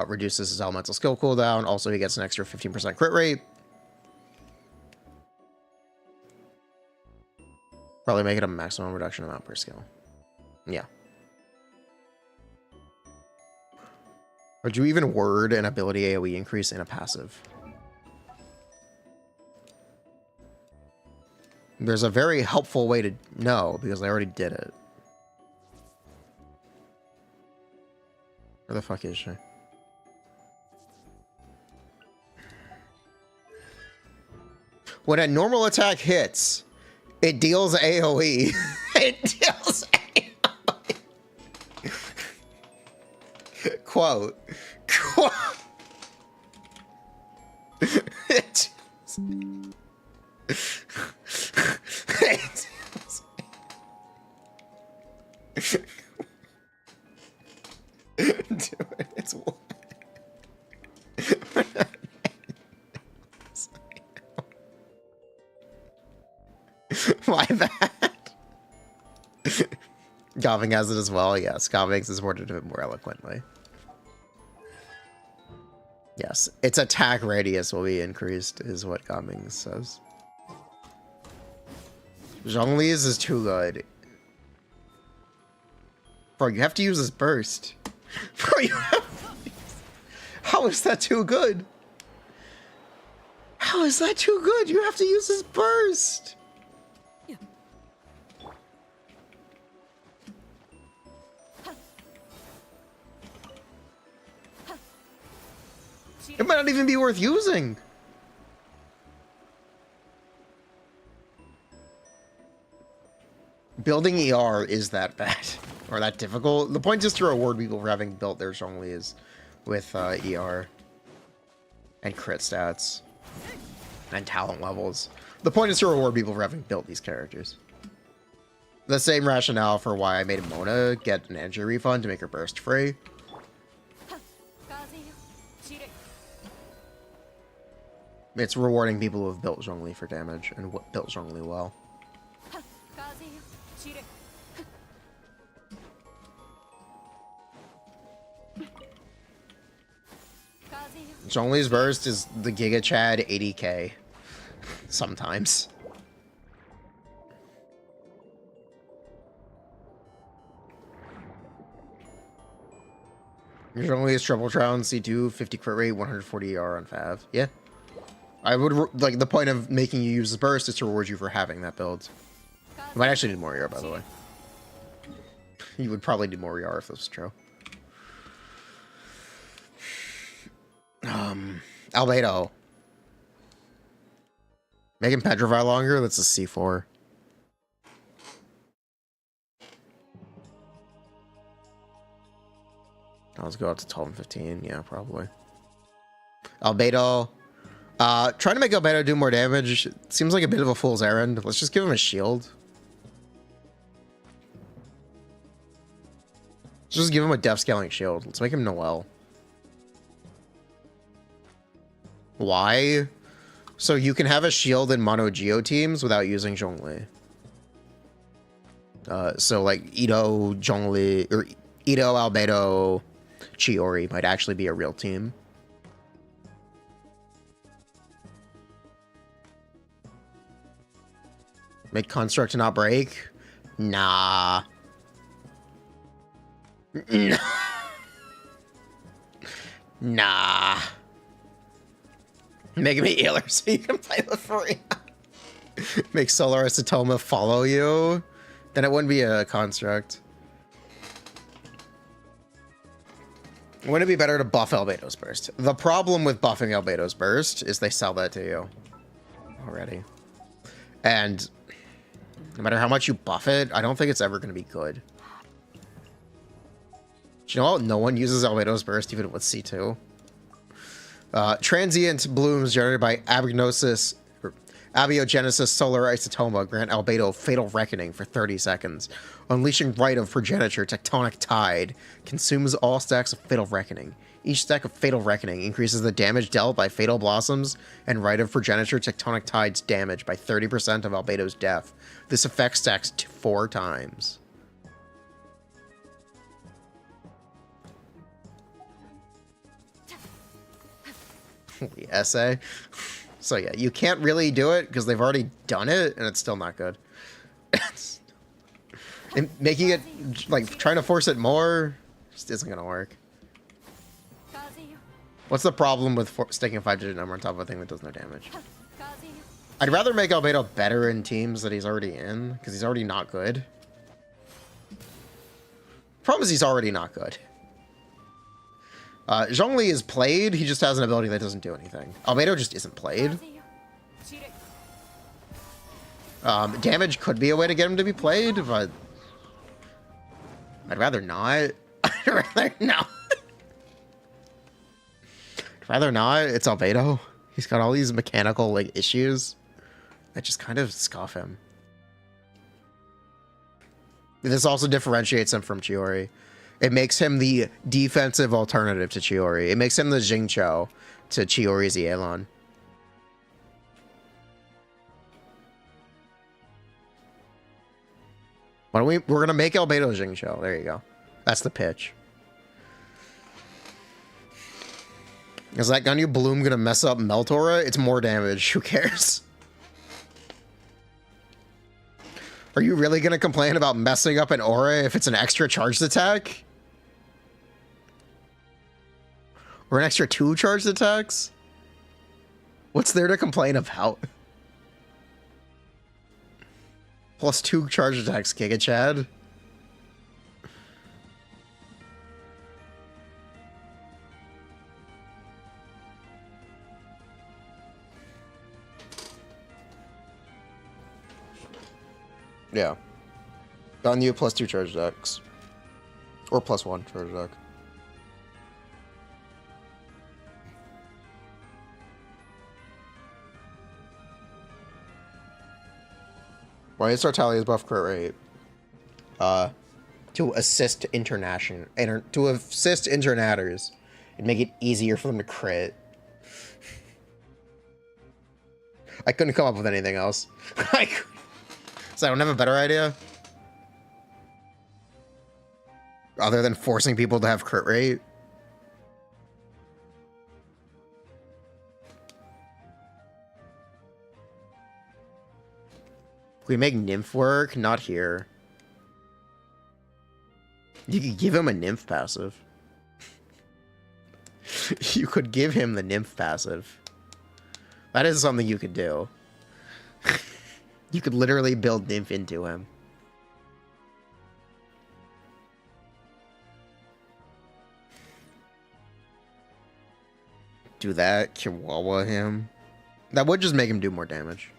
reduces his elemental skill cooldown. Also, he gets an extra 15% crit rate. Probably make it a maximum reduction amount per skill. Yeah. Would you even word an ability AoE increase in a passive? There's a very helpful way to know, because I already did it. Where the fuck is she? When a normal attack hits, it deals AoE. It deals AoE. Quote. Quote. It do it. It's what? Why that? Gobbing has it as well. Yes, Gobbing is worded a bit more eloquently. Yes, its attack radius will be increased, is what Gobbing says. Zhongli's is too good. Bro, you have to use this burst. Bro, you have to use... How is that too good? How is that too good? You have to use this burst. It might not even be worth using. Building ER is that bad or that difficult. The point is to reward people for having built their Zhongli's with ER and crit stats and talent levels. The point is to reward people for having built these characters. The same rationale for why I made Mona get an energy refund to make her burst free. It's rewarding people who have built Zhongli for damage and built Zhongli well. Zhongli's burst is the Giga Chad 80k. Sometimes. Your Zhongli's Triple Trown C2, 50 crit rate, 140 ER on Fav. Yeah. I would, like, the point of making you use the burst is to reward you for having that build. You might actually need more ER, by the way. You would probably need more ER if this was true. Albedo. Make him petrify longer? That's a C4. Let's go up to 12 and 15. Yeah, probably. Albedo. Trying to make Albedo do more damage seems like a bit of a fool's errand. Let's just give him a shield. Let's just give him a death scaling shield. Let's make him Noel. Why? So you can have a shield in mono Geo teams without using Zhongli. So like Ito, Zhongli, or Ito, Albedo, Chiori might actually be a real team. Make construct to not break? Nah. Nah. Make me healer so you can play with Furina. Make Solar Acetoma follow you? Then it wouldn't be a construct. Wouldn't it be better to buff Albedo's Burst? The problem with buffing Albedo's Burst is they sell that to you already. And no matter how much you buff it, I don't think it's ever going to be good. Do you know what? No one uses Albedo's Burst even with C2. Transient blooms generated by abiogenesis solar isotoma grant Albedo Fatal Reckoning for 30 seconds. Unleashing Rite of Progeniture Tectonic Tide consumes all stacks of Fatal Reckoning. Each stack of Fatal Reckoning increases the damage dealt by Fatal Blossoms and Rite of Progeniture Tectonic Tide's damage by 30% of Albedo's death. This effect stacks 4 times. The essay. So yeah, you can't really do it because they've already done it and it's still not good. And making it, like, trying to force it more just isn't gonna work. What's the problem with sticking a 5-digit number on top of a thing that does no damage? I'd rather make Albedo better in teams that he's already in, because he's already not good. Problem is he's already not good. Zhongli is played, he just has an ability that doesn't do anything. Albedo just isn't played. Damage could be a way to get him to be played, but I'd rather not. I'd rather not. I'd rather not. It's Albedo. He's got all these mechanical like issues that just kind of scoff him. This also differentiates him from Chiori. It makes him the defensive alternative to Chiori. It makes him the Xingqiu to Chiori's Yelan. Why don't we're gonna make Albedo Xingqiu. There you go. That's the pitch. Is that Ganyu Bloom gonna mess up Meltora? It's more damage. Who cares? Are you really gonna complain about messing up an aura if it's an extra charged attack? Or an extra 2 charged attacks? What's there to complain about? Plus 2 charged attacks, Giga Chad. Yeah. On you plus 2 charge decks. Or plus 1 charge deck. Why is Tartalia's buff crit rate? To assist to assist internaters and make it easier for them to crit. I couldn't come up with anything else. So I don't have a better idea? Other than forcing people to have crit rate? We make Nymph work? Not here. You could give him a Nymph passive. You could give him the Nymph passive. That is something you could do. You could literally build Nymph into him. Do that, Chihuahua him. That would just make him do more damage.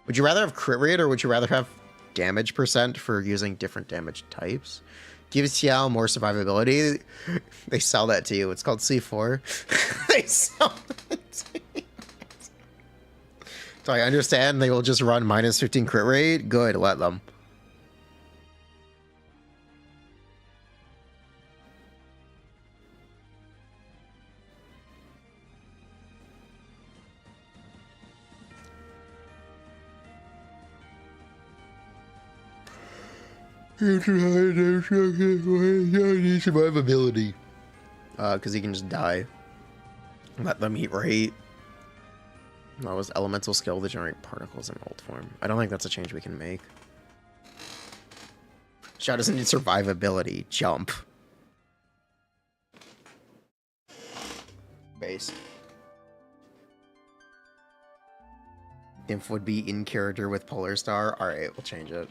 Would you rather have crit rate or would you rather have damage percent for using different damage types? Gives Xiao more survivability. They sell that to you. It's called C4. They sell that to you. So I understand they will just run minus 15 crit rate. Good, let them. Survivability. Because he can just die. Let them eat rate. That was elemental skill to generate particles in old form. I don't think that's a change we can make. Xiao doesn't need survivability. Jump. Base. Nymph would be in character with Polar Star. Alright, we'll change it.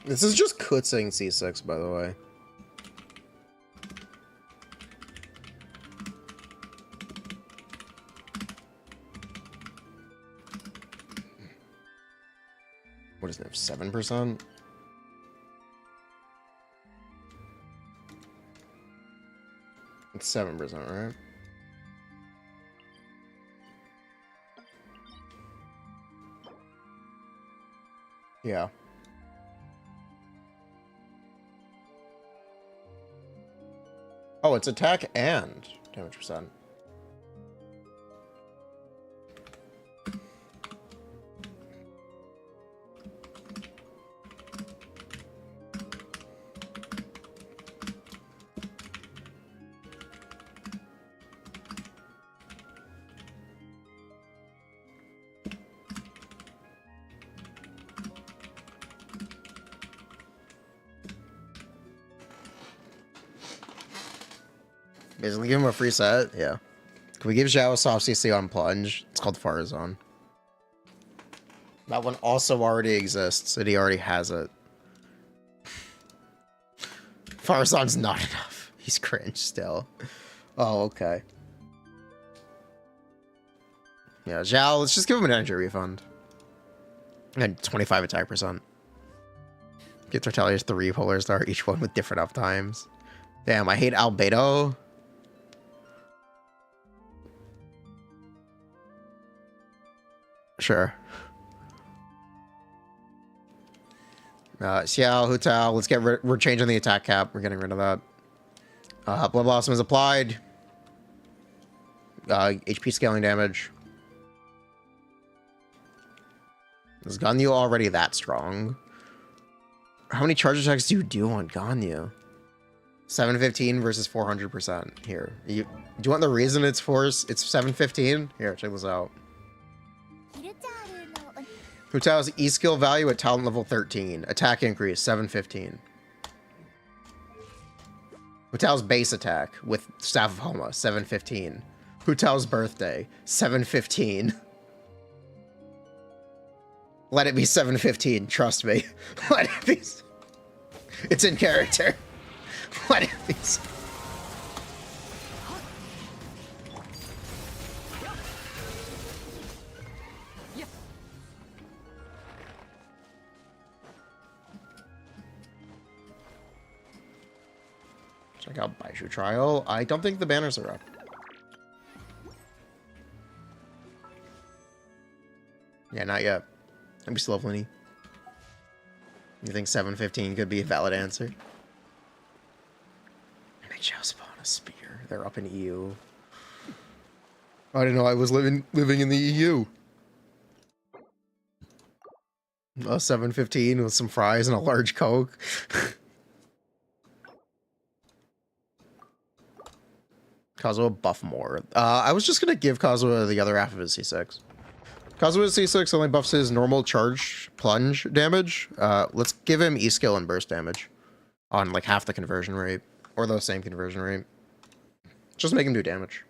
This is just Kutzing C6, by the way. What is it, 7%? It's 7%, right? Yeah. Oh, it's attack and damage percent. Basically give him a free set, yeah. Can we give Zhao a soft CC on Plunge? It's called Farazan. That one also already exists, and he already has it. Farazan's not enough. He's cringe still. Oh, okay. Yeah, Zhao, let's just give him an energy refund. And 25 attack percent. Get Tortelli's 3 Polar Star, each one with different up times. Damn, I hate Albedo. Sure. Xiao, Hu Tao, let's get rid. We're changing the attack cap. We're getting rid of that. Blood Blossom is applied. HP scaling damage. Is Ganyu already that strong? How many charge attacks do you do on Ganyu? 715 versus 400%. Here. Do you want the reason it's 715? Here, check this out. Hu Tao's E-skill value at talent level 13. Attack increase, 715. Hu Tao's base attack with Staff of Homa, 715. Hu Tao's birthday, 715. Let it be 715, trust me. Let it be. It's in character. Let it be. Check out Baishu Trial. I don't think the banners are up. Yeah, not yet. Maybe slow Flinny. You think 715 could be a valid answer? And they just spawn a spear. They're up in EU. I didn't know I was living in the EU. 715 with some fries and a large Coke. Kazuha buff more. I was just gonna give Kazuha the other half of his C6. Kazuha's C6 only buffs his normal charge plunge damage. Let's give him E-skill and burst damage on like half the conversion rate, or the same conversion rate. Just make him do damage.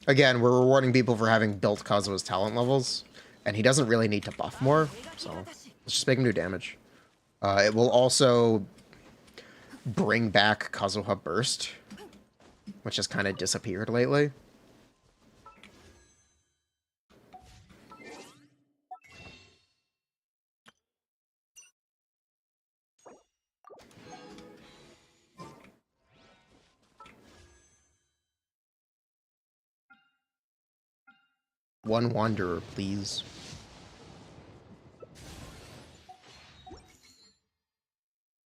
Again, we're rewarding people for having built Kazuha's talent levels, and he doesn't really need to buff more, so let's just make him do damage. It will also bring back Kazuha burst, which has kind of disappeared lately. One Wanderer, please.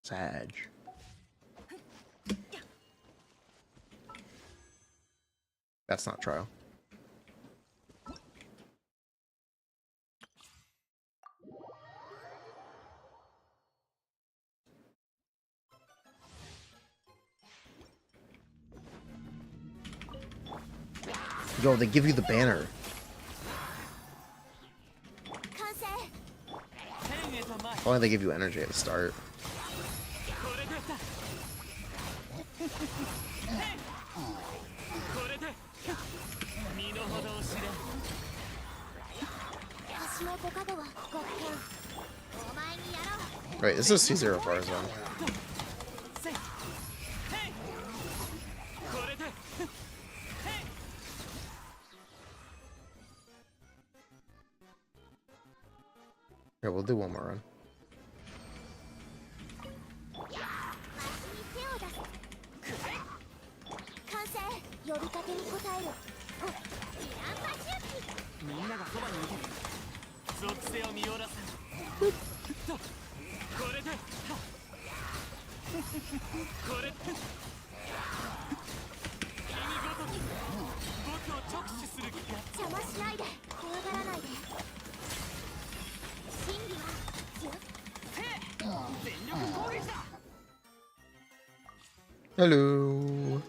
Sag. That's not trial. Yo, they give you the banner. If only they give you energy at the start. Right, this is C0 Farazan. Yeah, we'll do one more run. Hello.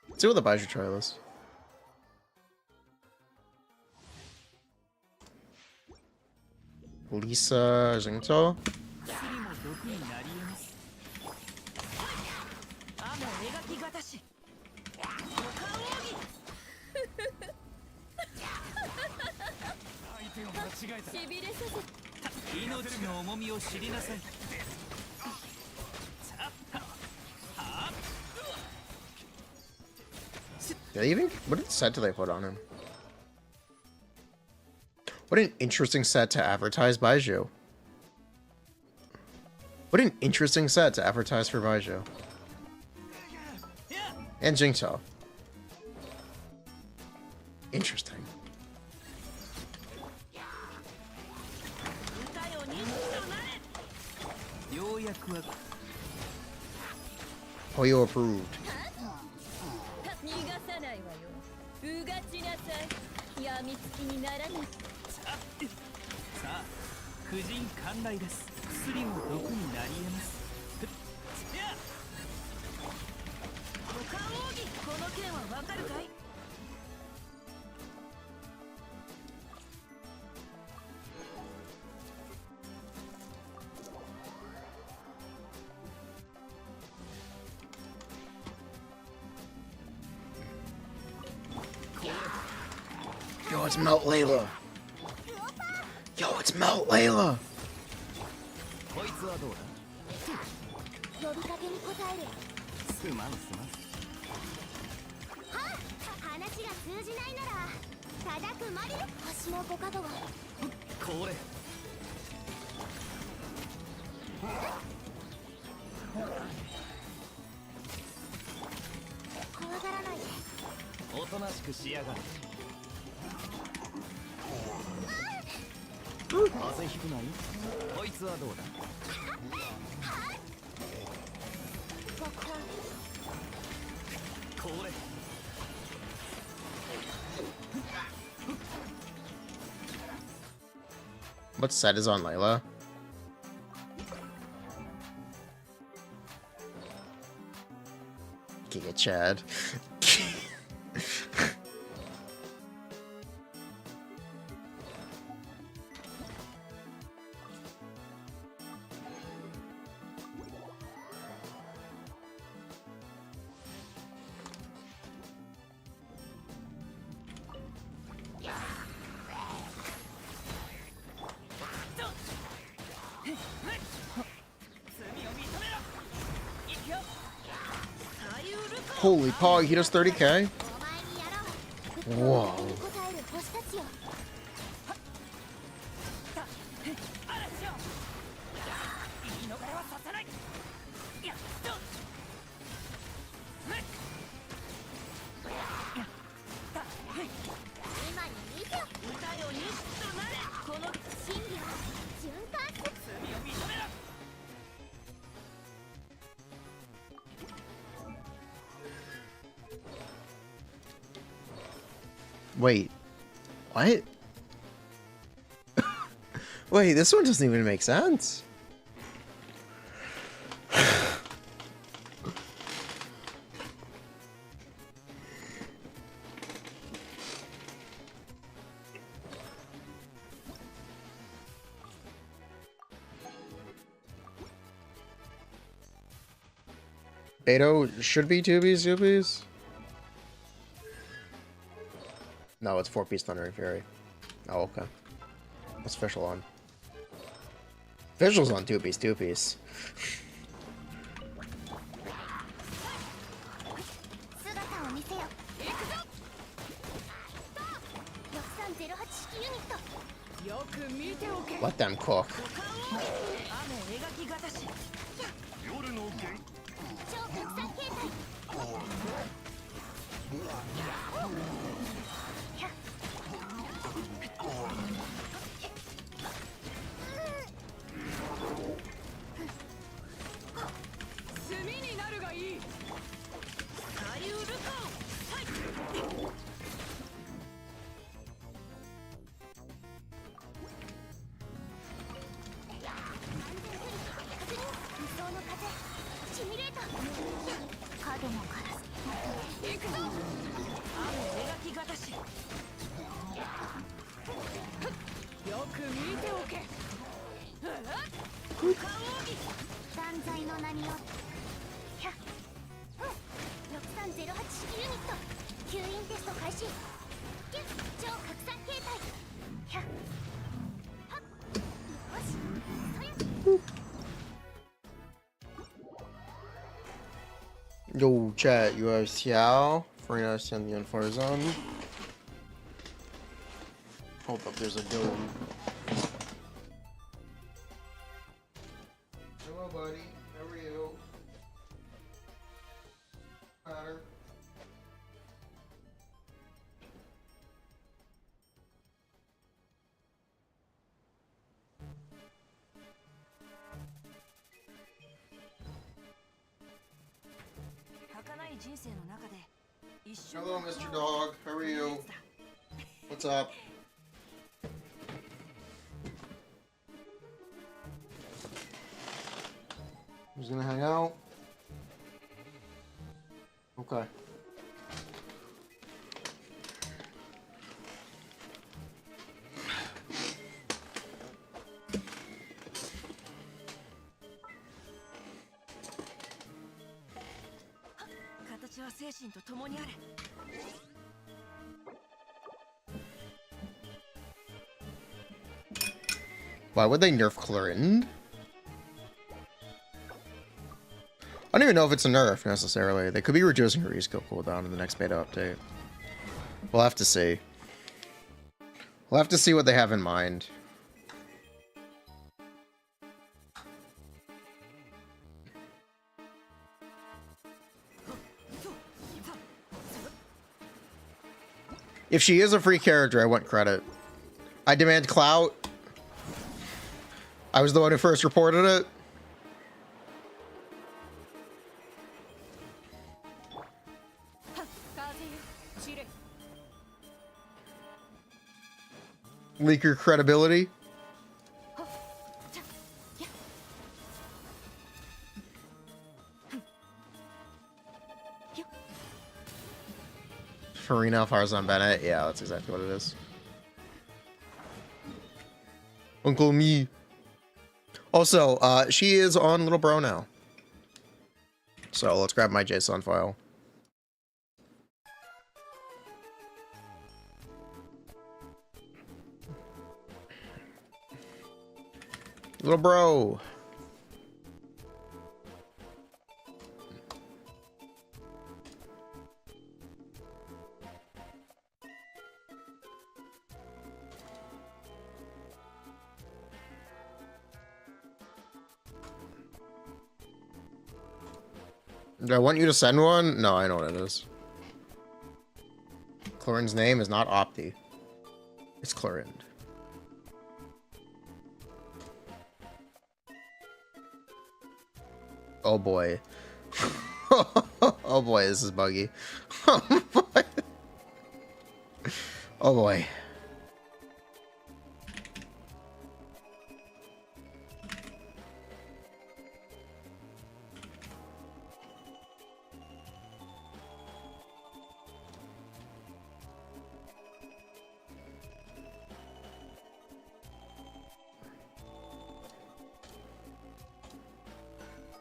Let's see what the Baiju trial is. Lisa Zhengzhou. Did they even? What set do they put on him? What an interesting set to advertise Baiju. What an interesting set to advertise for Baiju. And Jingto. Interesting. Hoyo approved. Yo, it's Melt Layla. Yo, it's Melt Layla. What set is on Layla? Giga Chad. Holy pog, he does 30k? Whoa. Wait, what? Wait, this one doesn't even make sense. Beto should be 2-piece, 2-piece? No, it's 4-piece Thunder and Fury. Oh, okay. What's Official on? Official's on 2-piece, 2-piece. Let them cook. Yo, chat, you are Xiao. Furina send the unfire zone. Hold up, there's a dome. Hello, buddy. How are you? Connor. Hello, Mr. Dog. How are you? What's up? Who's gonna hang out? Okay. Why would they nerf Clorinde? I don't even know if it's a nerf necessarily. They could be reducing her reskill cooldown in the next beta update. We'll have to see. We'll have to see what they have in mind. If she is a free character, I want credit. I demand clout. I was the one who first reported it. Leaker credibility. Furina, Farzan Bennett. Yeah, that's exactly what it is. Uncle Me. Also, she is on Little Bro now. So let's grab my JSON file. Little Bro. Do I want you to send one? No, I know what it is. Clorinde's name is not Opti. It's Clorinde. Oh boy. Oh boy, this is buggy. Oh boy. Oh boy.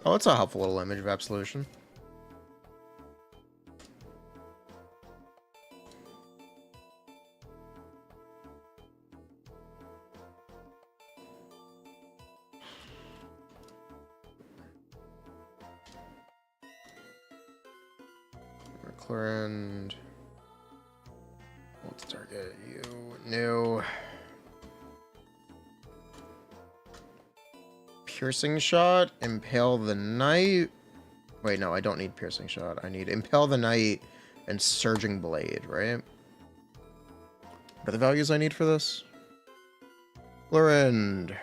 Oh, it's a helpful little image of Absolution. Clorinde. Let's target you. New. Piercing shot, impale the knight. Wait, no, I don't need piercing shot. I need impale the knight and surging blade, right? What are the values I need for this? Clorinde.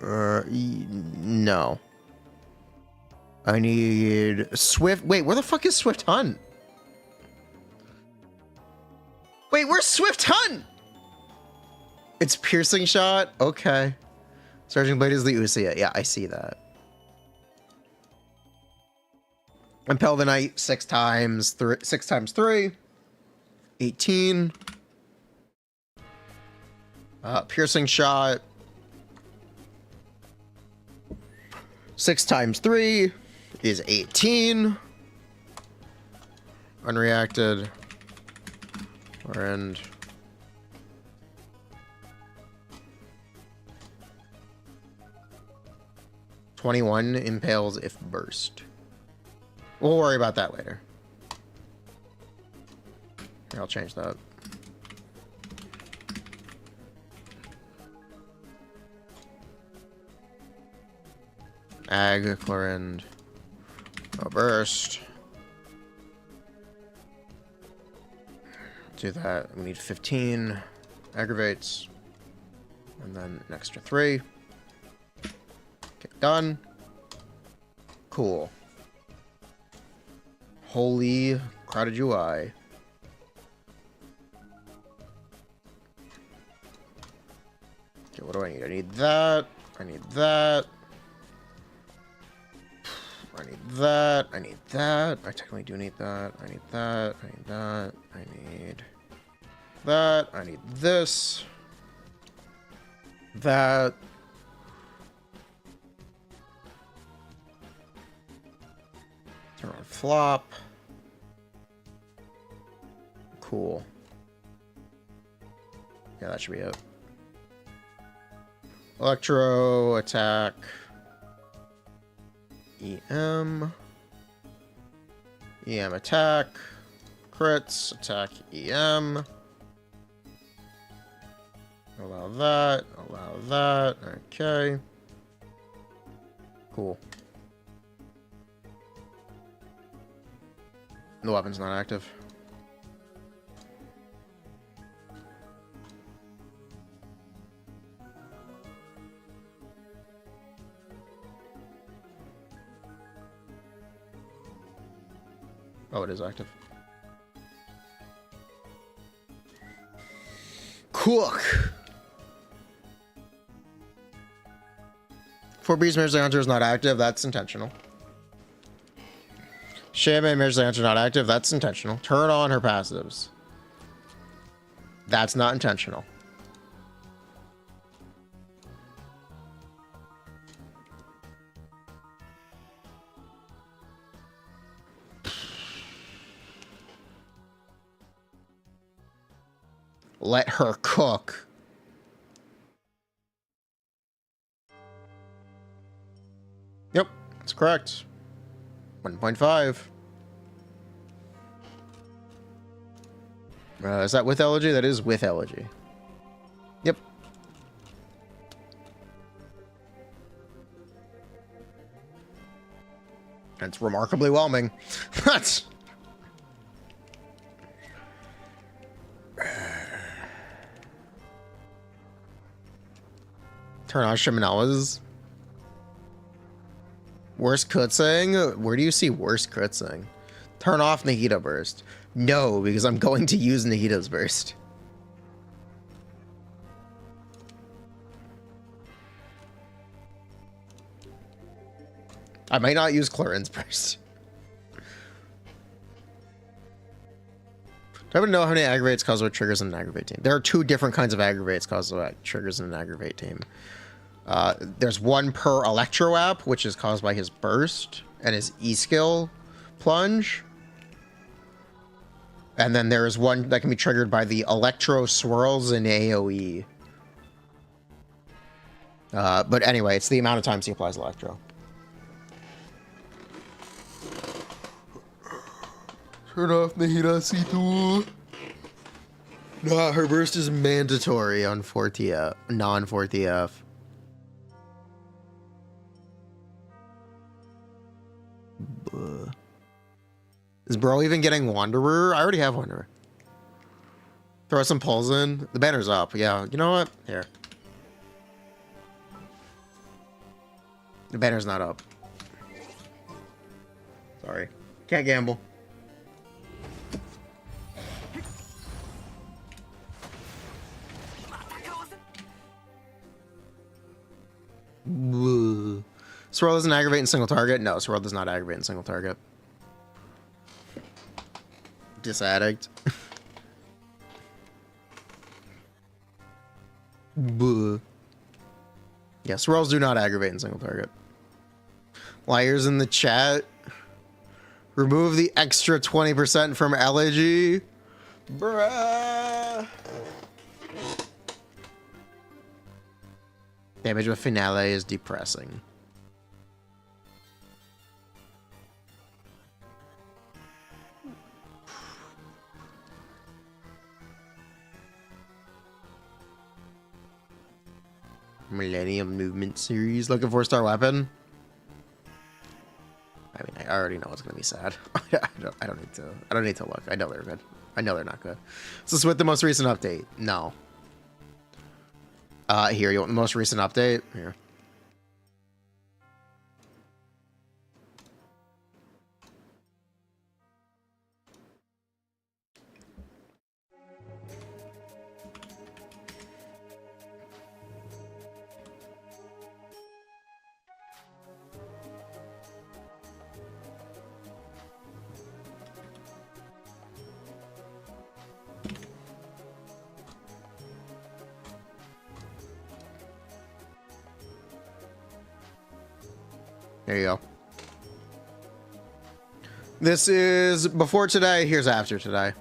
No. I need Swift. Wait, where the fuck is Swift Hunt? Wait, where's Swift Hunt? It's piercing shot. Okay. Surging blade is the Usia. Yeah, I see that. Impel the knight 6 times 3. 6 times 3. 18. Piercing shot. 6 times 3 is 18. Unreacted. And 21 impales if burst. We'll worry about that later. Here, I'll change that. Ag, Clorinde, no burst. Do that. We need 15 aggravates. And then an extra 3. Okay, done. Cool. Holy crowded UI. Okay, what do I need? I need that. I need that. I need that. I need that. I technically do need that. I need that. I need that. I need that. I need this. That. Turn on flop. Cool. Yeah, that should be it. Electro, attack. EM. EM attack. Crits, attack EM. Allow that, allow that. Okay. Cool. The weapon's not active. Oh, it is active. Cook. For Beast Mirror's Hunter is not active, that's intentional. Shaman Mirror's Hunter not active, that's intentional. Turn on her passives. That's not intentional. Let her cook. Yep, that's correct. 1.5. Is that with elegy? That is with elegy. Yep. That's remarkably whelming. That's... Turn on Shimenawa's. Worst kutsing? Where do you see worst kutsing? Turn off Nahida Burst. No, because I'm going to use Nahida's Burst. I might not use Clorinde's Burst. Do I even know how many aggravates cause what triggers in an aggravate team? There are 2 different kinds of aggravates cause what triggers in an aggravate team. There's one per Electro app, which is caused by his burst and his E-skill plunge. And then there is one that can be triggered by the Electro swirls and AoE. But anyway, it's the amount of times he applies Electro. Turn off Nahida C2. Nah, her burst is mandatory on 4TF, non-4TF. Is bro even getting Wanderer? I already have Wanderer. Throw some pulls in. The banner's up. Yeah, you know what? Here. The banner's not up. Sorry. Can't gamble. Swirl doesn't aggravate in single target? No, Swirl does not aggravate in single target. Disaddict. Yeah, Swirls do not aggravate in single target. Liars in the chat. Remove the extra 20% from elegy. Bruh. Damage with Finale is depressing. Millennium Movement series. Looking for a star weapon. I mean, I already know it's gonna be sad. I don't need to look. I know they're good. I know they're not good. Is this with the most recent update? No. Here, you want the most recent update? Here. There you go. This is before today. Here's after today.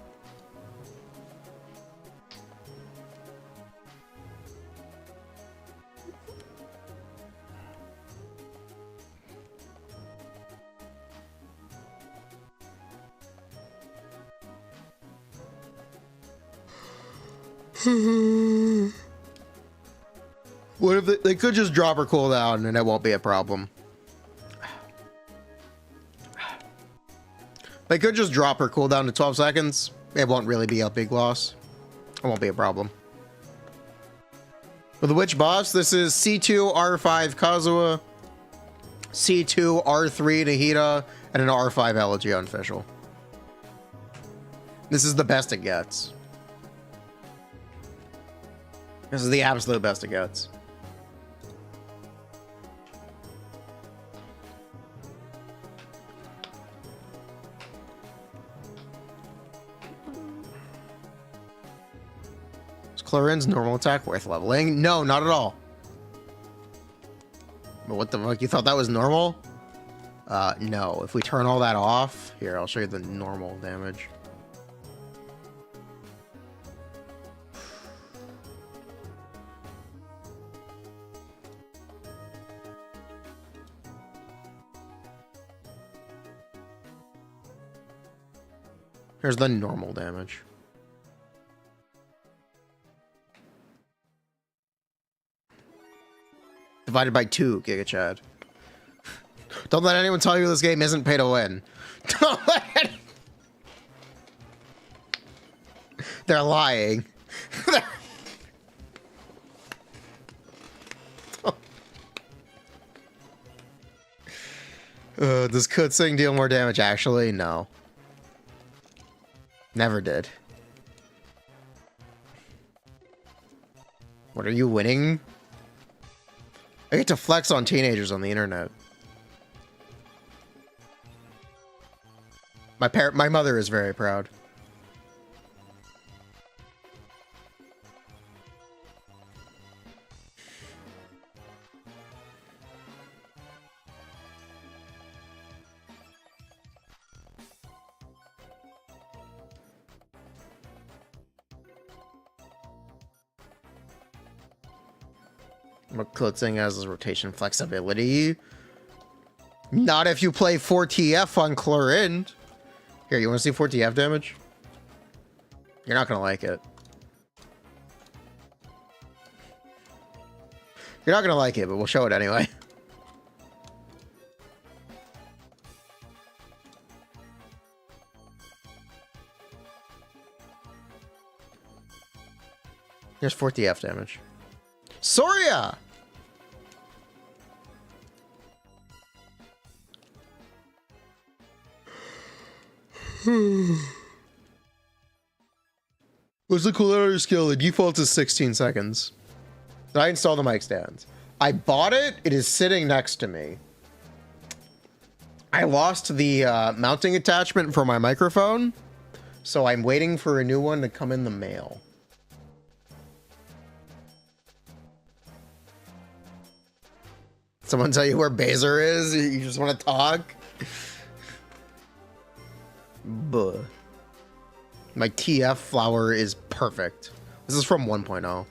What if they could just drop her cooldown and it won't be a problem? They could just drop her cooldown to 12 seconds. It won't really be a big loss. It won't be a problem. For the Witch boss, this is C2 R5 Kazuha, C2 R3 Nahida, and an R5 Elegy unofficial. This is the best it gets. This is the absolute best it gets. Clorinde's normal attack worth leveling? No, not at all. But what the fuck? You thought that was normal? No. If we turn all that off, here, I'll show you the normal damage. Here's the normal damage. Divided by 2, Giga Chad. Don't let anyone tell you this game isn't pay to win. Don't let any... They're lying. Does Kutzing deal more damage? Actually, no. Never did. What, are you winning? I get to flex on teenagers on the internet. My mother is very proud. What Kutzing has is rotation flexibility. Not if you play 4TF on Clorinde. Here, you want to see 4TF damage? You're not going to like it. You're not going to like it, but we'll show it anyway. Here's 4TF damage. Soria! What's the cooldown on your skill? The default is 16 seconds. Did I install the mic stand? I bought it. It is sitting next to me. I lost the mounting attachment for my microphone, so I'm waiting for a new one to come in the mail. Someone tell you where Baser is? You just want to talk? Buh. My TF flower is perfect. This is from 1.0.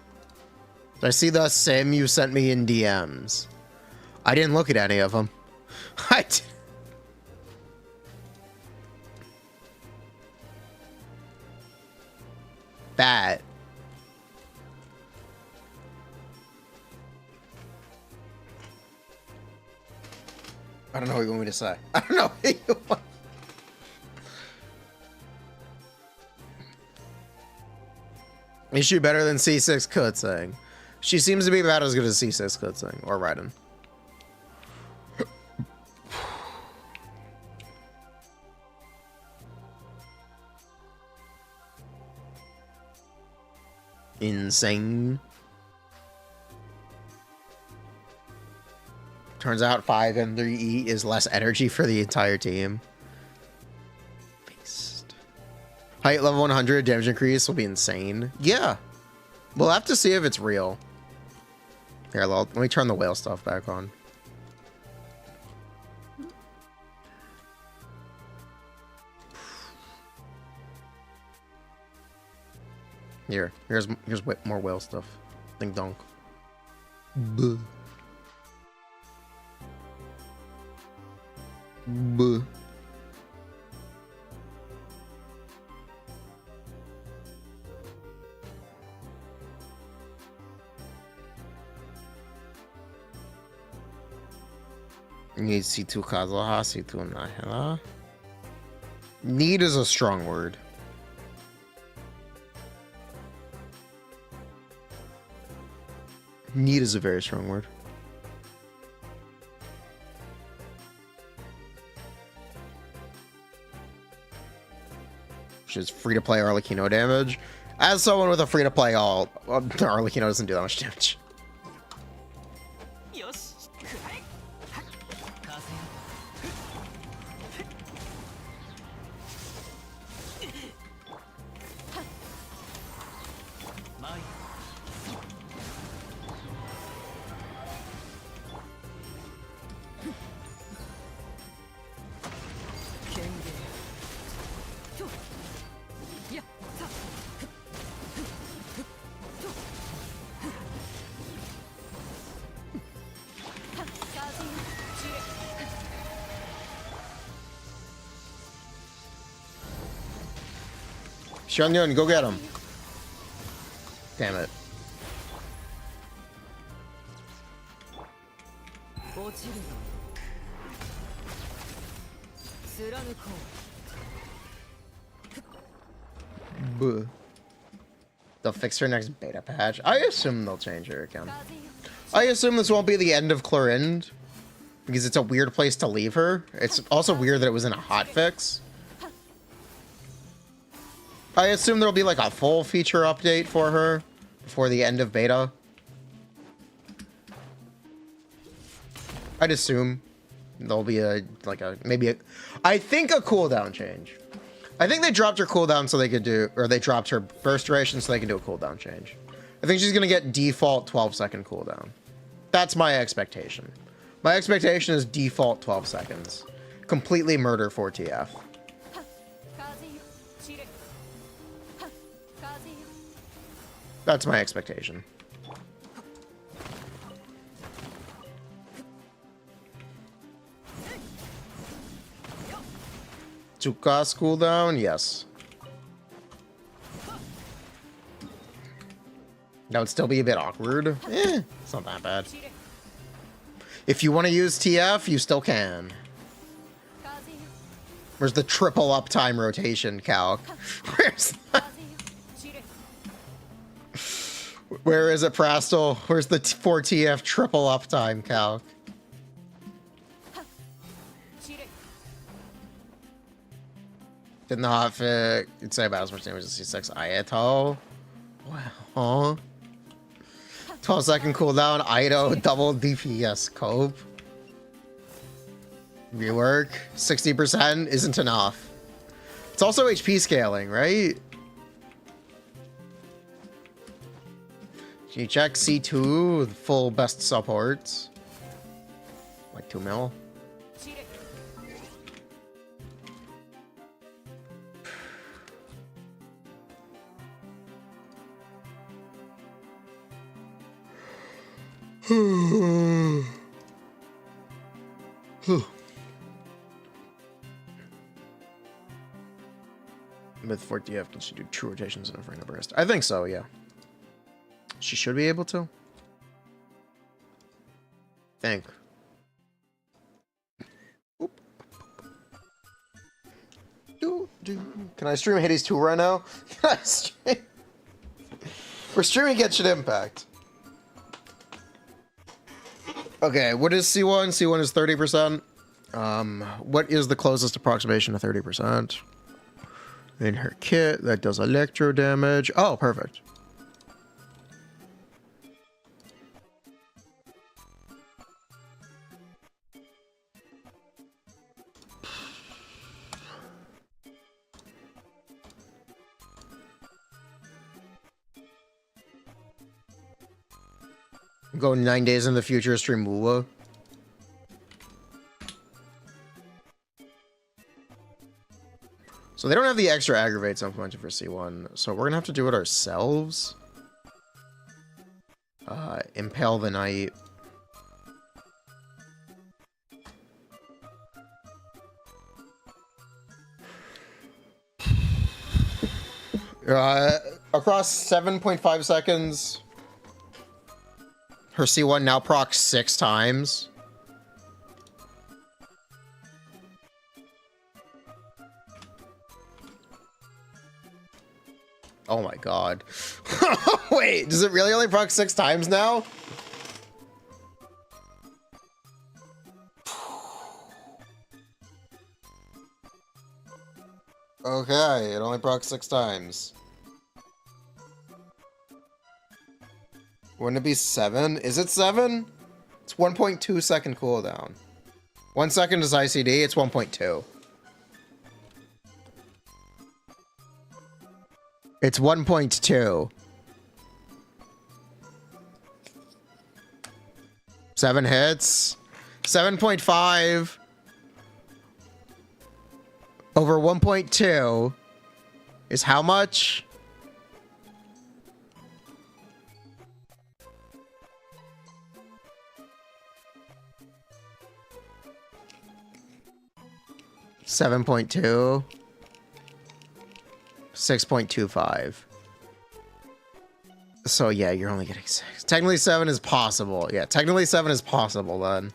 I see the sim you sent me in DMs. I didn't look at any of them. Bat. I don't know what you want me to say. I don't know what you want. Is she better than C6 Kutsing? She seems to be about as good as C6 Kutsing or Raiden. Insane. Turns out 5 and 3E is less energy for the entire team. Beast. Height level 100, damage increase will be insane. Yeah. We'll have to see if it's real. Here, let me turn the whale stuff back on. Here's more whale stuff. Ding donk. Buh. Buh. Need C2 Kazuha, C2 Nahela. Need is a strong word. Need is a very strong word. Which is free to play Arlecchino damage. As someone with a free to play Arlecchino doesn't do that much damage. Xiangyun, go get him. Damn it. Buh. They'll fix her next beta patch. I assume they'll change her again. I assume this won't be the end of Clorinde, because it's a weird place to leave her. It's also weird that it was in a hotfix. I assume there'll be like a full feature update for her before the end of beta. I'd assume there'll be I think a cooldown change. I think they dropped her cooldown so they could do, or they dropped her burst duration so they can do a cooldown change. I think she's gonna get default 12-second cooldown. That's my expectation. My expectation is default 12 seconds. Completely murder 4TF. That's my expectation. Tsuka's cooldown, yes. That would still be a bit awkward. It's not that bad. If you want to use TF, you still can. Where's the triple uptime rotation calc? Where's that? Where is it, Prastel? Where's the 4TF triple uptime calc? Didn't the hotfix you'd say about as much damage as C6 Ayato? Wow. 12-second cooldown, Aido, double DPS cope. Rework, 60% isn't enough. It's also HP scaling, right? Can you check C2 with full best supports? Like 2 mil? With 4TF, can she do 2 rotations in a Furina burst? I think so, yeah. She should be able to. Think. Can I stream Hades 2 right now? Can I stream? We're streaming Genshin Impact. Okay, what is C1? C1 is 30%. What is the closest approximation to 30%? In her kit, that does electro damage. Oh, perfect. Go 9 days in the future, stream Mula. So they don't have the extra aggravates implemented for C1, so we're gonna have to do it ourselves. Impale the Knight. Across 7.5 seconds, her C1 now procs 6 times. Oh my god. Wait, does it really only proc 6 times now? Okay, it only procs 6 times. Wouldn't it be 7? Is it 7? It's 1.2 second cooldown. 1 second is ICD, it's 1.2. It's 1.2. 7 hits. 7.5 over 1.2 is how much? $7.2. 6.25. So yeah, you're only getting 6. Technically 7 is possible. Yeah, technically 7 is possible then.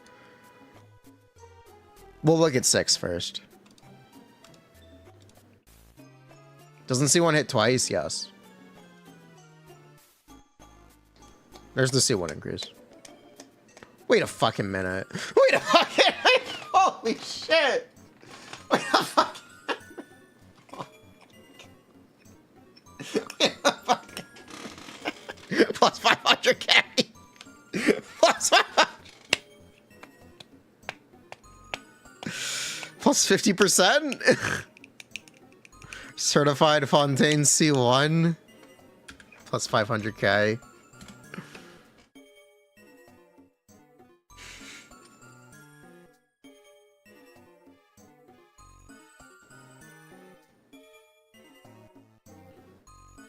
We'll look at 6 first. Doesn't C1 hit twice? Yes. There's the C1 increase. Wait a fucking minute. Wait a fucking... Holy shit! Wait a fucking... Plus 500 carry. Plus 500. Plus 50%. Certified Fontaine C1. Plus 500k.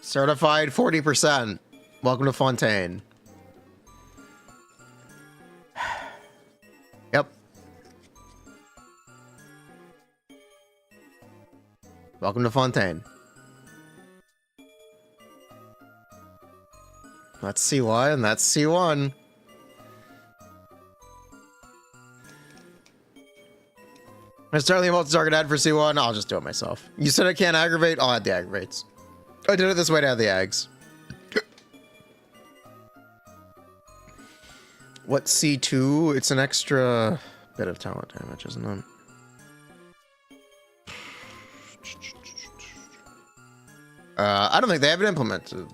Certified 40%. Welcome to Fontaine. Yep. Welcome to Fontaine. That's C1, that's C1. I'm starting about to target ad for C1. I'll just do it myself. You said I can't aggravate? I'll add the aggravates. I did it this way to add the eggs. What C2? It's an extra bit of talent damage, isn't it? I don't think they have it implemented.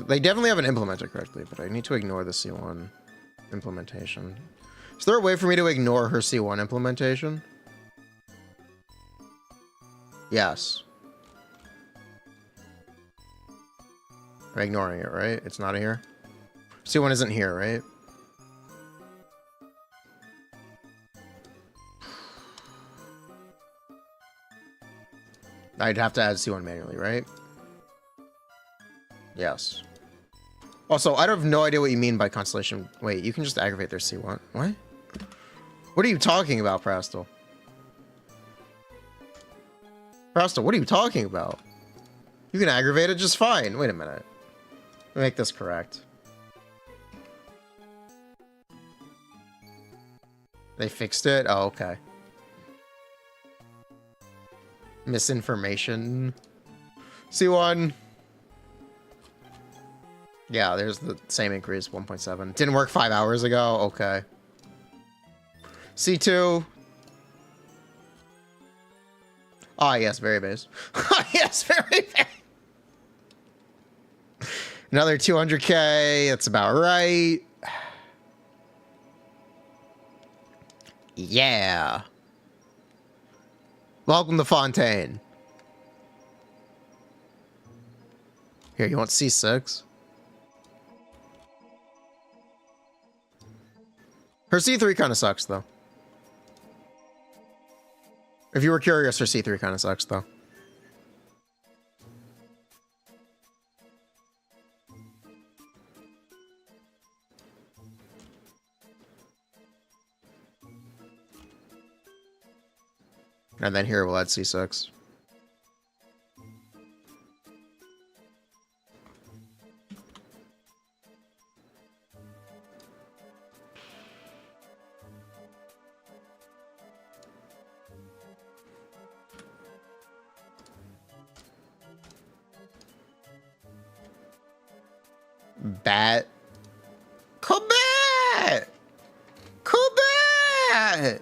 They definitely haven't implemented correctly, but I need to ignore the C1 implementation. Is there a way for me to ignore her C1 implementation? Yes. I'm ignoring it, right? It's not here? C1 isn't here, right? I'd have to add C1 manually, right? Yes. Also, I have no idea what you mean by Constellation. Wait, you can just aggravate their C1. What? What are you talking about, Prastal? Prastal, what are you talking about? You can aggravate it just fine. Wait a minute. Let me make this correct. They fixed it? Oh, okay. Misinformation. C1. Yeah, there's the same increase, 1.7. Didn't work 5 hours ago. Okay. C2. Ah, yes, very base. Yes, very base. Another 200k. That's about right. Yeah. Welcome to Fontaine. Here, you want C6? Her C3 kind of sucks, though. If you were curious, her C3 kind of sucks, though. And then here we'll add C6. Bat. Combat! Combat!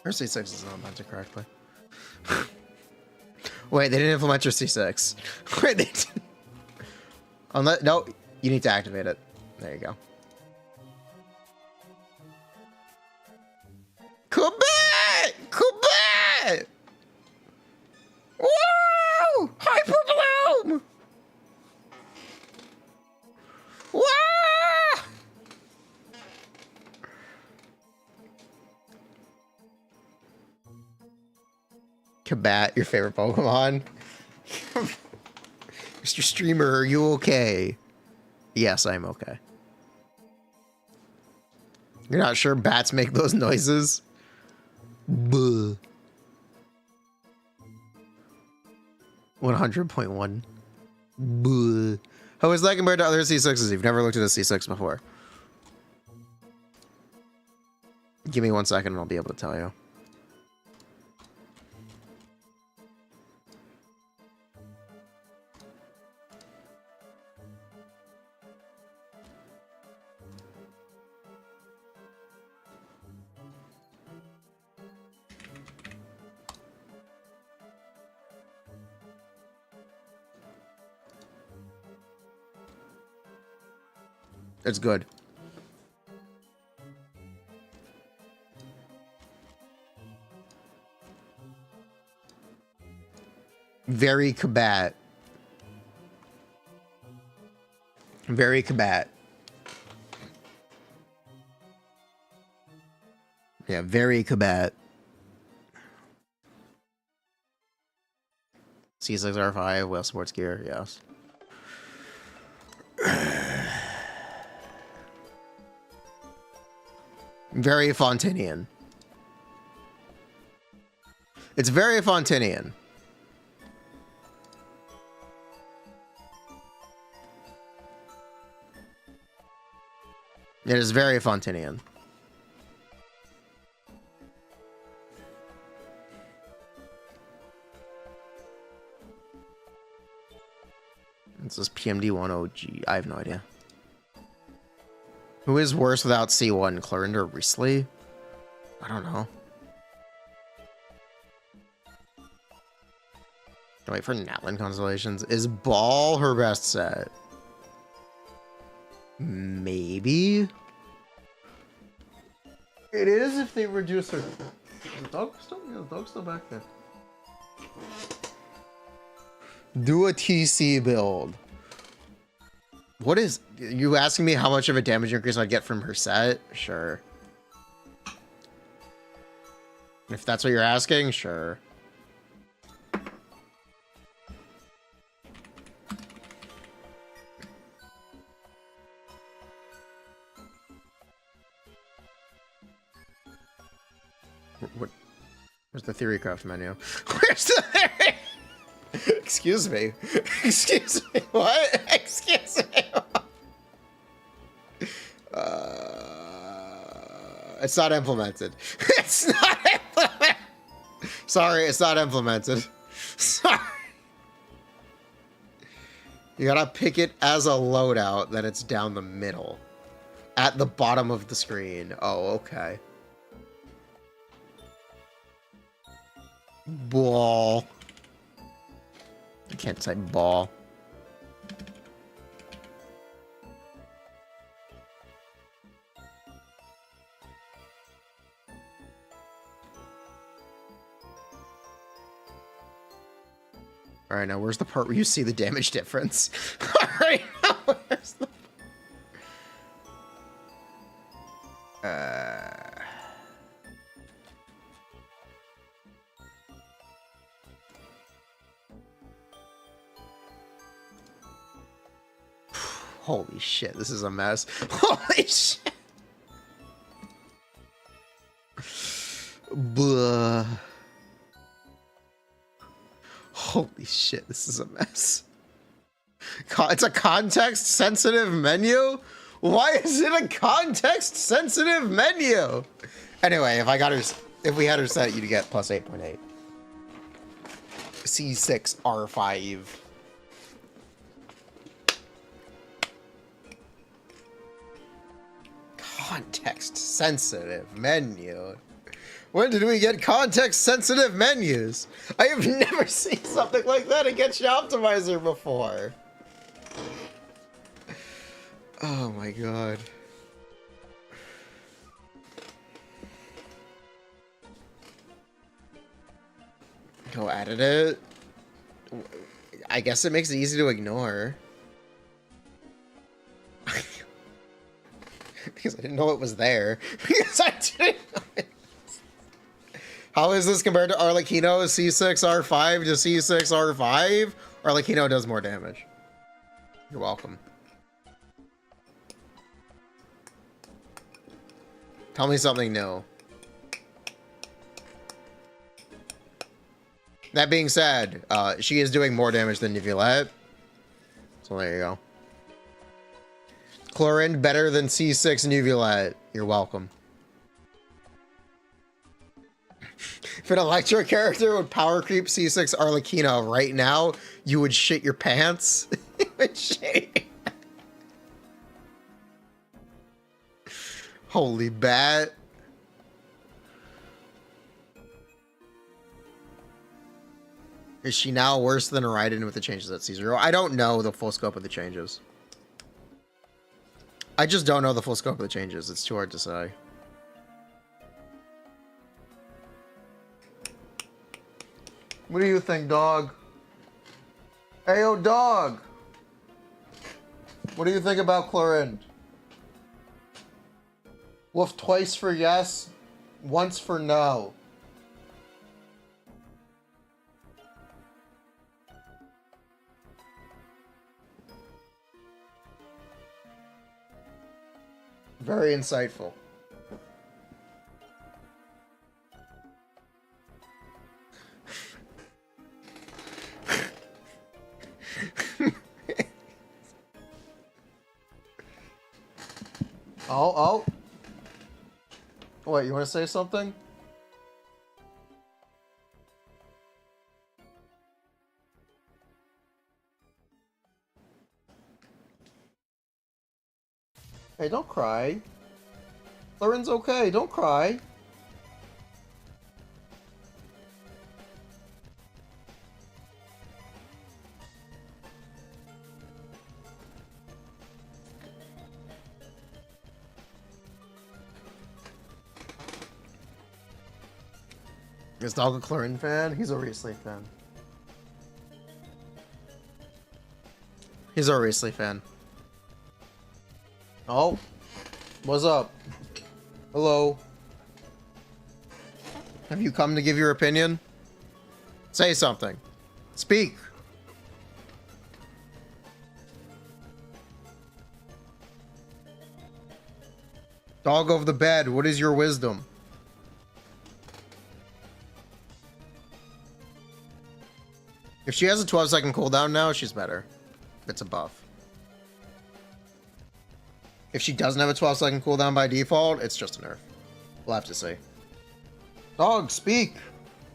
Her C6 is not implemented correctly. Wait, they didn't implement your C6. Wait, they didn't. Unless, no, you need to activate it. There you go. Combat! Combat! Woo! Hyper Bloom! Woo! Combat, your favorite Pokemon. Mr. Streamer, are you okay? Yes, I'm okay. You're not sure bats make those noises? Buh. 100.1. Buh. How is that compared to other C6s? You've never looked at a C6 before. Give me 1 second and I'll be able to tell you. It's good. Very combat. Very combat. Yeah, very combat. C6R5, Whale Sports Gear, yes. Very Fontinian. It's very Fontinian. It is very Fontinian. This is PMD10G. I have no idea. Who is worse without C1? Clorinde or Risley? I don't know. Wait for Natlan Constellations. Is Ball her best set? Maybe. It is if they reduce her. The dog's still back there. Do a TC build. What is you asking me how much of a damage increase I'd get from her set? Sure. If that's what you're asking, sure. What? Where's the Theorycraft menu? Where's the theory? Excuse me. Excuse me. What? Excuse me. It's not implemented. It's not implemented. Sorry, it's not implemented. Sorry. You gotta pick it as a loadout that it's down the middle. At the bottom of the screen. Oh, okay. Ball. I can't say ball. Alright, now where's the part where you see the damage difference? Alright, now where's the... Holy shit, this is a mess. Holy shit! Blah. Holy shit, this is a mess. It's a context-sensitive menu? Why is it a context-sensitive menu? Anyway, if we had her set, you'd get plus 8.8. C6 R5. Context-sensitive menu. When did we get context-sensitive menus? I have never seen something like that in Genshin Optimizer before. Oh my god. Go edit it? I guess it makes it easy to ignore. Because I didn't know it was there. Because I didn't know it. How is this compared to Arlecchino? C6 R5 to C6 R5? Arlecchino does more damage. You're welcome. Tell me something new. That being said, she is doing more damage than Nivelette. So there you go. Clorinde better than C6 Nivelette. You're welcome. If an Electro character would power creep C6 Arlecchino right now, you would shit your pants. You would shit. Holy bat. Is she now worse than Raiden with the changes at C0? I don't know the full scope of the changes. I just don't know the full scope of the changes. It's too hard to say. What do you think, dog? Hey, yo, dog! What do you think about Clorinde? Wolf twice for yes, once for no. Very insightful. Oh. Wait, you want to say something? Hey, don't cry. Clorinde's okay, don't cry. Is dog a Clorinde fan? He's a Riesling fan. He's a Riesling fan. Oh, what's up? Hello. Have you come to give your opinion? Say something. Speak. Dog of the bed, what is your wisdom? If she has a 12-second cooldown now, she's better. It's a buff. If she doesn't have a 12-second cooldown by default, it's just a nerf. We'll have to see. Dog, speak!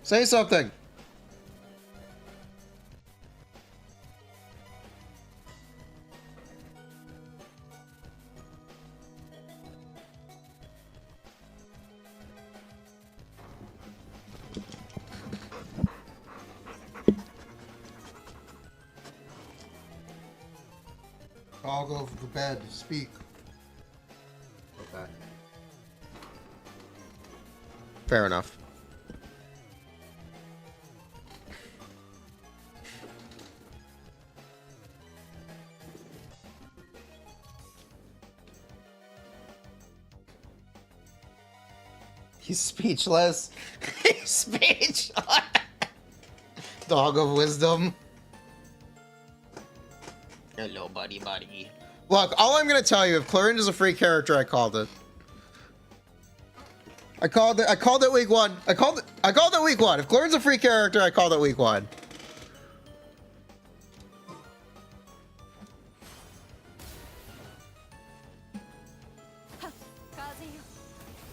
Say something! I'll go to bed. Speak. Okay. Fair enough. He's speechless. He's speechless. Dog of wisdom. Hello, buddy. Look, all I'm gonna tell you, if Clorinde is a free character, I called it. I called it week one. I called it week one. If Clorinde's a free character, I called it week one.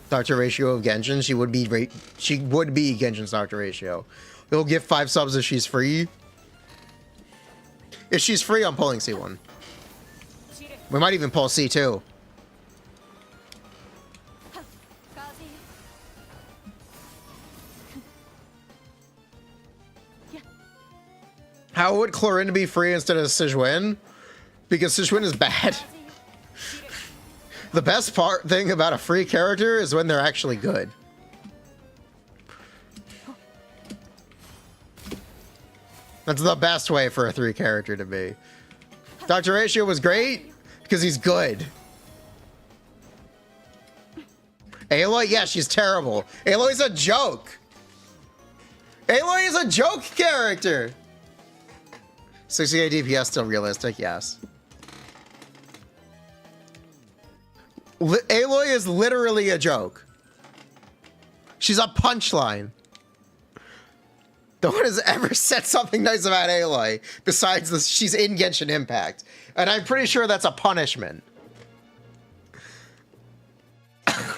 Doctor ratio of Genshin, she would be Genshin's doctor ratio. He'll give 5 subs if she's free. If she's free, I'm pulling C1. We might even pull C2. How would Clorinde be free instead of Sigewinne? Because Sigewinne is bad. The best thing about a free character is when they're actually good. That's the best way for a 3 character to be. Dr. Ratio was great because he's good. Aloy, yeah, she's terrible. Aloy's a joke. Aloy is a joke character. 68 DPS still realistic, yes. Aloy is literally a joke. She's a punchline. No one has ever said something nice about Aloy besides this. She's in Genshin Impact, and I'm pretty sure that's a punishment. I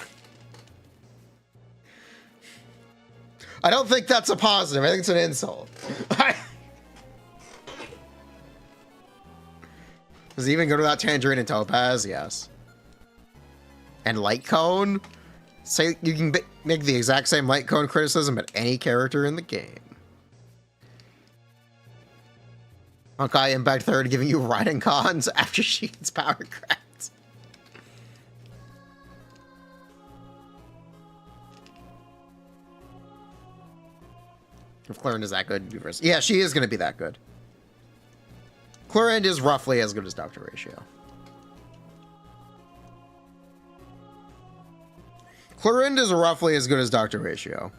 don't think that's a positive. I think it's an insult. Does he even go to that Tangerine and Topaz? Yes. And Light Cone? Say you can make the exact same Light Cone criticism at any character in the game. Honkai Impact Third giving you riding cons after she gets power cracked. If Clorinde is that good, yeah, she is going to be that good. Clorinde is roughly as good as Dr. Ratio. Clorinde is roughly as good as Dr. Ratio.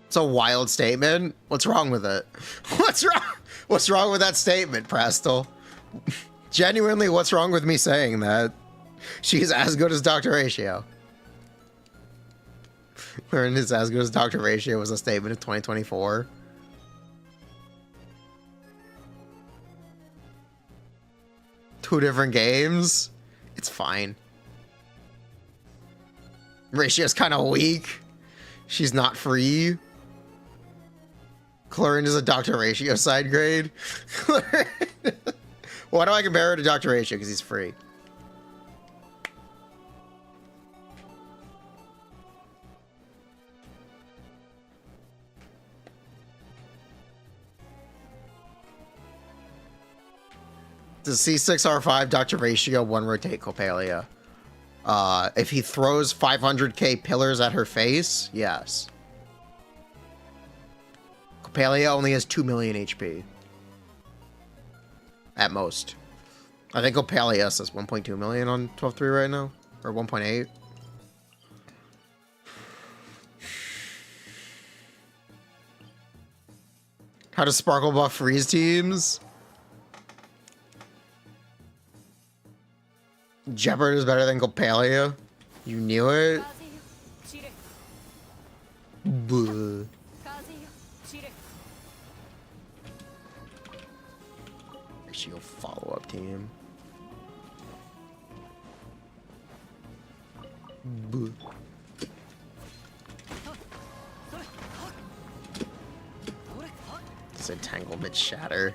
It's a wild statement. What's wrong with it? What's wrong? What's wrong with that statement, Prastel? Genuinely, what's wrong with me saying that? She's as good as Dr. Ratio. Clorinde is as good as Dr. Ratio was a statement of 2024. Two different games. It's fine. Ratio's kind of weak. She's not free. Clorinde is a Dr. Ratio side grade. Why do I compare her to Dr. Ratio? Because he's free. Does C6R5 Dr. Ratio 1 rotate Coppelia? If he throws 500k pillars at her face, yes. Coppelia only has 2 million HP. At most. I think Coppelia says 1.2 million on 12.3 right now. Or 1.8. How does Sparkle buff freeze teams? Jeopard is better than Coppelia. You knew it? Buh. Ratio follow-up team. Boo. It's entanglement shatter.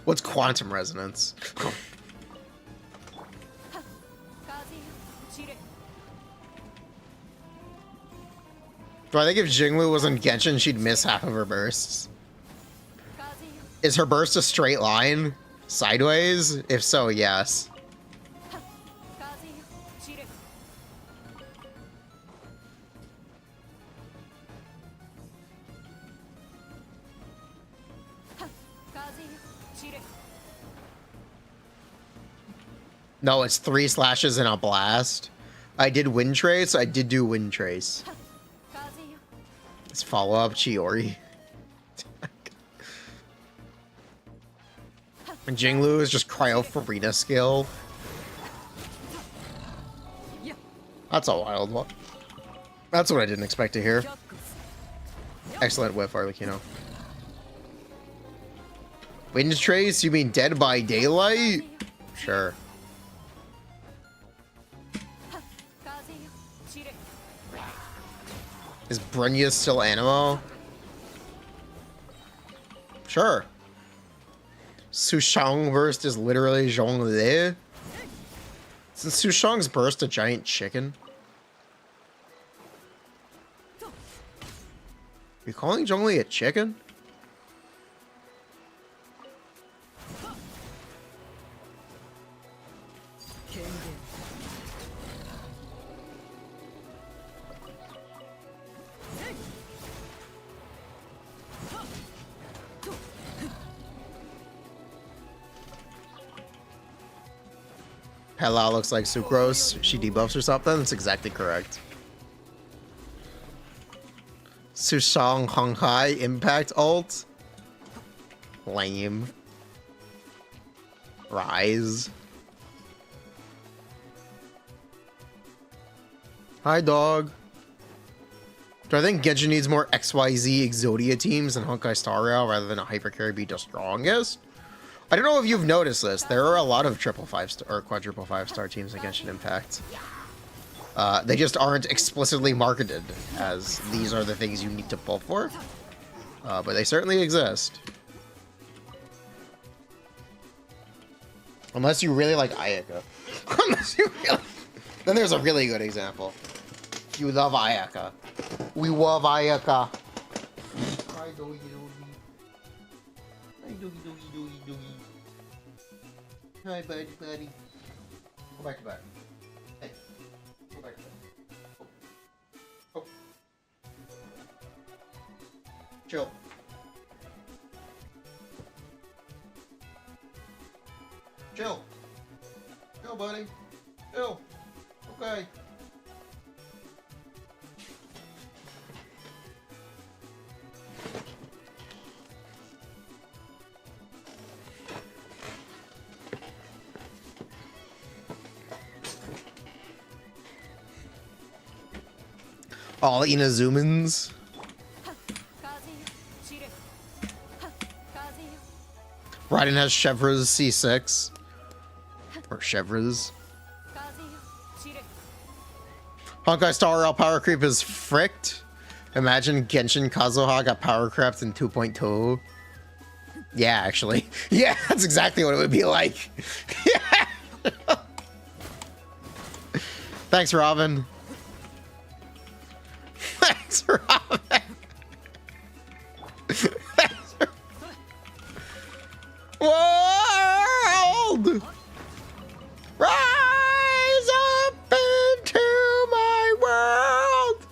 What's quantum resonance? Do I think if Jinglu was in Genshin, she'd miss half of her bursts? Is her burst a straight line? Sideways? If so, yes. No, it's 3 slashes and a blast. I did wind trace. I did do wind trace. Let's follow up Chiori. And Jinglu is just cryo Furina skill. That's a wild one. That's what I didn't expect to hear. Excellent whiff, Arlecchino. Wind trace? You mean Dead by Daylight? Sure. Is Brunya still Animo? Sure. Sushang burst is literally Zhongli. Isn't Sushang's burst a giant chicken? You calling Zhongli a chicken? Hello looks like Sucrose. She debuffs or something? That's exactly correct. Sushang Honkai Impact ult? Lame. Rise. Hi, dog. Do I think Genshin needs more XYZ Exodia teams than Honkai Star Rail rather than a hypercarry be the strongest? I don't know if you've noticed this. There are a lot of triple 5-star or quadruple 5-star teams in Genshin Impact. They just aren't explicitly marketed as these are the things you need to pull for. But they certainly exist. Unless you really like Ayaka. Unless you really... Then there's a really good example. If you love Ayaka. We love Ayaka. Hi, doggy doggy. Hi, doggy doggy doggy doggy. Hi, buddy buddy. Go back to bed. Hey. Go back to bed. Oh. Oh. Chill. Chill. Chill, buddy. Chill. Okay. All Inazumans. Raiden has Chevra's C6. Or Chevra's. Honkai Star Rail power creep is fricked. Imagine Genshin Kazuha got power crept in 2.2. Yeah, actually. Yeah, that's exactly what it would be like. Yeah. Thanks, Robin. Thanks, Robin. Thanks, World! Rise up into my world!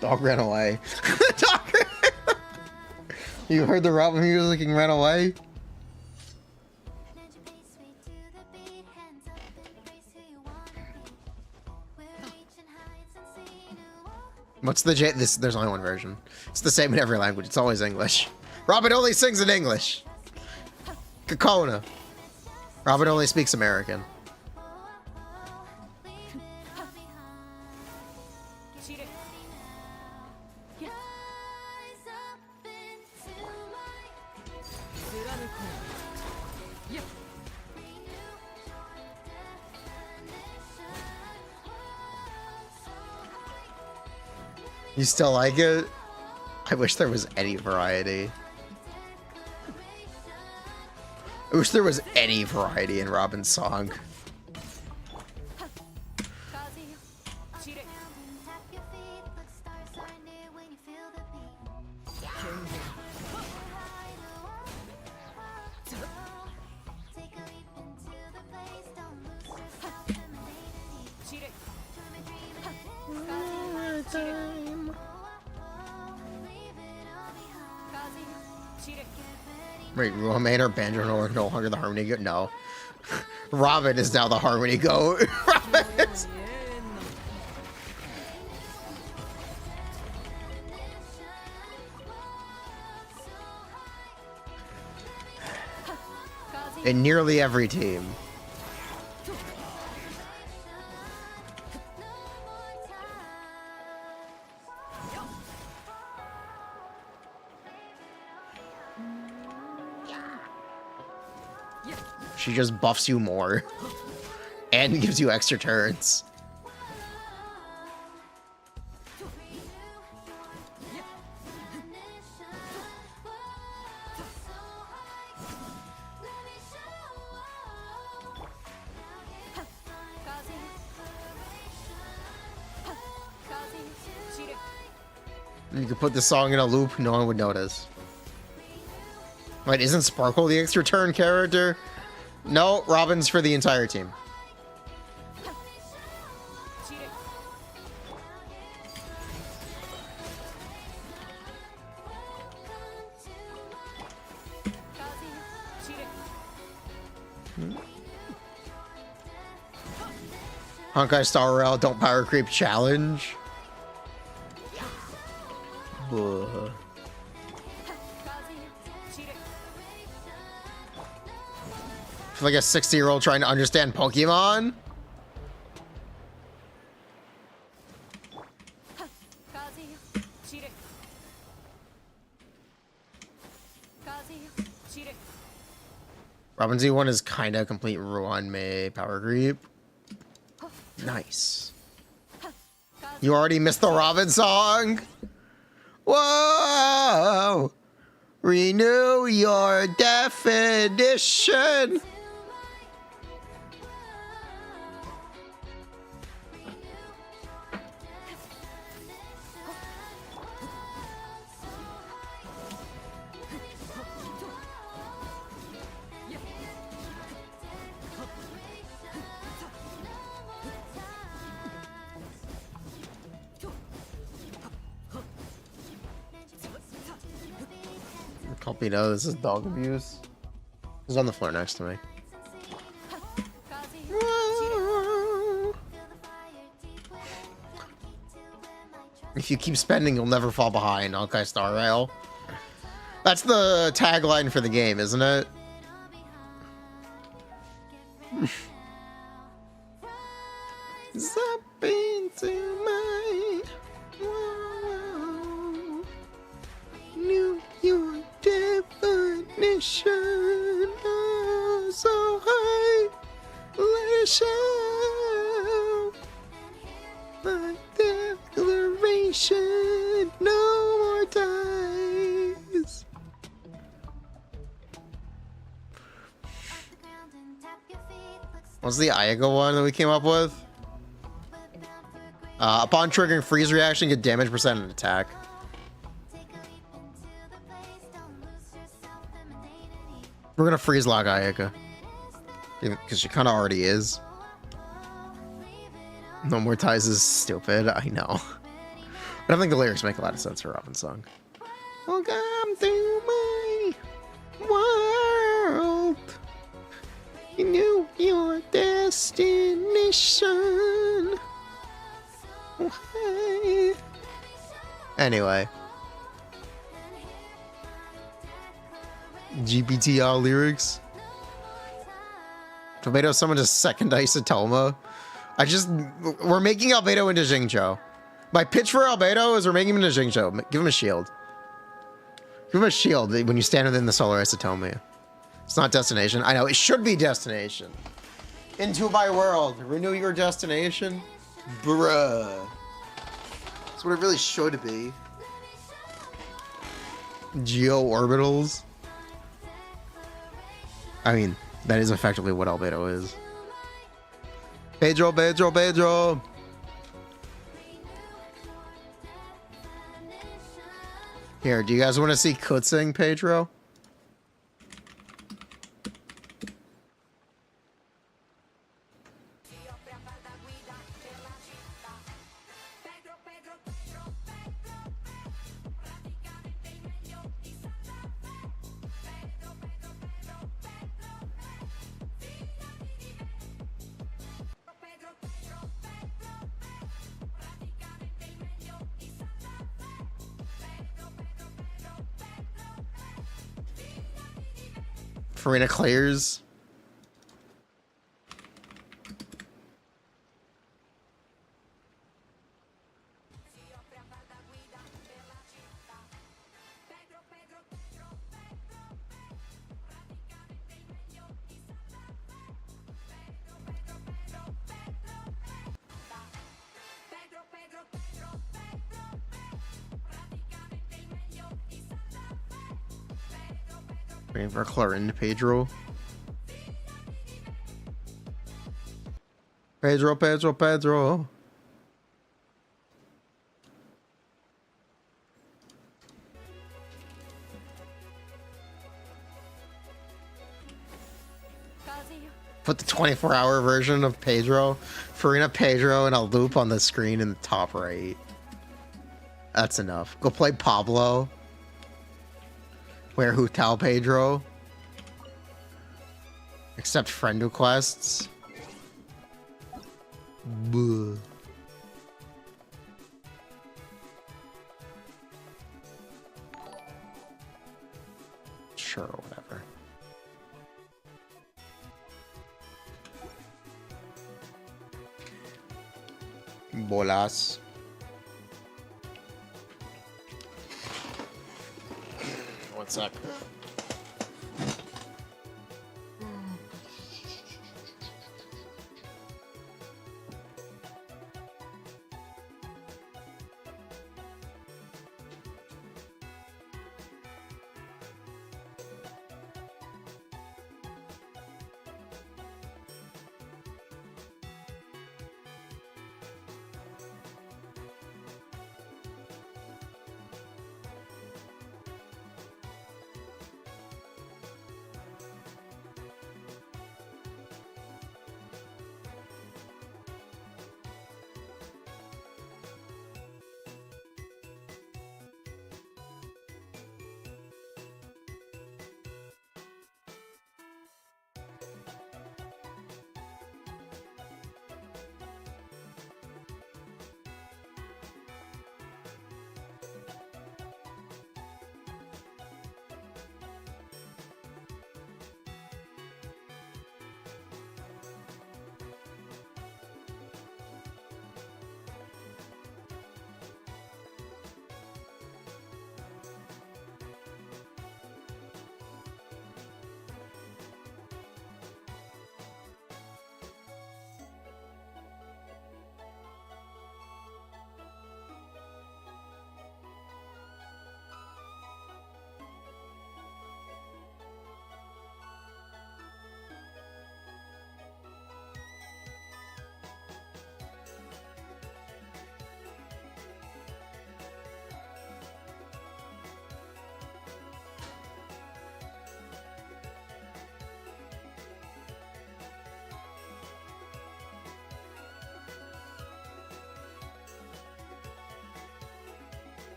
Dog ran away. Dog ran... You heard the Robin music and ran away? What's the J? There's only one version. It's the same in every language. It's always English. Robin only sings in English. Kakona. Robin only speaks American. You still like it? I wish there was any variety. I wish there was any variety in Robin's song. Wait, Romaine or Banjo are no longer the Harmony Goat? No. Robin is now the Harmony Goat. Robin is... In nearly every team. She just buffs you more and gives you extra turns. You could put this song in a loop, no one would notice. Wait, isn't Sparkle the extra turn character? No, Robin's for the entire team. Honkai Star Rail, don't power creep challenge. Ugh. Like a 60-year-old trying to understand Pokemon? Robin Z1 is kinda complete Ruan Mei power creep. Nice. You already missed the Robin song? Whoa! Renew your definition! Copy, no, this is dog abuse. He's on the floor next to me. If you keep spending, you'll never fall behind. Honkai Star Rail. That's the tagline for the game, isn't it? Zap into my world. New your definition of so high. Let show my declaration. No more ties. What's the Ayaga one that we came up with? Upon triggering freeze reaction, get damage percent and attack. We're gonna freeze lock Ayaka. Because she kinda already is. No more ties is stupid, I know. But I think the lyrics make a lot of sense for Robin's song. Welcome to my world. You knew your destination. Why? Anyway. GPTR lyrics. Albedo summoned a second Isotoma. We're making Albedo into Xingqiu. My pitch for Albedo is we're making him into Xingqiu. Give him a shield. Give him a shield when you stand within the solar Isotoma. It's not destination. I know, it should be destination. Into my world. Renew your destination. Bruh. That's what it really should be. Geo orbitals. I mean, that is effectively what Albedo is. Pedro, Pedro, Pedro. Here, do you guys want to see Kutzing, Pedro? Furina clears. Waiting for Clorinde, Pedro. Pedro, Pedro, Pedro. Put the 24-hour version of Pedro, Furina Pedro, and a loop on the screen in the top right. That's enough. Go play Pablo. Where Hutal Pedro. Accept friend requests. Buh. Sure, whatever. Bolas. One sec.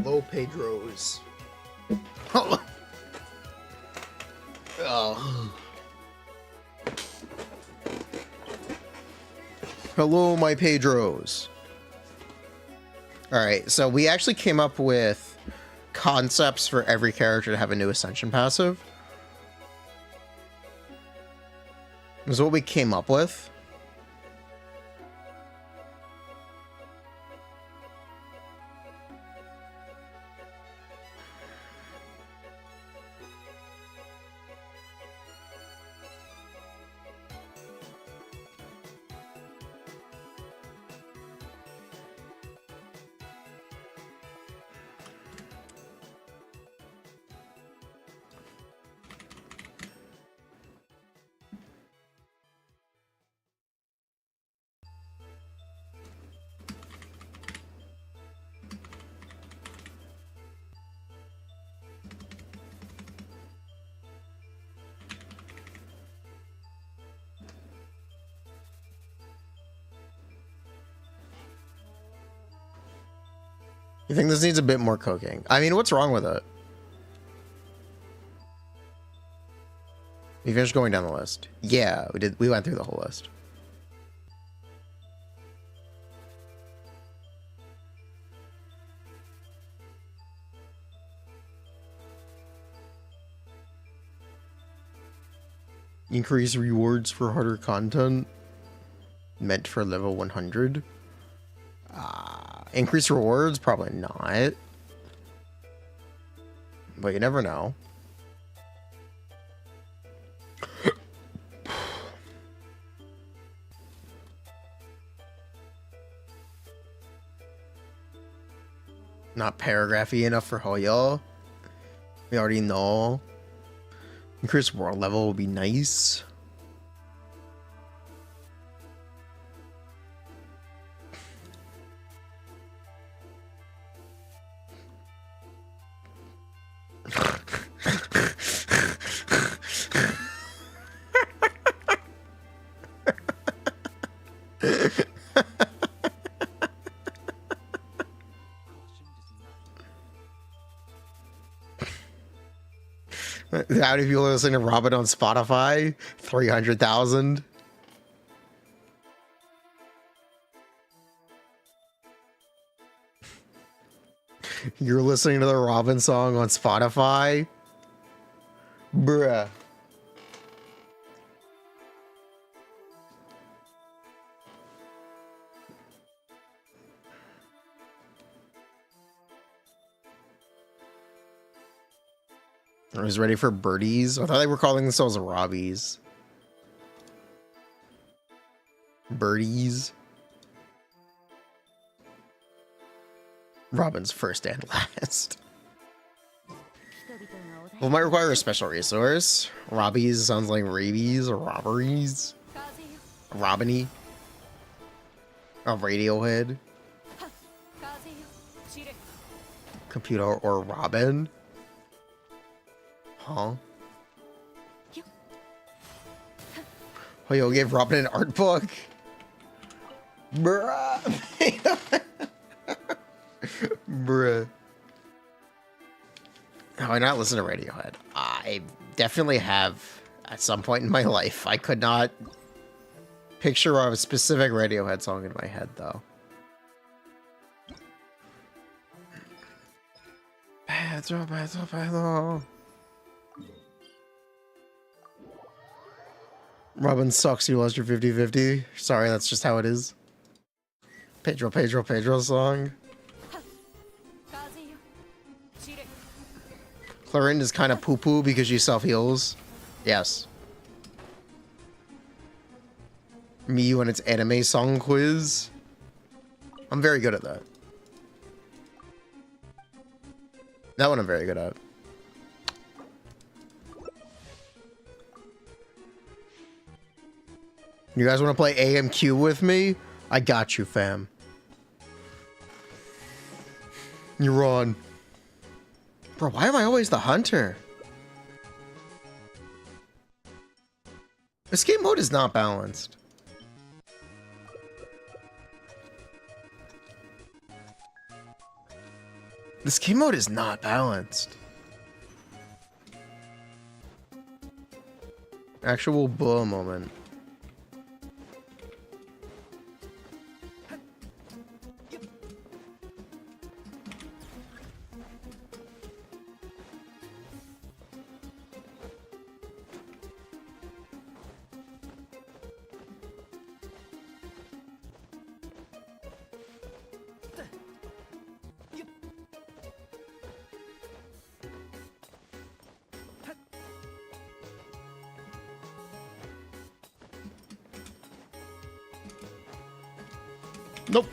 Hello, Pedros. Oh. Hello, my Pedros. Alright, so we actually came up with concepts for every character to have a new Ascension passive. This is what we came up with. You think this needs a bit more cooking? I mean, what's wrong with it? We finished going down the list. Yeah, we did. We went through the whole list. Increase rewards for harder content. Meant for level 100. Increase rewards? Probably not. But you never know. Not paragraphy enough for Hoyo. We already know. Increase world level would be nice. How many people are listening to Robin on Spotify? 300,000. You're listening to the Robin song on Spotify? Bruh. I was ready for birdies. I thought they were calling themselves Robbies. Birdies. Robin's first and last. Well, might require a special resource. Robbies sounds like rabies or robberies. Robiny. A Radiohead. Computer or Robin. Huh? Oh, yo, gave Robin an art book? Bruh. Bruh. Have I not listened to Radiohead? I definitely have at some point in my life. I could not picture a specific Radiohead song in my head, though. Robin sucks, you lost your 50-50. Sorry, that's just how it is. Pedro song. Clorinde is kind of poo-poo because she self-heals. Yes. Me when it's anime song quiz. I'm very good at that. That one I'm very good at. You guys want to play AMQ with me? I got you, fam. You're on. Bro, why am I always the hunter? Escape mode is not balanced. This game mode is not balanced. Actual bull moment. Nope.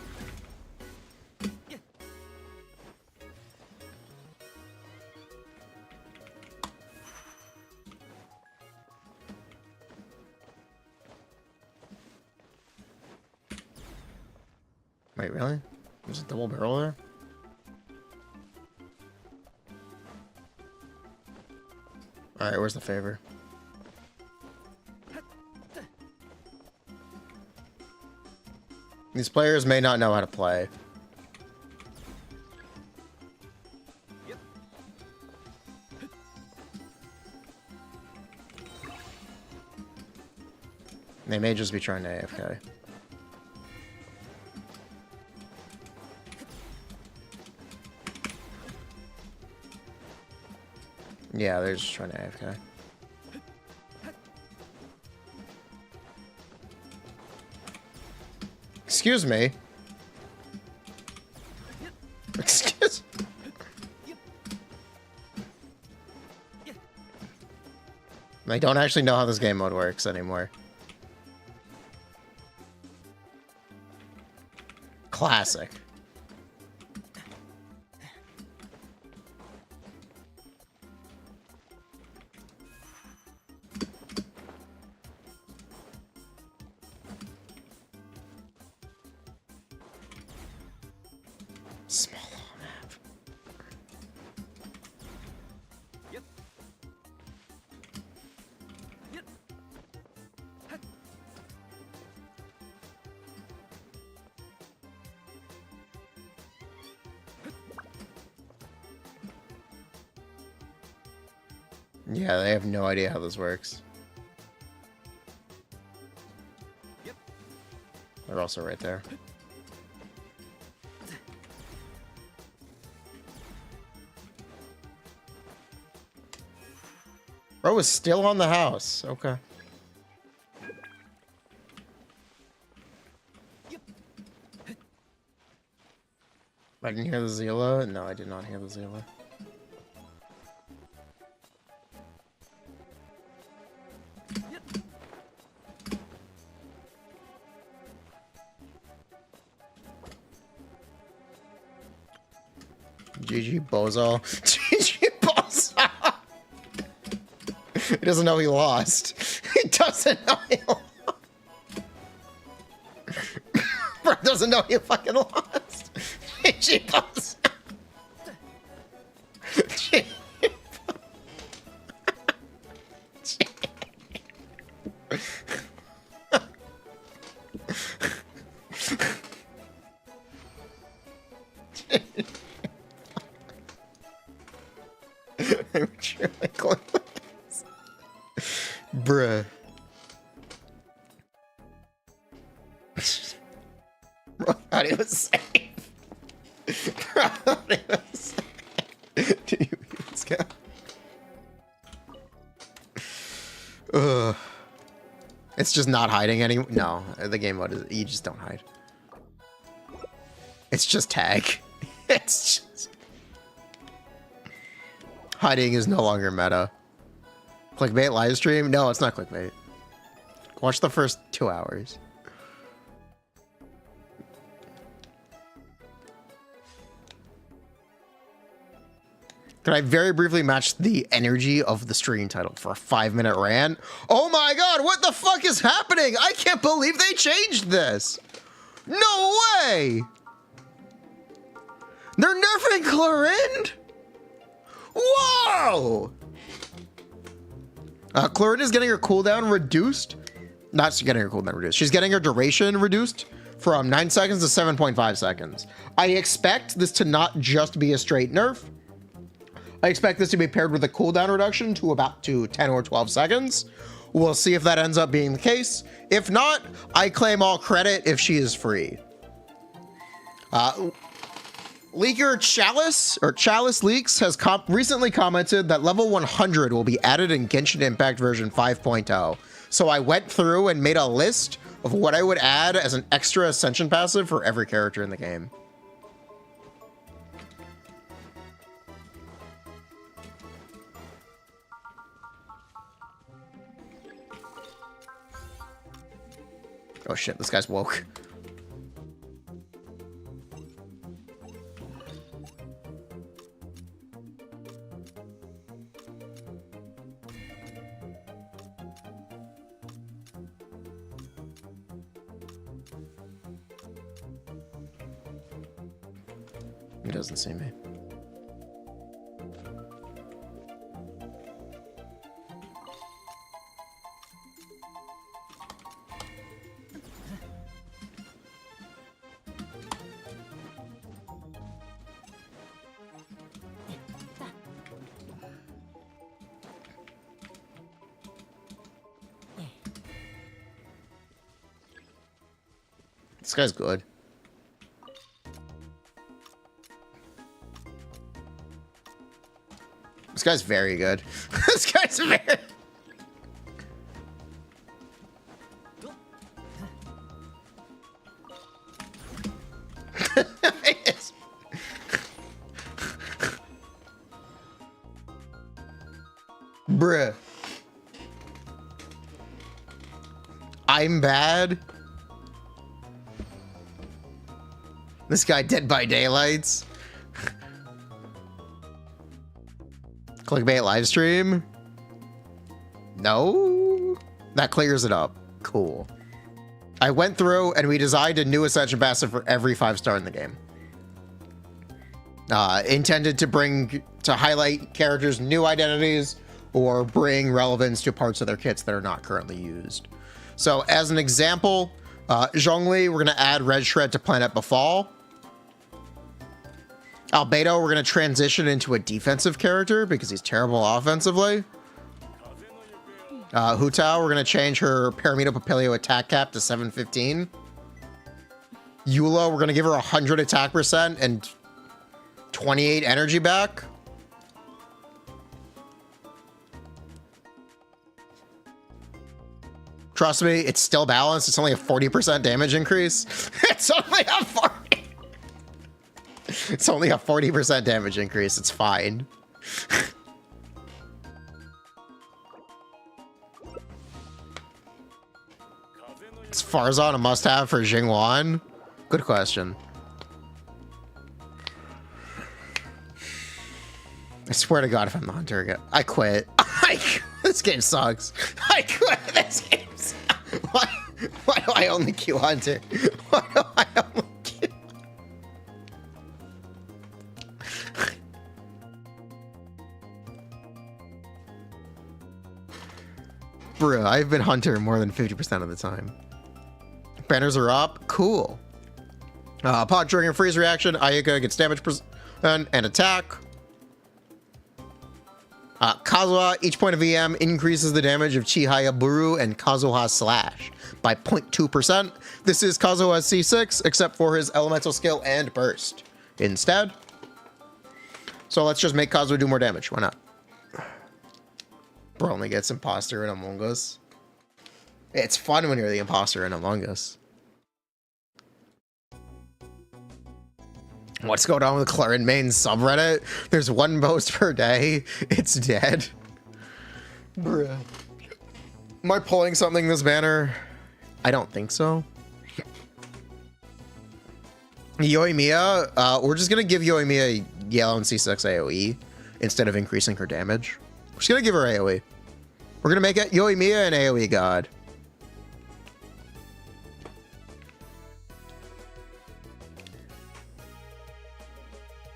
Wait, really? There's a double barrel there? Alright, where's the favor? These players may not know how to play. They may just be trying to AFK. Yeah, they're just trying to AFK. Excuse me. Excuse. I don't actually know how this game mode works anymore. Classic. Small map. Yep. Yep. Yeah, they have no idea how this works. Yep. They're also right there. Bro is still on the house. Okay. I didn't hear the Zila. No, I did not hear the Zila. GG Bozo. GG Bozo. He doesn't know he lost. He doesn't know he lost. Bro doesn't know he fucking lost. GG Bozo. I'm truly going with this. Bruh. Bro, I thought it was safe. Bro, I thought it was safe. Did you even scout? Ugh. It's just not hiding anymore. No, the game mode is, you just don't hide. It's just tag. It's just... Hiding is no longer meta. Clickbait live stream? No, it's not clickbait. Watch the first 2 hours. Can I very briefly match the energy of the stream title for a 5-minute rant? Oh my god, what the fuck is happening? I can't believe they changed this. No way! They're nerfing Clorinde? Whoa! Clorinde is getting her cooldown reduced. Not getting her cooldown reduced. She's getting her duration reduced from 9 seconds to 7.5 seconds. I expect this to not just be a straight nerf. I expect this to be paired with a cooldown reduction to about 10 or 12 seconds. We'll see if that ends up being the case. If not, I claim all credit if she is free. Leaker Chalice Leaks has recently commented that level 100 will be added in Genshin Impact version 5.0. So I went through and made a list of what I would add as an extra ascension passive for every character in the game. Oh shit, this guy's woke. He doesn't see me. This guy's good. This guy's very good. This guy's very... Bruh. I'm bad. This guy dead by daylights. Clickbait livestream? No? That clears it up. Cool. I went through and we designed a new Ascension passive for every 5-star in the game. Intended to highlight characters' new identities or bring relevance to parts of their kits that are not currently used. So as an example, Zhongli, we're gonna add Red Shred to Planet Befall. Albedo, we're going to transition into a defensive character because he's terrible offensively. Hu Tao, we're going to change her Paramito Papilio attack cap to 715. Eula, we're going to give her 100 attack percent and 28 energy back. Trust me, it's still balanced. It's only a 40% damage increase. It's only a 40. It's only a 40% damage increase. It's fine. Is Farzan a must-have for Jingwan? Good question. I swear to God, if I'm the hunter again, I quit. This game sucks. I quit. This game sucks. Why do I only queue hunter? Why do I only queue? Bruh, I've been hunter more than 50% of the time. Banners are up. Cool. Pod triggering freeze reaction. Ayaka gets damage and attack. Kazuha, each point of EM increases the damage of Chihaya Buru and Kazuha Slash by 0.2%. This is Kazuha's C6, except for his elemental skill and burst instead. So let's just make Kazuha do more damage. Why not? Bro only gets imposter in Among Us. It's fun when you're the imposter in Among Us. What's going on with Clorinde main subreddit? There's one post per day. It's dead. Bruh. Am I pulling something this banner? I don't think so. Yoimiya, we're just gonna give Yoimiya yellow and C6 AoE instead of increasing her damage. We're just gonna give her AoE. We're gonna make it Yoimiya an AoE god.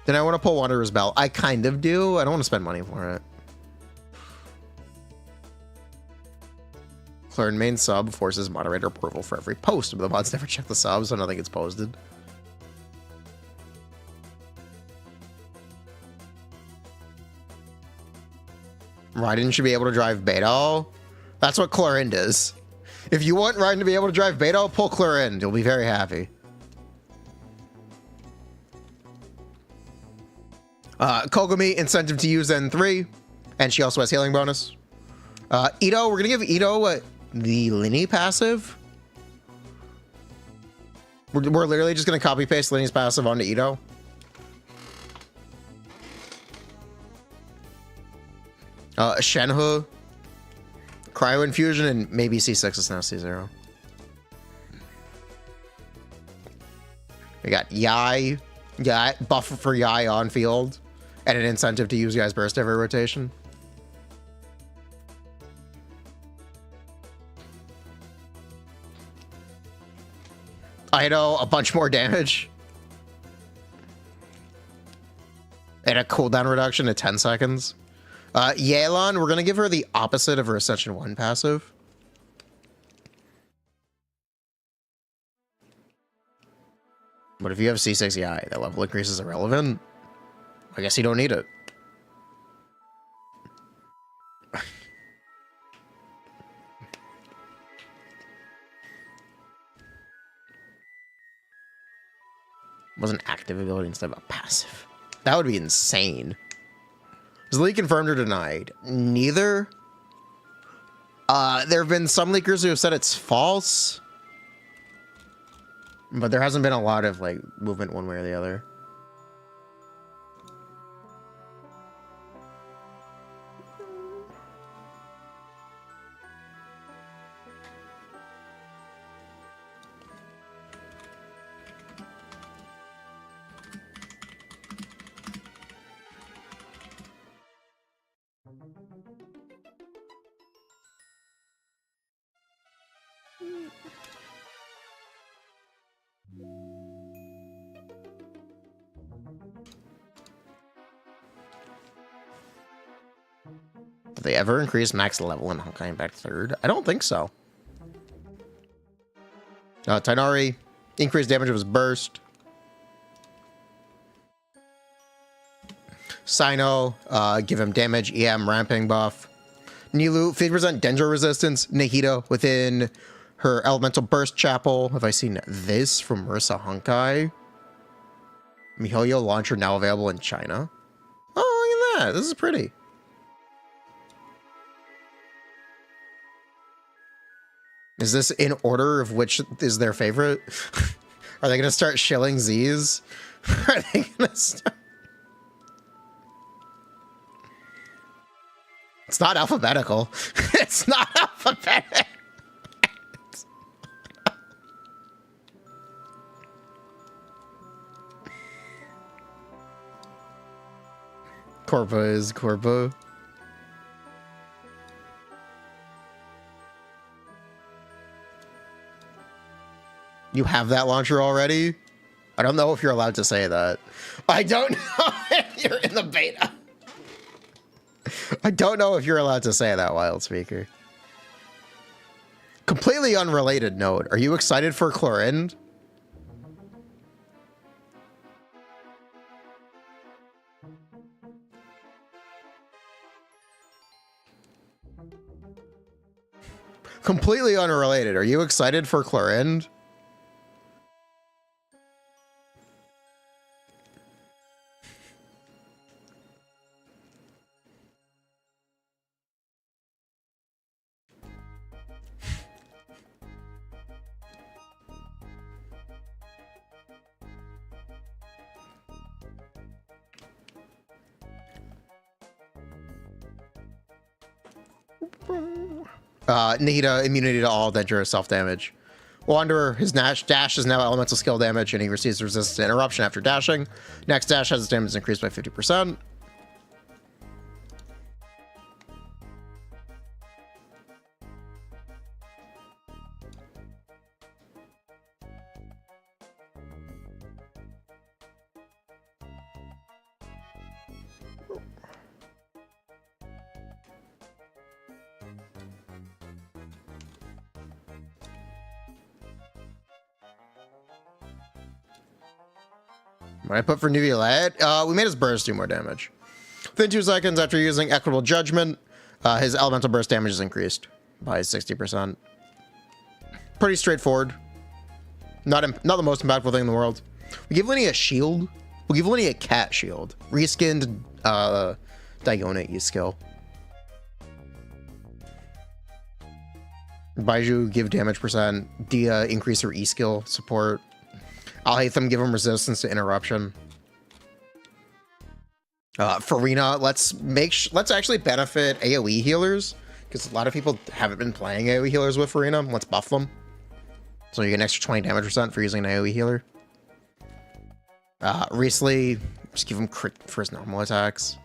Then I want to pull Wanderer's Bell. I kind of do. I don't want to spend money for it. Clorinde main sub forces moderator approval for every post, but the mods never check the subs, so nothing gets posted. Raiden should be able to drive Beto. That's what Clorinde is. If you want Raiden to be able to drive Beto, pull Clorinde. You'll be very happy. Kogami, incentive to use N3. And she also has healing bonus. Ito, we're going to give Ito the Linny passive. We're literally just going to copy paste Linny's passive onto Ito. Shenhe, Cryo Infusion, and maybe C6 is now C0. We got Yai. Yeah, buff for Yai on field. And an incentive to use Yai's burst every rotation. Ido, a bunch more damage. And a cooldown reduction to 10 seconds. Yelan, we're going to give her the opposite of her Ascension 1 passive. But if you have C6 Yai, that level increase is irrelevant. I guess you don't need it. Was an active ability instead of a passive. That would be insane. Is the leak confirmed or denied? Neither. There have been some leakers who have said it's false. But there hasn't been a lot of like movement one way or the other. Did they ever increase max level in Honkai Impact 3rd? I don't think so. Tainari, increased damage of his burst. Sino, give him damage, EM, ramping buff. Nilu, 50% Dendro resistance. Nahida within her elemental burst chapel. Have I seen this from Marissa Honkai? miHoYo launcher now available in China. Oh, look at that. This is pretty. Is this in order of which is their favorite? Are they going to start shilling Z's? Are they going to start? It's not alphabetical. It's not alphabetical. Corpa is Corpa. You have that launcher already? I don't know if you're allowed to say that. I don't know if you're in the beta. I don't know if you're allowed to say that, Wild Speaker. Completely unrelated note. Are you excited for Clorinde? Completely unrelated. Are you excited for Clorinde? Nahida, immunity to all dangerous self-damage. Wanderer, his dash is now elemental skill damage, and he receives resistance to interruption after dashing. Next dash has his damage increased by 50%. What I put for Nuviolette? We made his burst do more damage. Within 2 seconds after using Equitable Judgment, his elemental burst damage is increased by 60%. Pretty straightforward. Not the most impactful thing in the world. We give Lenny a shield. We'll give Lenny a cat shield. Reskinned Diona E-skill. Baiju give damage percent. Dia increase her E-skill support. Alhaitham give him resistance to interruption. Furina, let's actually benefit AoE healers, because a lot of people haven't been playing AoE healers with Furina. Let's buff them. So you get an extra 20 damage percent for using an AoE healer. Recently, just give him crit for his normal attacks.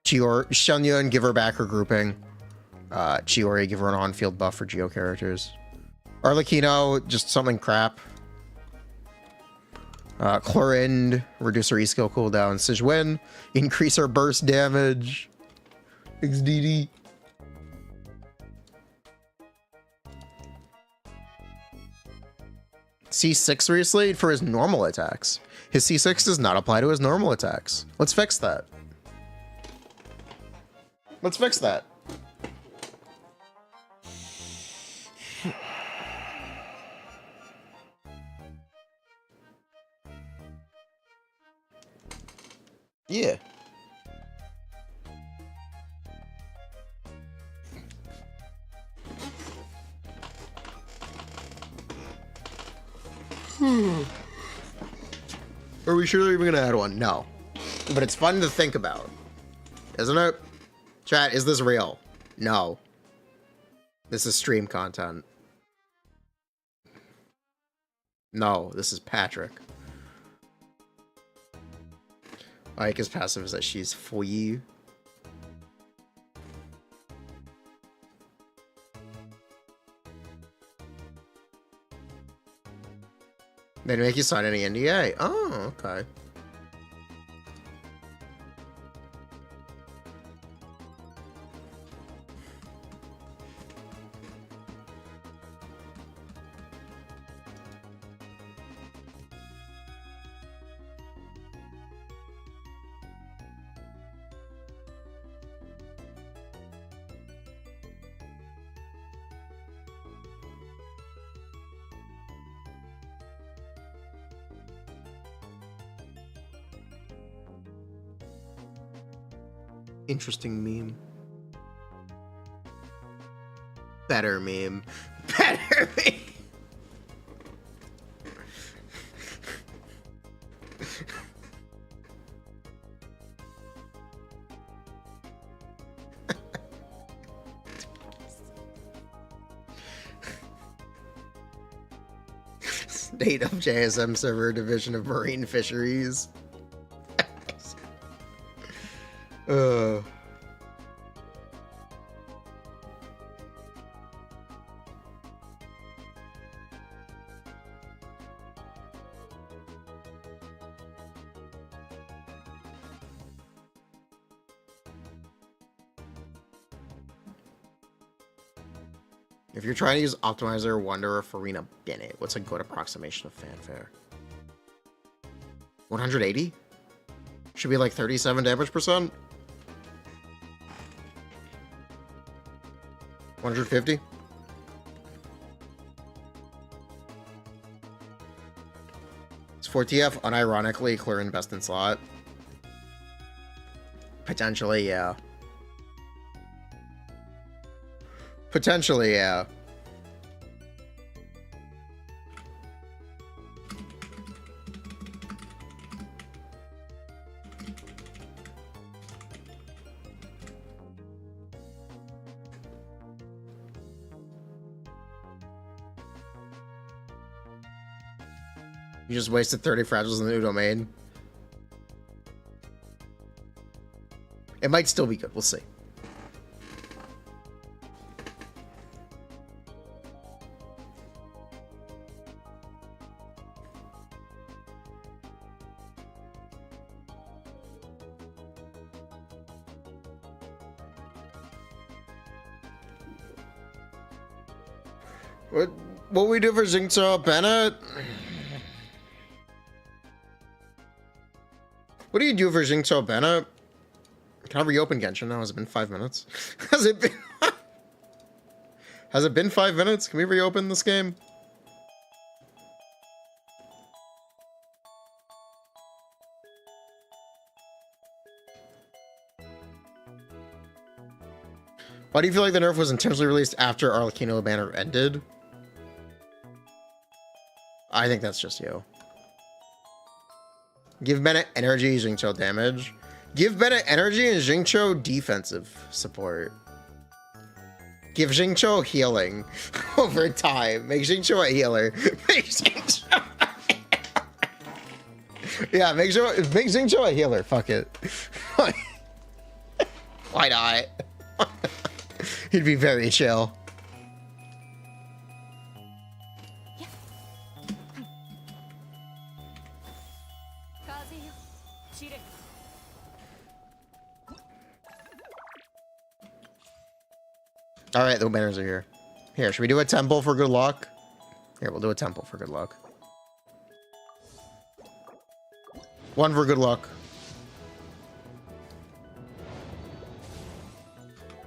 Xianyun, give her back her grouping. Chiori, give her an on-field buff for Geo characters. Arlecchino, just something crap. Clorinde, reduce her E-skill cooldown. Sijwen, increase her burst damage. XDD. C6 recently for his normal attacks. His C6 does not apply to his normal attacks. Let's fix that. Let's fix that. Yeah. Are we sure they're even gonna add one? No. But it's fun to think about. Isn't it? Chat, is this real? No. This is stream content. No, this is Patrick. Ike's passive is that she's for you. They didn't make you sign any NDA. Oh, okay. Interesting meme. Better meme. Better meme. State of JSM server division of marine fisheries. If you're trying to use Optimizer, Wonder, or Furina, Bennett, what's a good approximation of fanfare? 180? Should be like 37 damage percent? 150? It's 4TF, unironically, Clorinde best in slot. Potentially, yeah. Potentially, yeah. You just wasted 30 fragiles in the new domain. It might still be good. We'll see. What? What we do for Xingqiu Bennett? What do you do for Xingqiu Bennett? Can I reopen Genshin now? Has it been 5 minutes? Has it been... Has it been 5 minutes? Can we reopen this game? Why do you feel like the nerf was intentionally released after Arlecchino banner ended? I think that's just you. Give Bennett energy, Xingqiu damage. Give Bennett energy and Xingqiu defensive support. Give Xingqiu healing over time. Make Xingqiu a healer. Make Xingqiu yeah, make Xingqiu a healer. Fuck it. Why not? He'd be very chill. All right, the banners are here. Here, should we do a temple for good luck? Here, we'll do a temple for good luck. One for good luck.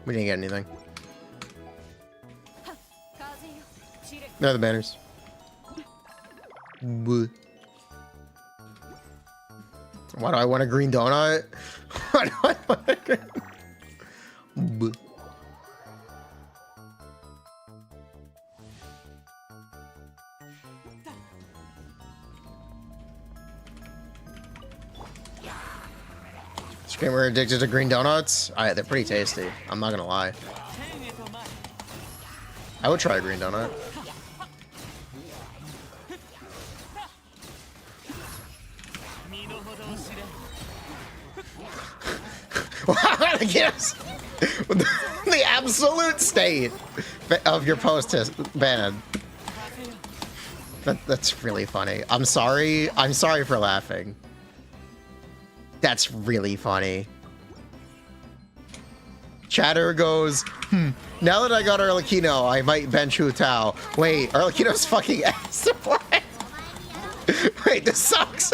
We didn't get anything. They're the banners. Why do I want a green donut? Why do I want a green... We're addicted to green donuts? They're pretty tasty. I'm not gonna lie. I would try a green donut. Yes. The absolute state of your post is banned. That's really funny. I'm sorry. I'm sorry for laughing. That's really funny. Chatter goes, now that I got Arlecchino, I might bench Hu Tao. Wait, Arlecchino's fucking ass to play. Wait, this sucks.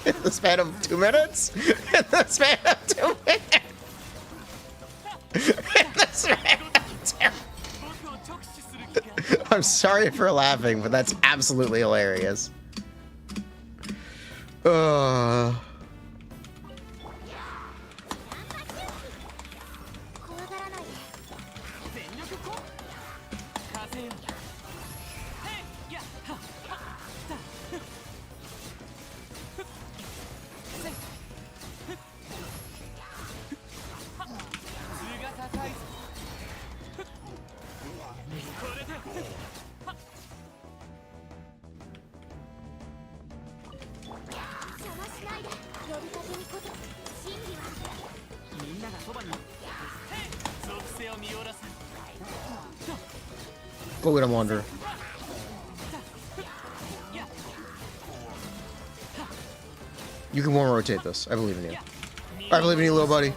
In the span of 2 minutes? In the span of 2 minutes? In the span of 2 minutes? I'm sorry for laughing, but that's absolutely hilarious. Go with him, Wander. You can one rotate this. I believe in you. I believe in you, little buddy.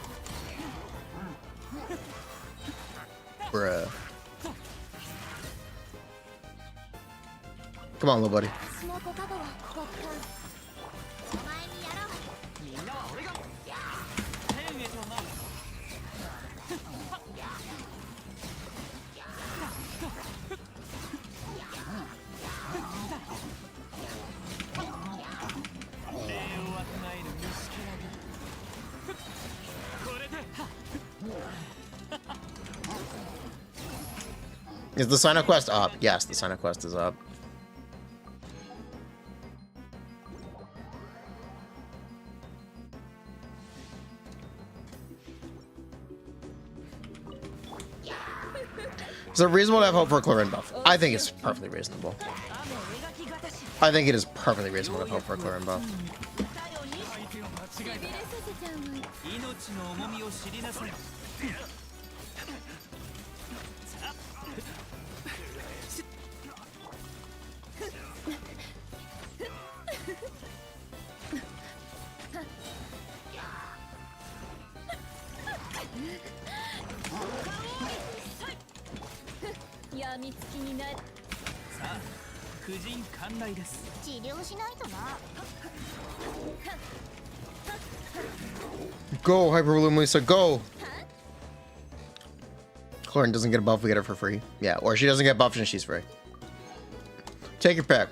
Bruh. Come on, little buddy. Is the sign-up quest up? Yes, the sign-up quest is up. Is it reasonable to have hope for a Clorinde buff? I think it's perfectly reasonable. I think it is perfectly reasonable to have hope for a Clorinde buff. Go, Hyperbloom Lisa, go! Clorinde doesn't get a buff, we get her for free. Yeah, or she doesn't get buffed and she's free. Take your pick.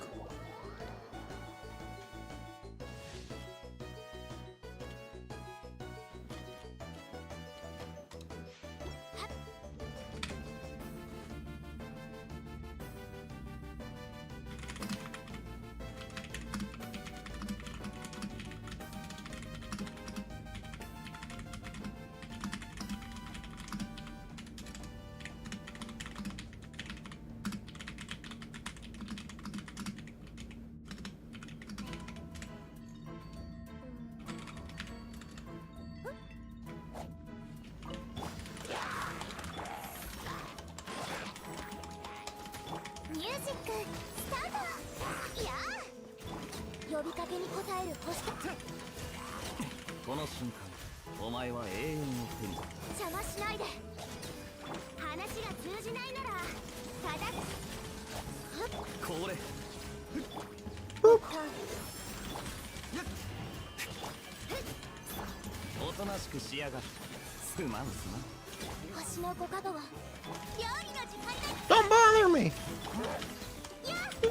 Don't bother me!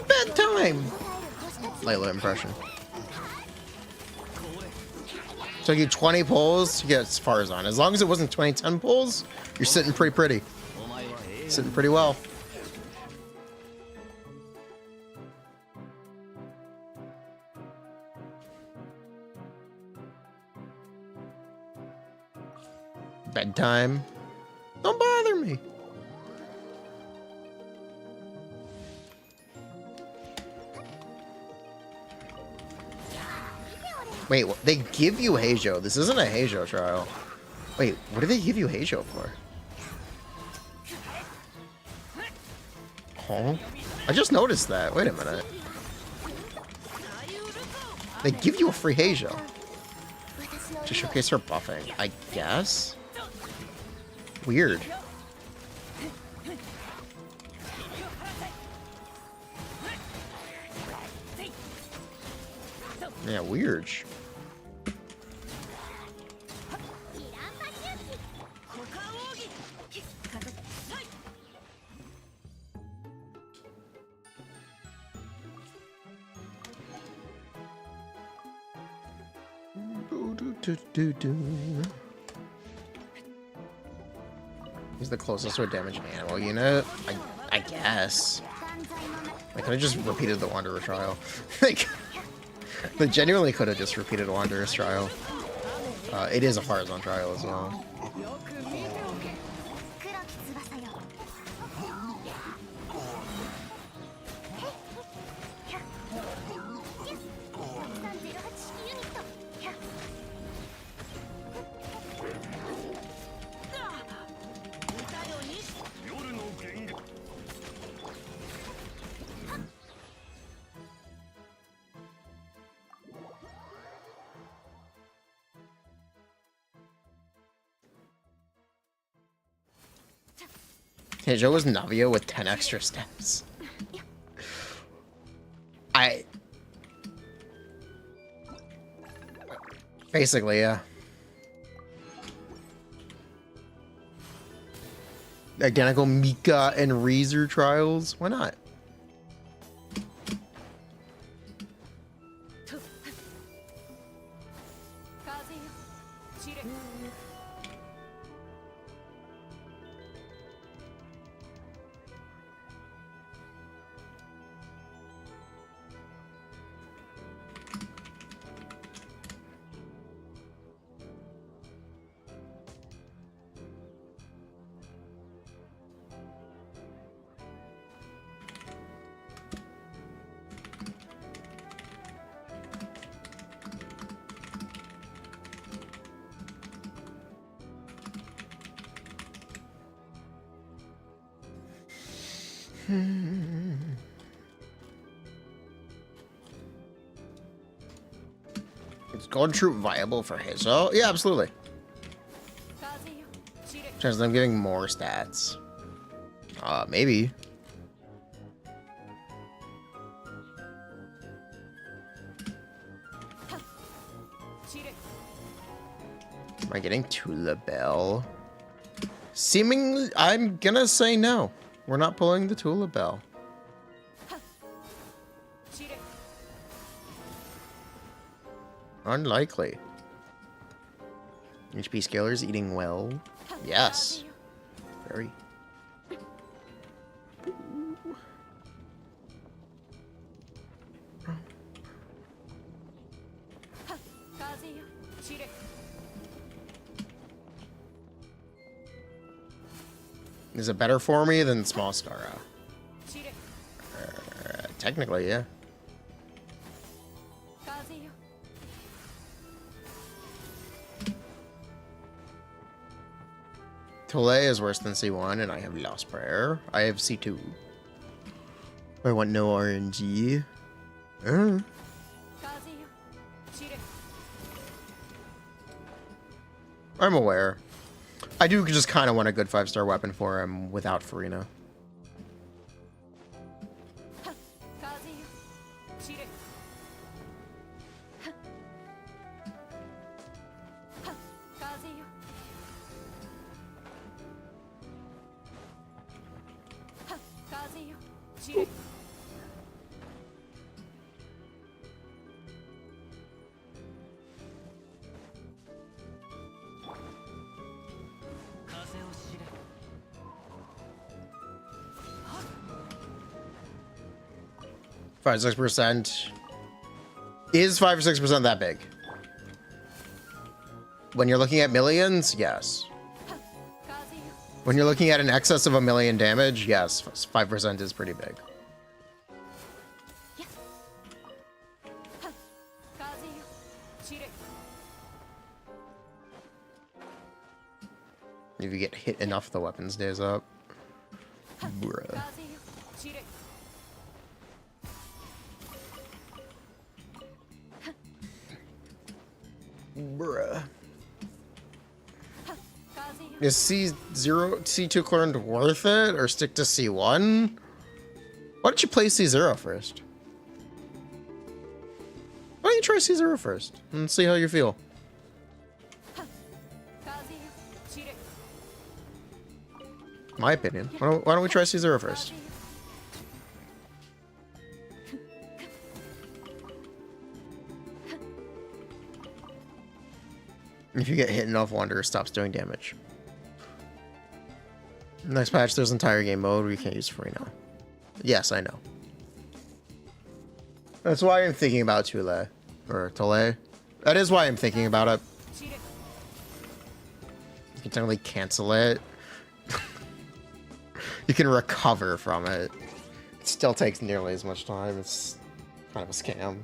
Bedtime! Layla impression. So you 20 pulls to get Farzan. As long as it wasn't 2010 pulls, you're sitting pretty. Sitting pretty well. Bedtime. Don't bother me. Wait, they give you Heijo. This isn't a Heijo trial. Wait, what do they give you Heijo for? Huh? I just noticed that. Wait a minute. They give you a free Heijo to showcase her buffing, I guess? Weird. Yeah, weird. He's the closest to a damaging animal unit. I guess. I could have just repeated the Wanderer trial. Like, they genuinely could have just repeated Wanderer's trial. It is a Farzan trial as well. Heijo was Navia with 10 extra steps. Basically, yeah. Identical Mika and Razor trials? Why not? Is Gold Troop viable for Heijo? Yeah, absolutely. Chance of them giving more stats. Maybe. I getting Tula Bell? Seemingly, I'm gonna say no. We're not pulling the Tula Bell. Unlikely. HP scaler's eating well. Yes. Very. Is it better for me than Small Star? Technically, yeah. Tole is worse than C1, and I have Lost Prayer. I have C2. I want no RNG. I'm aware. I do just kind of want a good 5-star weapon for him without Furina. Five, 6%. Is 5 or 6% that big? When you're looking at millions, yes. When you're looking at an excess of 1 million damage, yes, 5% is pretty big. If you get hit enough, the weapon stays up. Bruh. Bruh. Is C2 Clorinde worth it, or stick to C1? Why don't you play C0 first? Why don't you try C0 first and see how you feel? My opinion. Why don't we try C0 first? If you get hit enough, Wanderer stops doing damage. Next patch, there's entire game mode where you can't use Furina. Yes, I know. That's why I'm thinking about Tule. Or Tole. That is why I'm thinking about it. You can technically cancel it. You can recover from it. It still takes nearly as much time. It's kind of a scam.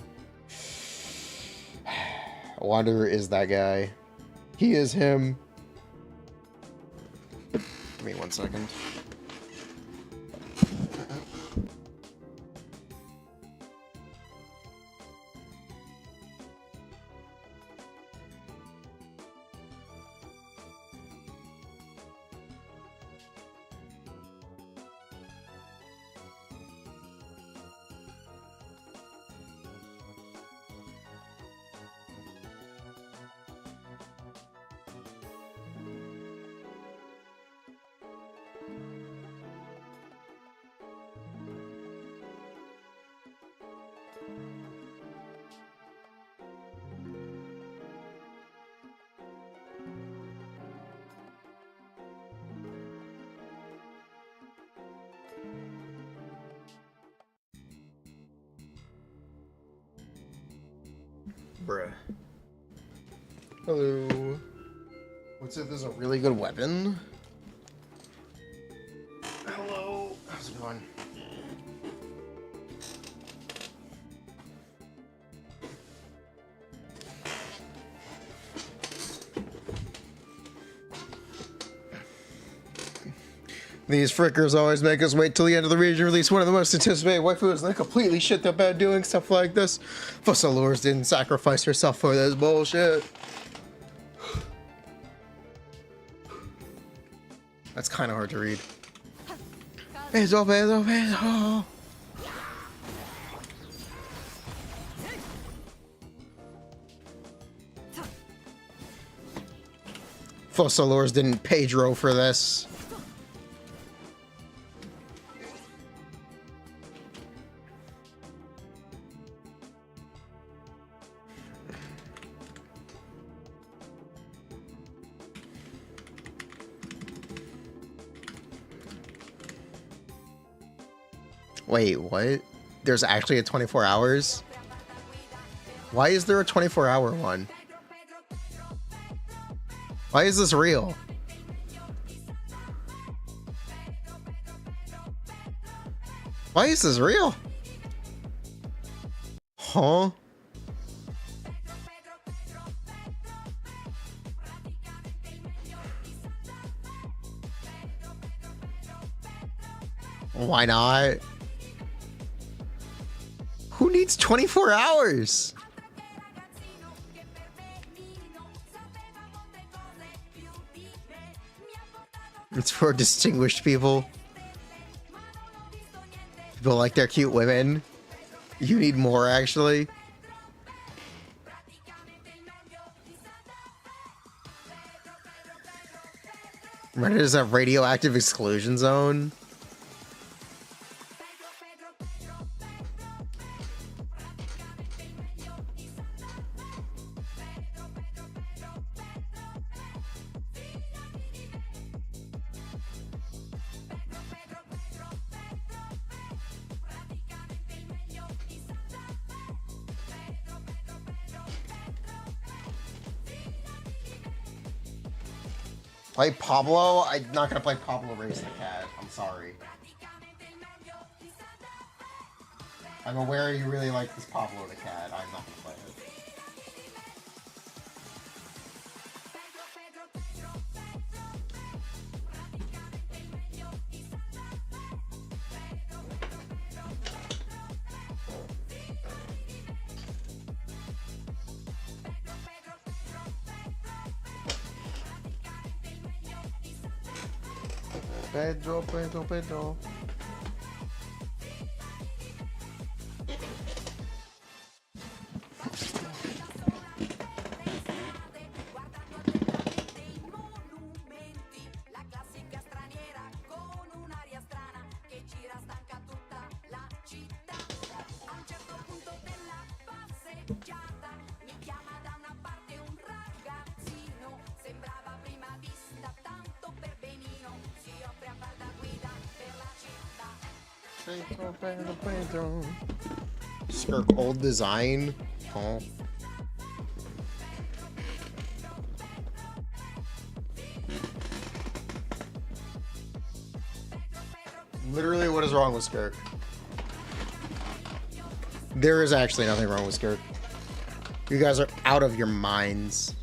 Wanderer is that guy. He is him. Give me 1 second. Bruh. Hello. What's if there's a really good weapon? Hello. How's it going? These frickers always make us wait till the end of the region release one of the most anticipated waifus, and they completely shit the bed doing stuff like this. Fussalurs didn't sacrifice herself for this bullshit. That's kind of hard to read. Peso, peso, peso. Fossilors didn't Pedro for this. Wait, what? There's actually a 24 hours? Why is there a 24-hour one? Why is this real? Why is this real? Huh? Why not? Who needs 24 hours? It's for distinguished people. People like their cute women. You need more, actually. Reddit is a radioactive exclusion zone. Play Pablo? I'm not gonna play Pablo Race the Cat. I'm sorry. I'm aware you really like this Pablo the Cat. I'm not gonna play it. Pedro. Skirk old design. Huh? Literally, what is wrong with Skirk? There is actually nothing wrong with Skirk. You guys are out of your minds.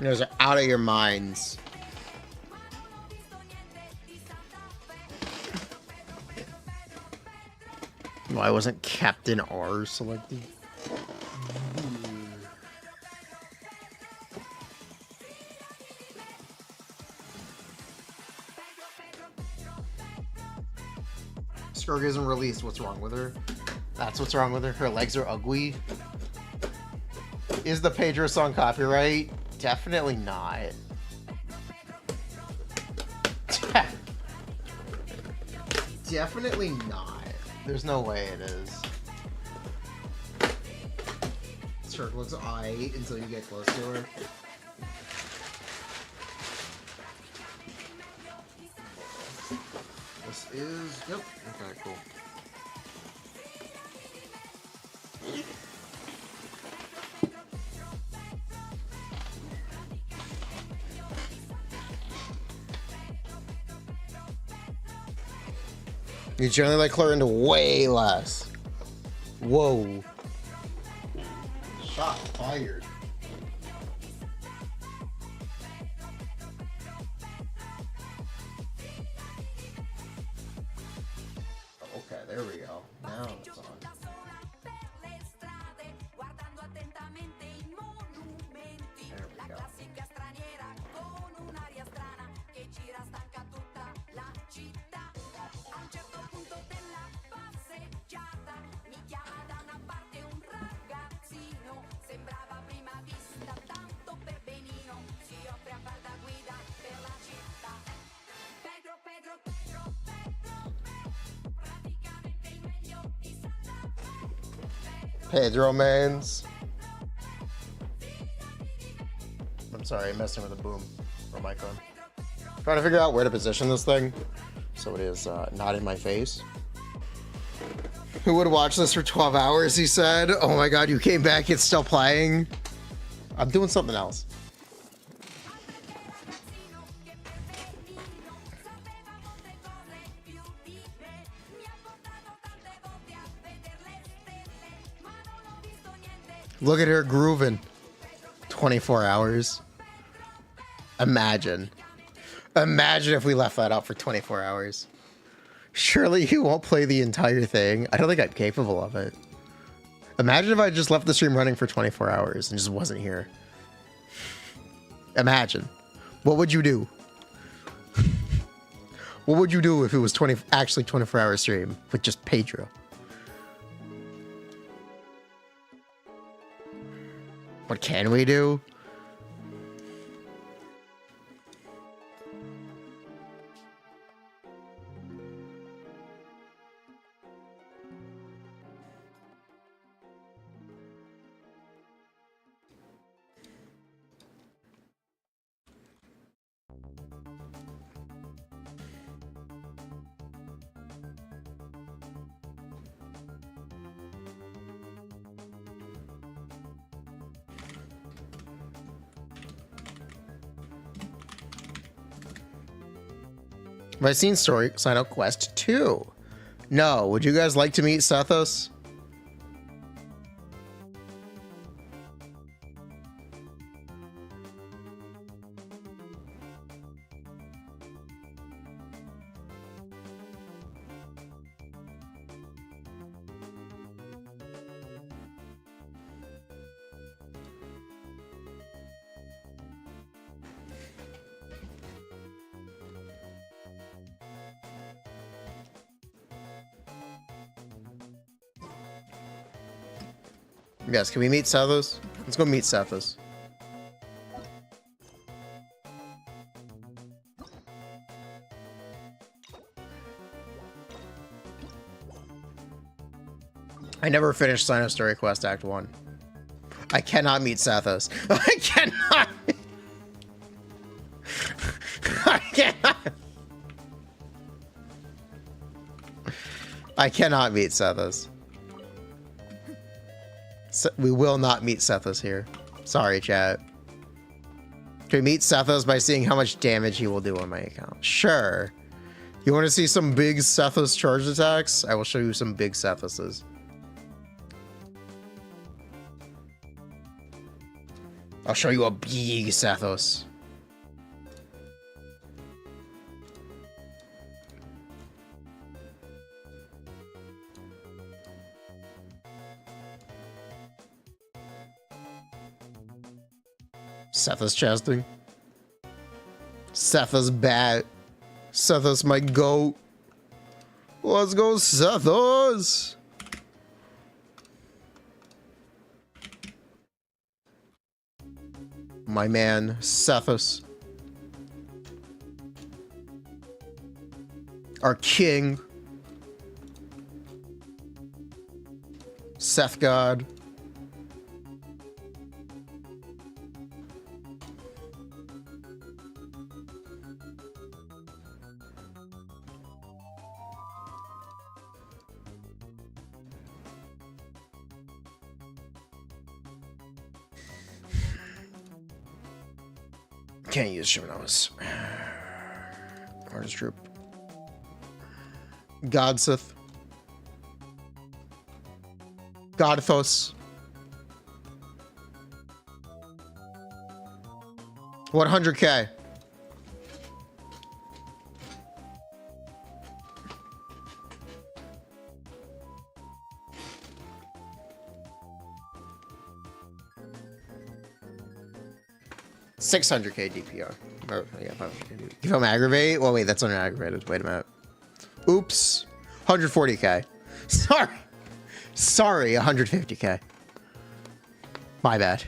You guys are out of your minds. Why wasn't Captain R selected? Skirk isn't released. What's wrong with her? That's what's wrong with her. Her legs are ugly. Is the Pedro song copyright? Definitely not. Definitely not. There's no way it is. Skirk looks aight until you get close to her. This is... Yep. Okay, cool. You generally like Clorinde way less. Whoa. Shot fired. Okay, there we go. Now it's on. There we go. Pedro mains. I'm sorry, I'm messing with the boom or microphone. Trying to figure out where to position this thing so it is not in my face. Who would watch this for 12 hours, he said. Oh my god, you came back, it's still playing. I'm doing something else. Look at her grooving. 24 hours. Imagine. Imagine if we left that up for 24 hours. Surely you won't play the entire thing. I don't think I'm capable of it. Imagine if I just left the stream running for 24 hours and just wasn't here. Imagine. What would you do? What would you do if it was actually 24-hour stream with just Pedro? What can we do? Have I seen Story Sign Up Quest 2? No. Would you guys like to meet Sethos? Yes, can we meet Sethos? Let's go meet Sethos. I never finished Sign of Story Quest Act 1. I cannot meet Sethos. I cannot. I cannot. I cannot meet Sethos. We will not meet Sethos here. Sorry, chat. Can we meet Sethos by seeing how much damage he will do on my account? Sure. You want to see some big Sethos charge attacks? I will show you some big Sethoses. I'll show you a big Sethos. Sethos chesting. Sethos bat. Sethos my goat. Let's go, Sethos. My man, Sethos. Our king. Seth God. Can't use Shimonos. Artist Troop. Godsith. Godthos. 100k. $600k DPR. Or, yeah, 500k. If I'm aggravate, well, wait, that's unaggravated. Wait a minute. Oops. 140k. Sorry. Sorry, 150k. My bad.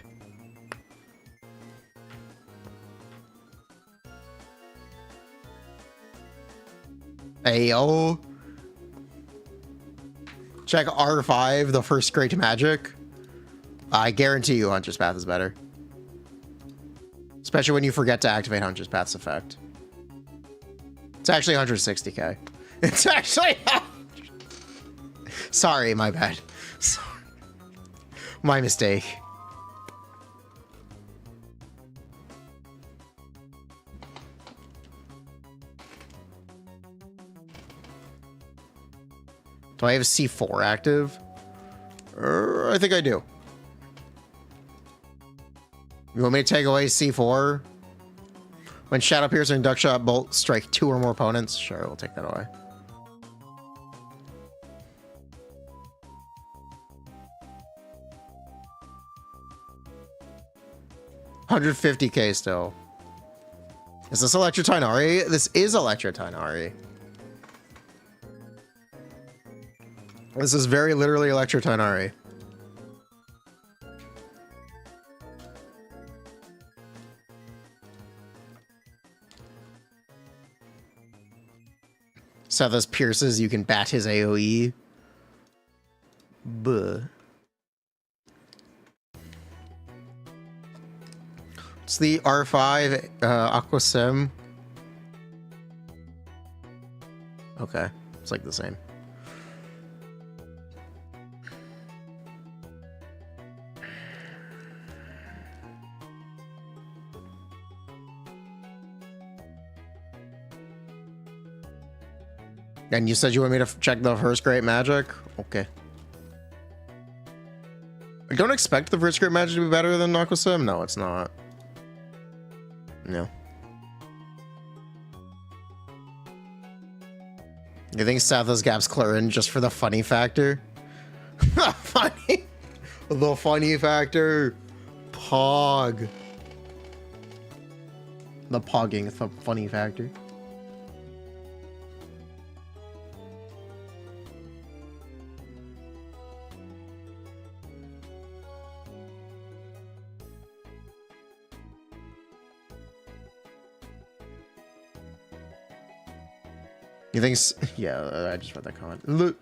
Ayo. Check R5, the first great magic. I guarantee you Hunter's Path is better. Especially when you forget to activate Hunter's Path's effect. It's actually 160k. It's actually... Sorry, my bad. Sorry. My mistake. Do I have C4 active? I think I do. You want me to take away C4? When Shadow Piercer and Duck Shot bolt strike 2 or more opponents? Sure, we'll take that away. $150k still. Is this Electro Tainari? This is Electro Tainari. This is very literally Electro Tainari. So those pierces, you can bat his AoE. Buh. It's the R5 Aqua Sim. Okay, it's like the same. And you said you want me to check the first great magic? Okay. I don't expect the first great magic to be better than Aqua Sim. No, it's not. No. You think Sathos gaps Clorinde just for the funny factor? Funny. The funny factor. Pog. The pogging, the funny factor. You think? Yeah, I just read that comment. Look.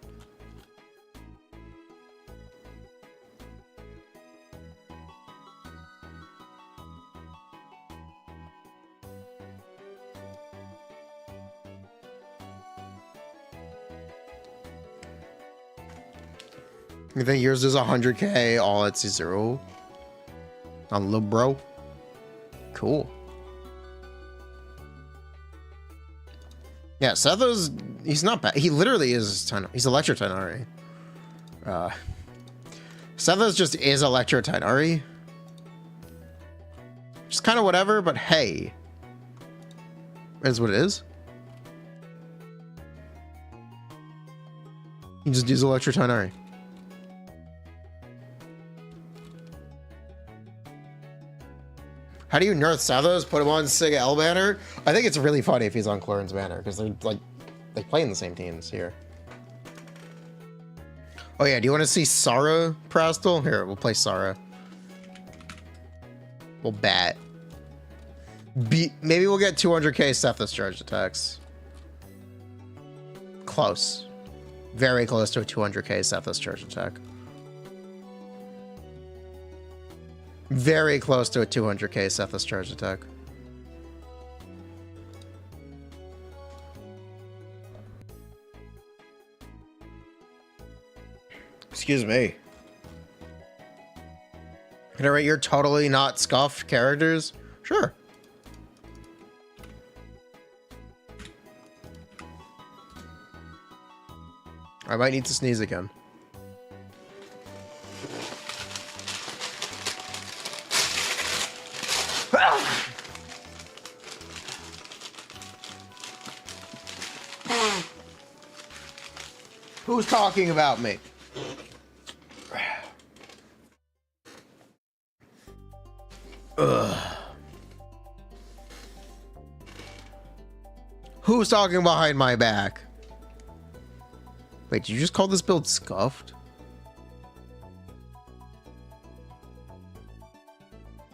You think yours is 100k all at C0? On little bro? Cool. Yeah, Setho's, he's not bad. He literally is, he's Electro Tainari. Setho's just is Electro Tainari. Just kind of whatever, but hey. Is what it is. He just does Electro Tainari. How do you nerf Sathos? Put him on Siga L banner? I think it's really funny if he's on Clorinde's banner because they're like, they play in the same teams here. Oh yeah, do you want to see Sara Prastal? Here, we'll play Sara. We'll bat. Maybe we'll get 200k Sethos charged attacks. Close. Very close to a 200k Sethos charged attack. Very close to a 200k Sethos charge attack. Excuse me. Can I rate your totally not scuffed characters? Sure. I might need to sneeze again. Who's talking about me? Ugh. Who's talking behind my back? Wait, did you just call this build scuffed?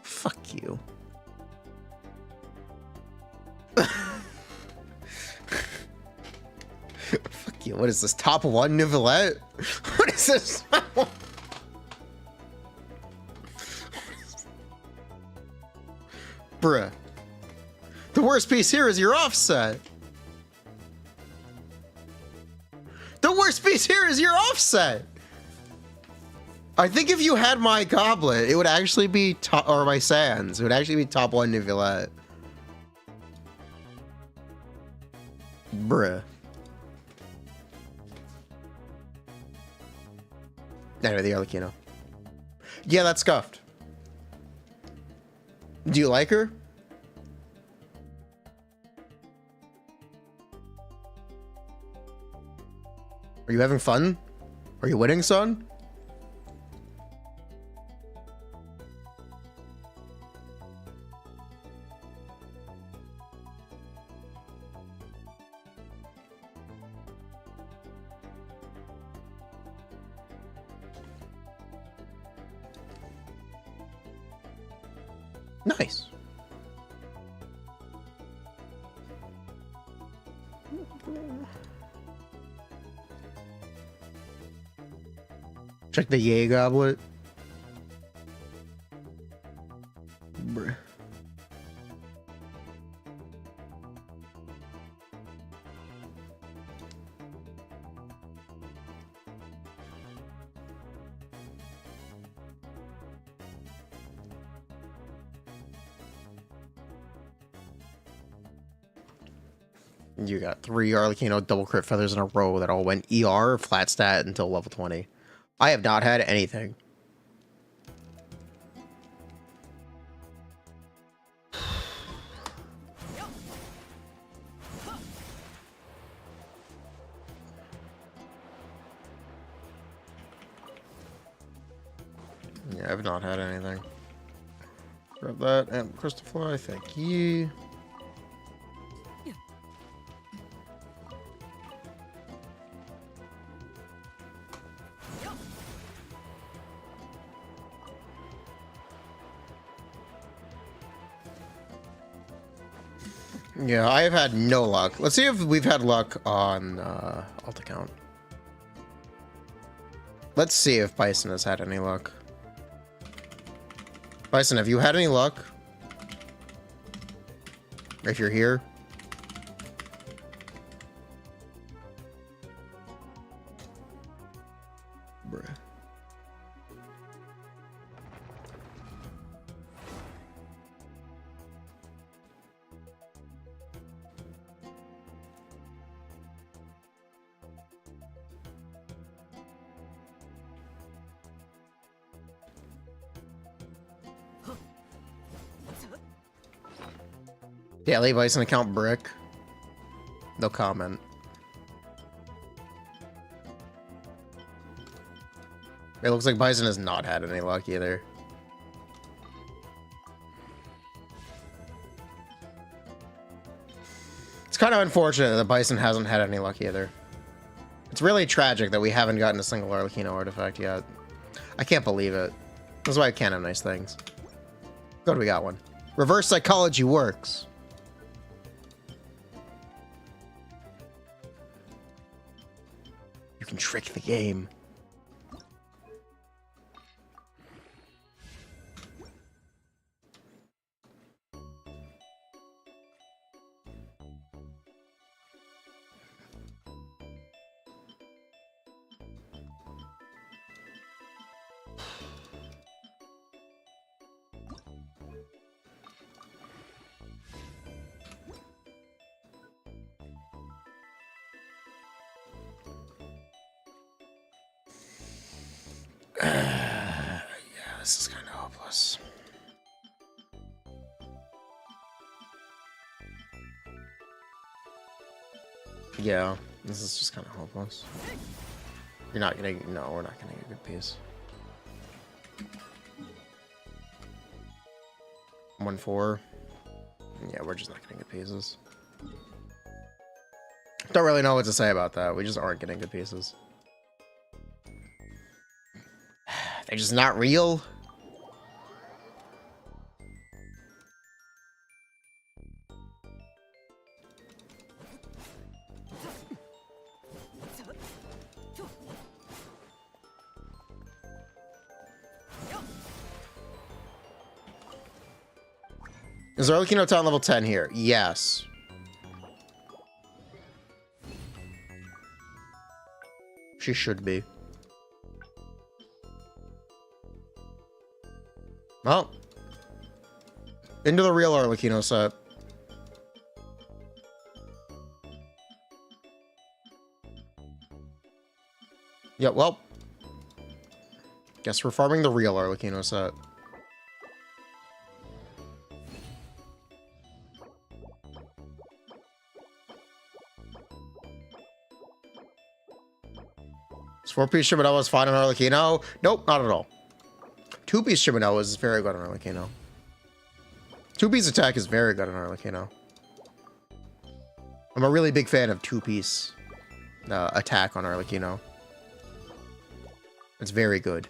Fuck you. Fuck you. What is this? Top 1 Nivelette? What is this? Bruh. The worst piece here is your offset. The worst piece here is your offset. I think if you had my goblet, it would actually be top, or my sands, it would actually be top 1 Neuvillette. Bruh. Anyway, the Arlecchino. Yeah, that's scuffed. Do you like her? Are you having fun? Are you winning, son? Nice. Check the Yay goblet. Bruh. You got 3 Arlecchino double crit feathers in a row that all went ER flat stat until level 20. I have not had anything. Yeah, I've not had anything. Grab that and crystal fly, thank you. Yeah, I have had no luck. Let's see if we've had luck on alt account. Let's see if Bison has had any luck. Bison, have you had any luck? If you're here. Bruh. Daily Bison account brick. No comment. It looks like Bison has not had any luck either. It's kind of unfortunate that Bison hasn't had any luck either. It's really tragic that we haven't gotten a single Arlecchino artifact yet. I can't believe it. That's why I can't have nice things. Good, we got one. Reverse psychology works. You can trick the game. Yeah, this is kind of hopeless. Yeah, this is just kind of hopeless. You're not getting... No, we're not getting a good piece. 1-4. Yeah, we're just not getting good pieces. Don't really know what to say about that. We just aren't getting good pieces. They're just not real. Is Arlecchino Town level 10 here? Yes. She should be. Well. Into the real Arlecchino set. Yeah, well. Guess we're farming the real Arlecchino set. Is 4-piece Shimano is fine on Arlecchino? Nope, not at all. 2-piece Shimano is very good on Arlecchino. 2-piece attack is very good on Arlecchino. I'm a really big fan of 2-piece attack on Arlecchino. It's very good.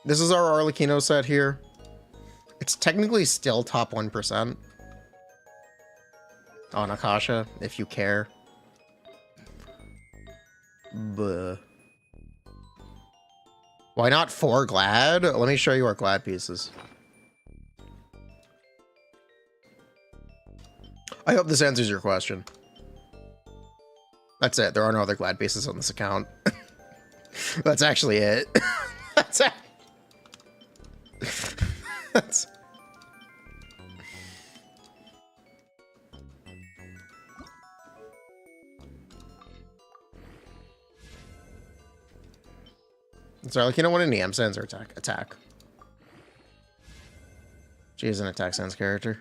This is our Arlecchino set here. It's technically still top 1% on Akasha, if you care. Buh. Why not 4 Glad? Let me show you our Glad pieces. I hope this answers your question. That's it. There are no other Glad pieces on this account. That's actually it. That's it. That's... Sorry, like, you know what an EM sense or attack? She's an attack sense character.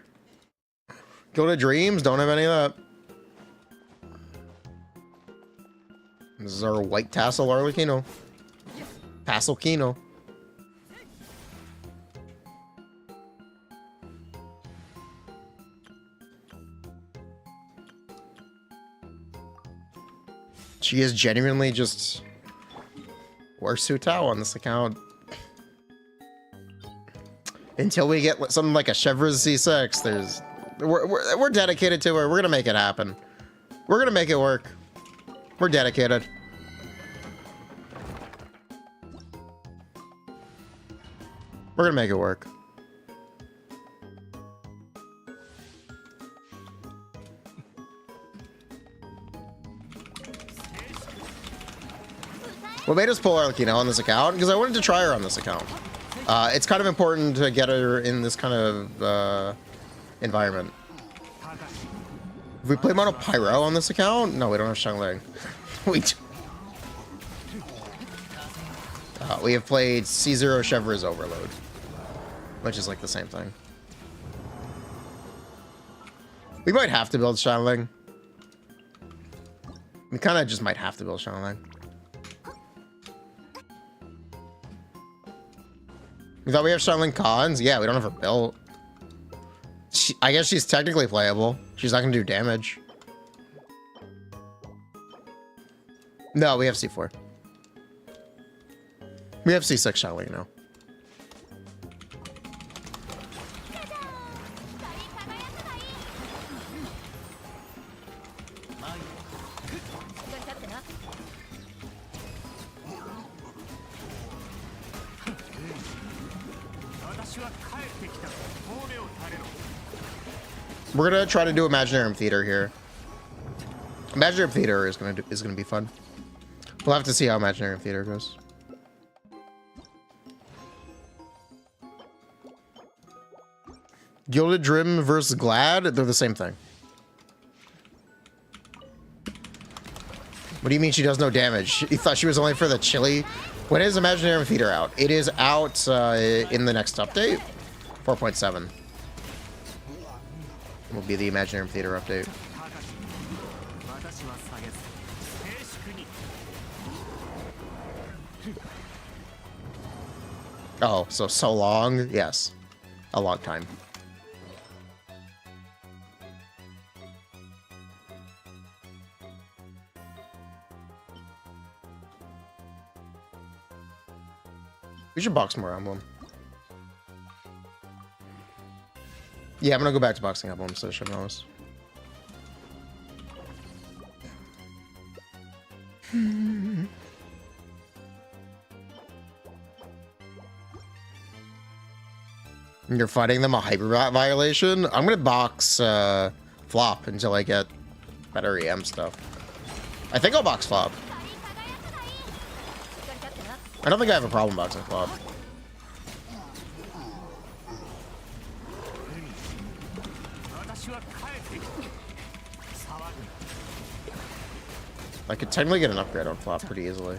Go to Dreams, don't have any of that. This is our white tassel Arlecchino. Tasselkino. She is genuinely just worse Hu Tao on this account. Until we get something like a Chevreuse C6, we're dedicated to her. We're gonna make it happen. We're gonna make it work. We're dedicated. We're gonna make it work. What made us pull Arlecchino on this account? Because I wanted to try her on this account. It's kind of important to get her in this kind of environment. If we play Mono Pyro on this account? No, we don't have Xiangling. We have played C0 Chevreuse Overload, which is like the same thing. We might have to build Xiangling. We kind of just might have to build Xiangling. You thought we have Xiangling Cons? Yeah, we don't have her built. I guess she's technically playable. She's not gonna do damage. No, we have C4. We have C6 Xiangling now. We're gonna try to do Imaginarium Theater here. Imaginarium Theater is gonna be fun. We'll have to see how Imaginarium Theater goes. Gilded Drim versus Glad, they're the same thing. What do you mean she does no damage? You thought she was only for the chili? When is Imaginarium Theater out? It is out in the next update, 4.7. Will be the Imaginarium Theater update. Oh, so long? Yes. A long time. We should box more Emblem. Yeah, I'm gonna go back to boxing Emblem instead of Shimano's. You're fighting them a hyperbot violation? I'm gonna box Flop until I get better EM stuff. I think I'll box Flop. I don't think I have a problem boxing Flop. I could technically get an upgrade on Flop pretty easily.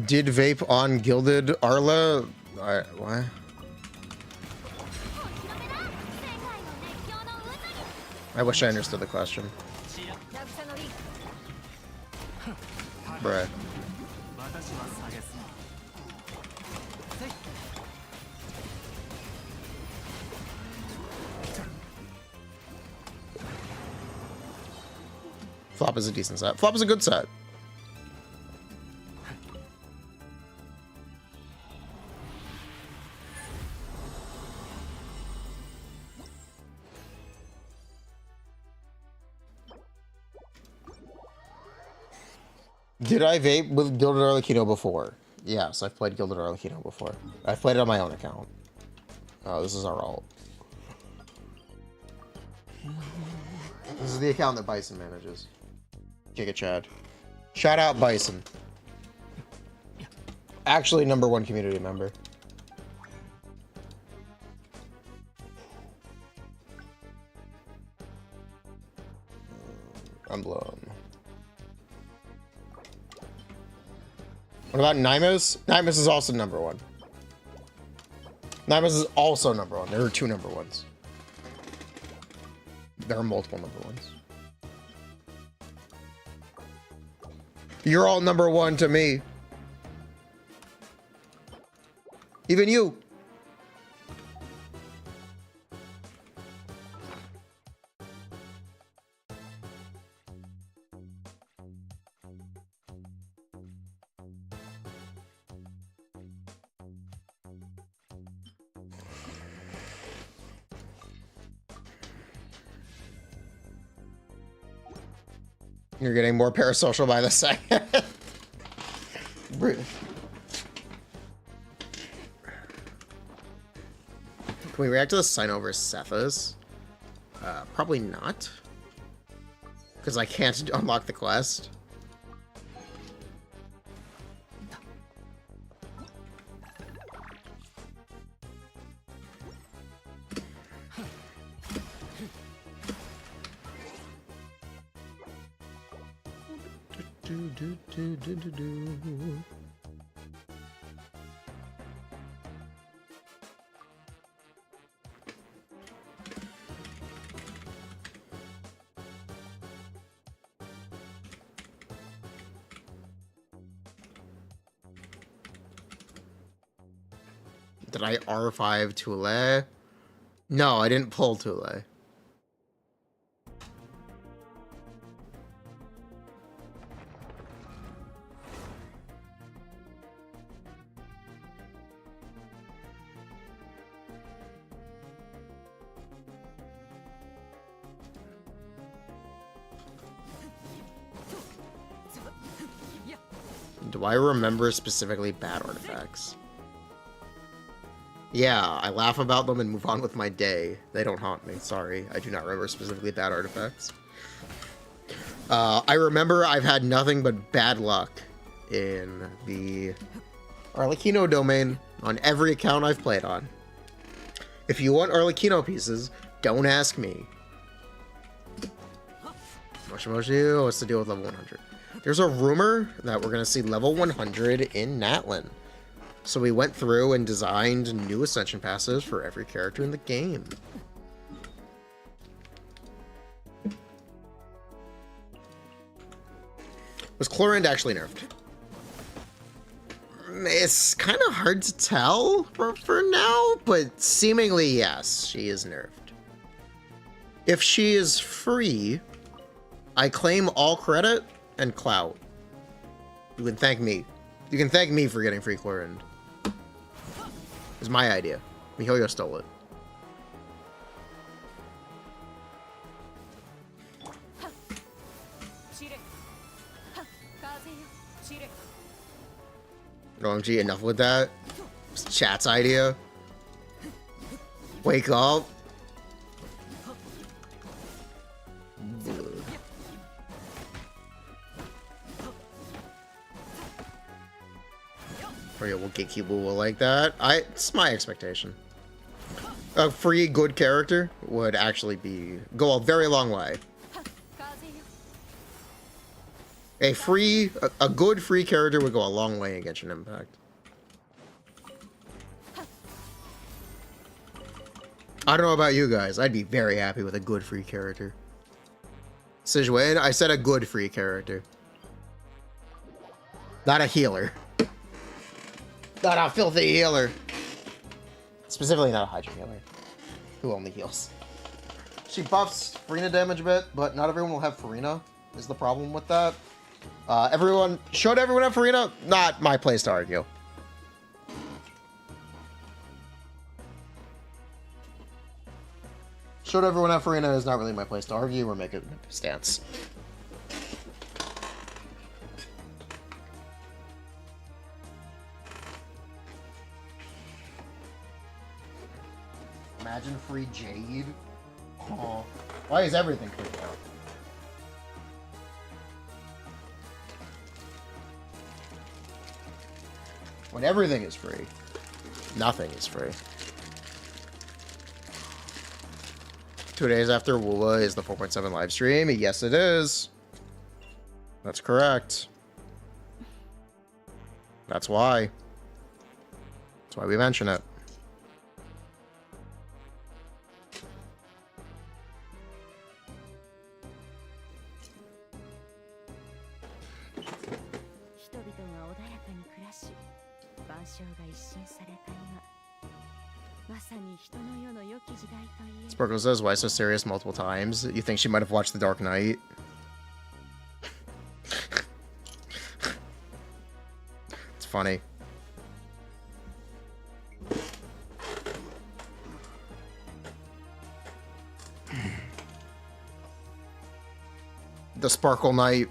Did vape on Gilded Arla? What? I wish I understood the question. Bruh. Flop is a decent set. Flop is a good set. Did I vape with Gilded Arlecchino before? Yes, I've played Gilded Arlecchino before. I've played it on my own account. Oh, this is our alt. This is the account that Bison manages. Giga Chad. Shout out Bison. Actually, #1 community member. Emblem. What about Nymus? Nymus is also #1. Nymus is also #1. There are 2 #1s. There are multiple #1s. You're all #1 to me. Even you. You're getting more parasocial by the second. Can we react to the sign over Cephas? Probably not. Because I can't unlock the quest. Did I R5 Tule? No, I didn't pull Tule. Do I remember specifically bad artifacts? Yeah, I laugh about them and move on with my day. They don't haunt me, sorry. I do not remember specifically bad artifacts. I remember I've had nothing but bad luck in the Arlecchino domain on every account I've played on. If you want Arlecchino pieces, don't ask me. Moshi Moshi, what's the deal with level 100? There's a rumor that we're going to see level 100 in Natlin. So we went through and designed new Ascension passes for every character in the game. Was Clorinde actually nerfed? It's kind of hard to tell for now, but seemingly yes, she is nerfed. If she is free, I claim all credit and clout. You can thank me. You can thank me for getting free Clorinde. It was my idea. Mihoyo stole it. OMG, enough with that. It's chat's idea. Wake up. Or yeah, we'll get will like that. It's my expectation. A free good character would actually go a very long way. A good free character would go a long way in Genshin Impact. I don't know about you guys. I'd be very happy with a good free character. Sijuan, I said a good free character. Not a healer. Not a filthy healer. Specifically not a Hydra healer. Who only heals. She buffs Furina damage a bit, but not everyone will have Furina, is the problem with that. Should everyone have Furina? Not my place to argue. Should everyone have Furina is not really my place to argue or make a stance. Imagine free Jade. Oh, why is everything free now? When everything is free, nothing is free. 2 days after Woola is the 4.7 live stream. Yes, it is. That's correct. That's why. That's why we mention it. Sparkle says, why so serious multiple times? You think she might have watched The Dark Knight? It's funny. The Sparkle Knight.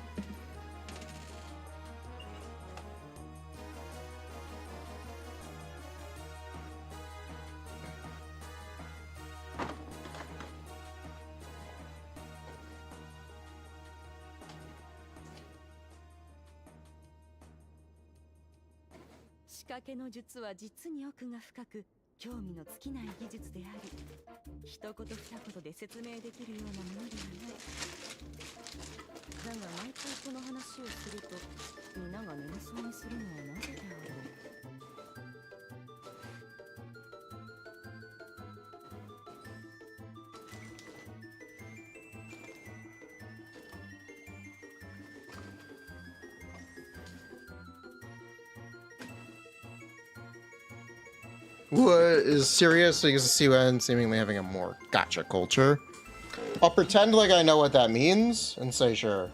What is serious? So you can see when seemingly having a more gotcha culture. I'll pretend like I know what that means and say sure.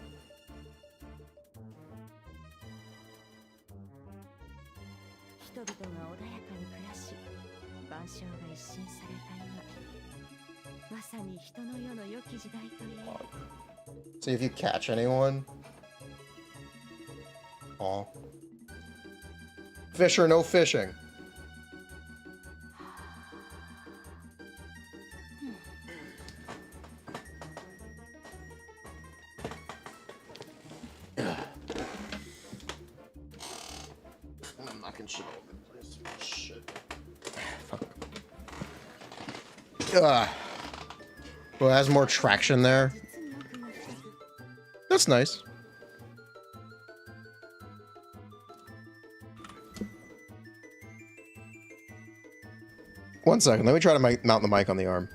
See if you catch anyone. Aw. Fish or no fishing. I'm knocking shit all over the place. Shit. Fuck. Well, it has more traction there. That's nice. One second, let me try to mount the mic on the arm.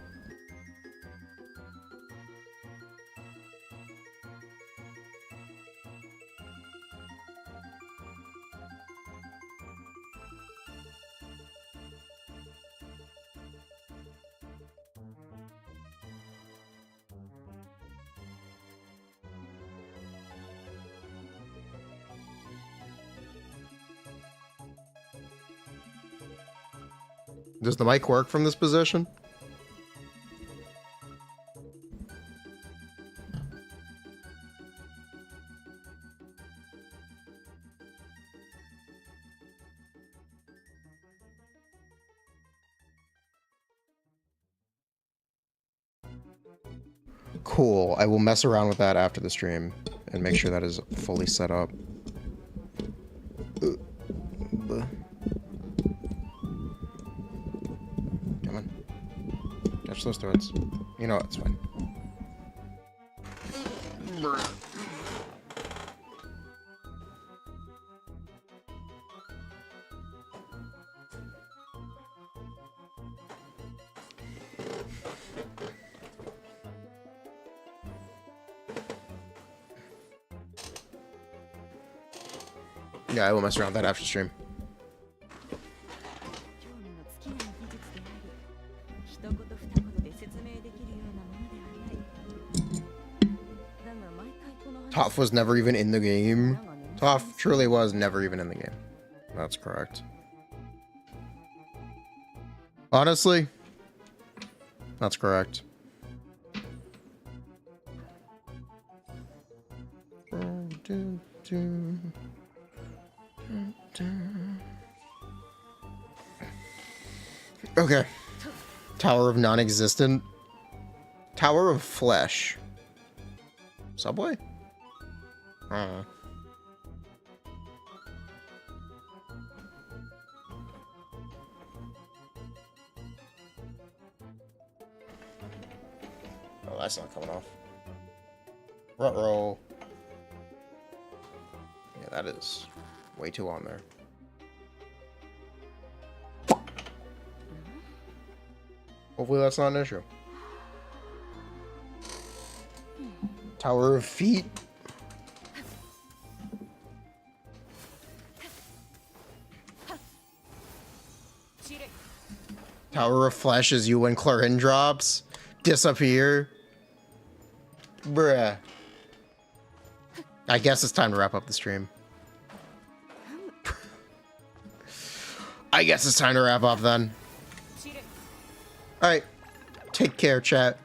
Does the mic work from this position? Cool. I will mess around with that after the stream and make sure that is fully set up. Come on. Touch those threads. You know, it's fine. Yeah, I will mess around with that after stream. Toph was never even in the game. Toph truly was never even in the game. That's correct. Honestly, that's correct. Okay. Tower of non-existent. Tower of flesh. Subway? Oh, that's not coming off. Ruh-roh. Yeah, that is way too on there. Hopefully that's not an issue. Tower of feet. Tower of flesh as you when Clorinde drops. Disappear. Bruh. I guess it's time to wrap up the stream. I guess it's time to wrap up then. Alright. Take care, chat.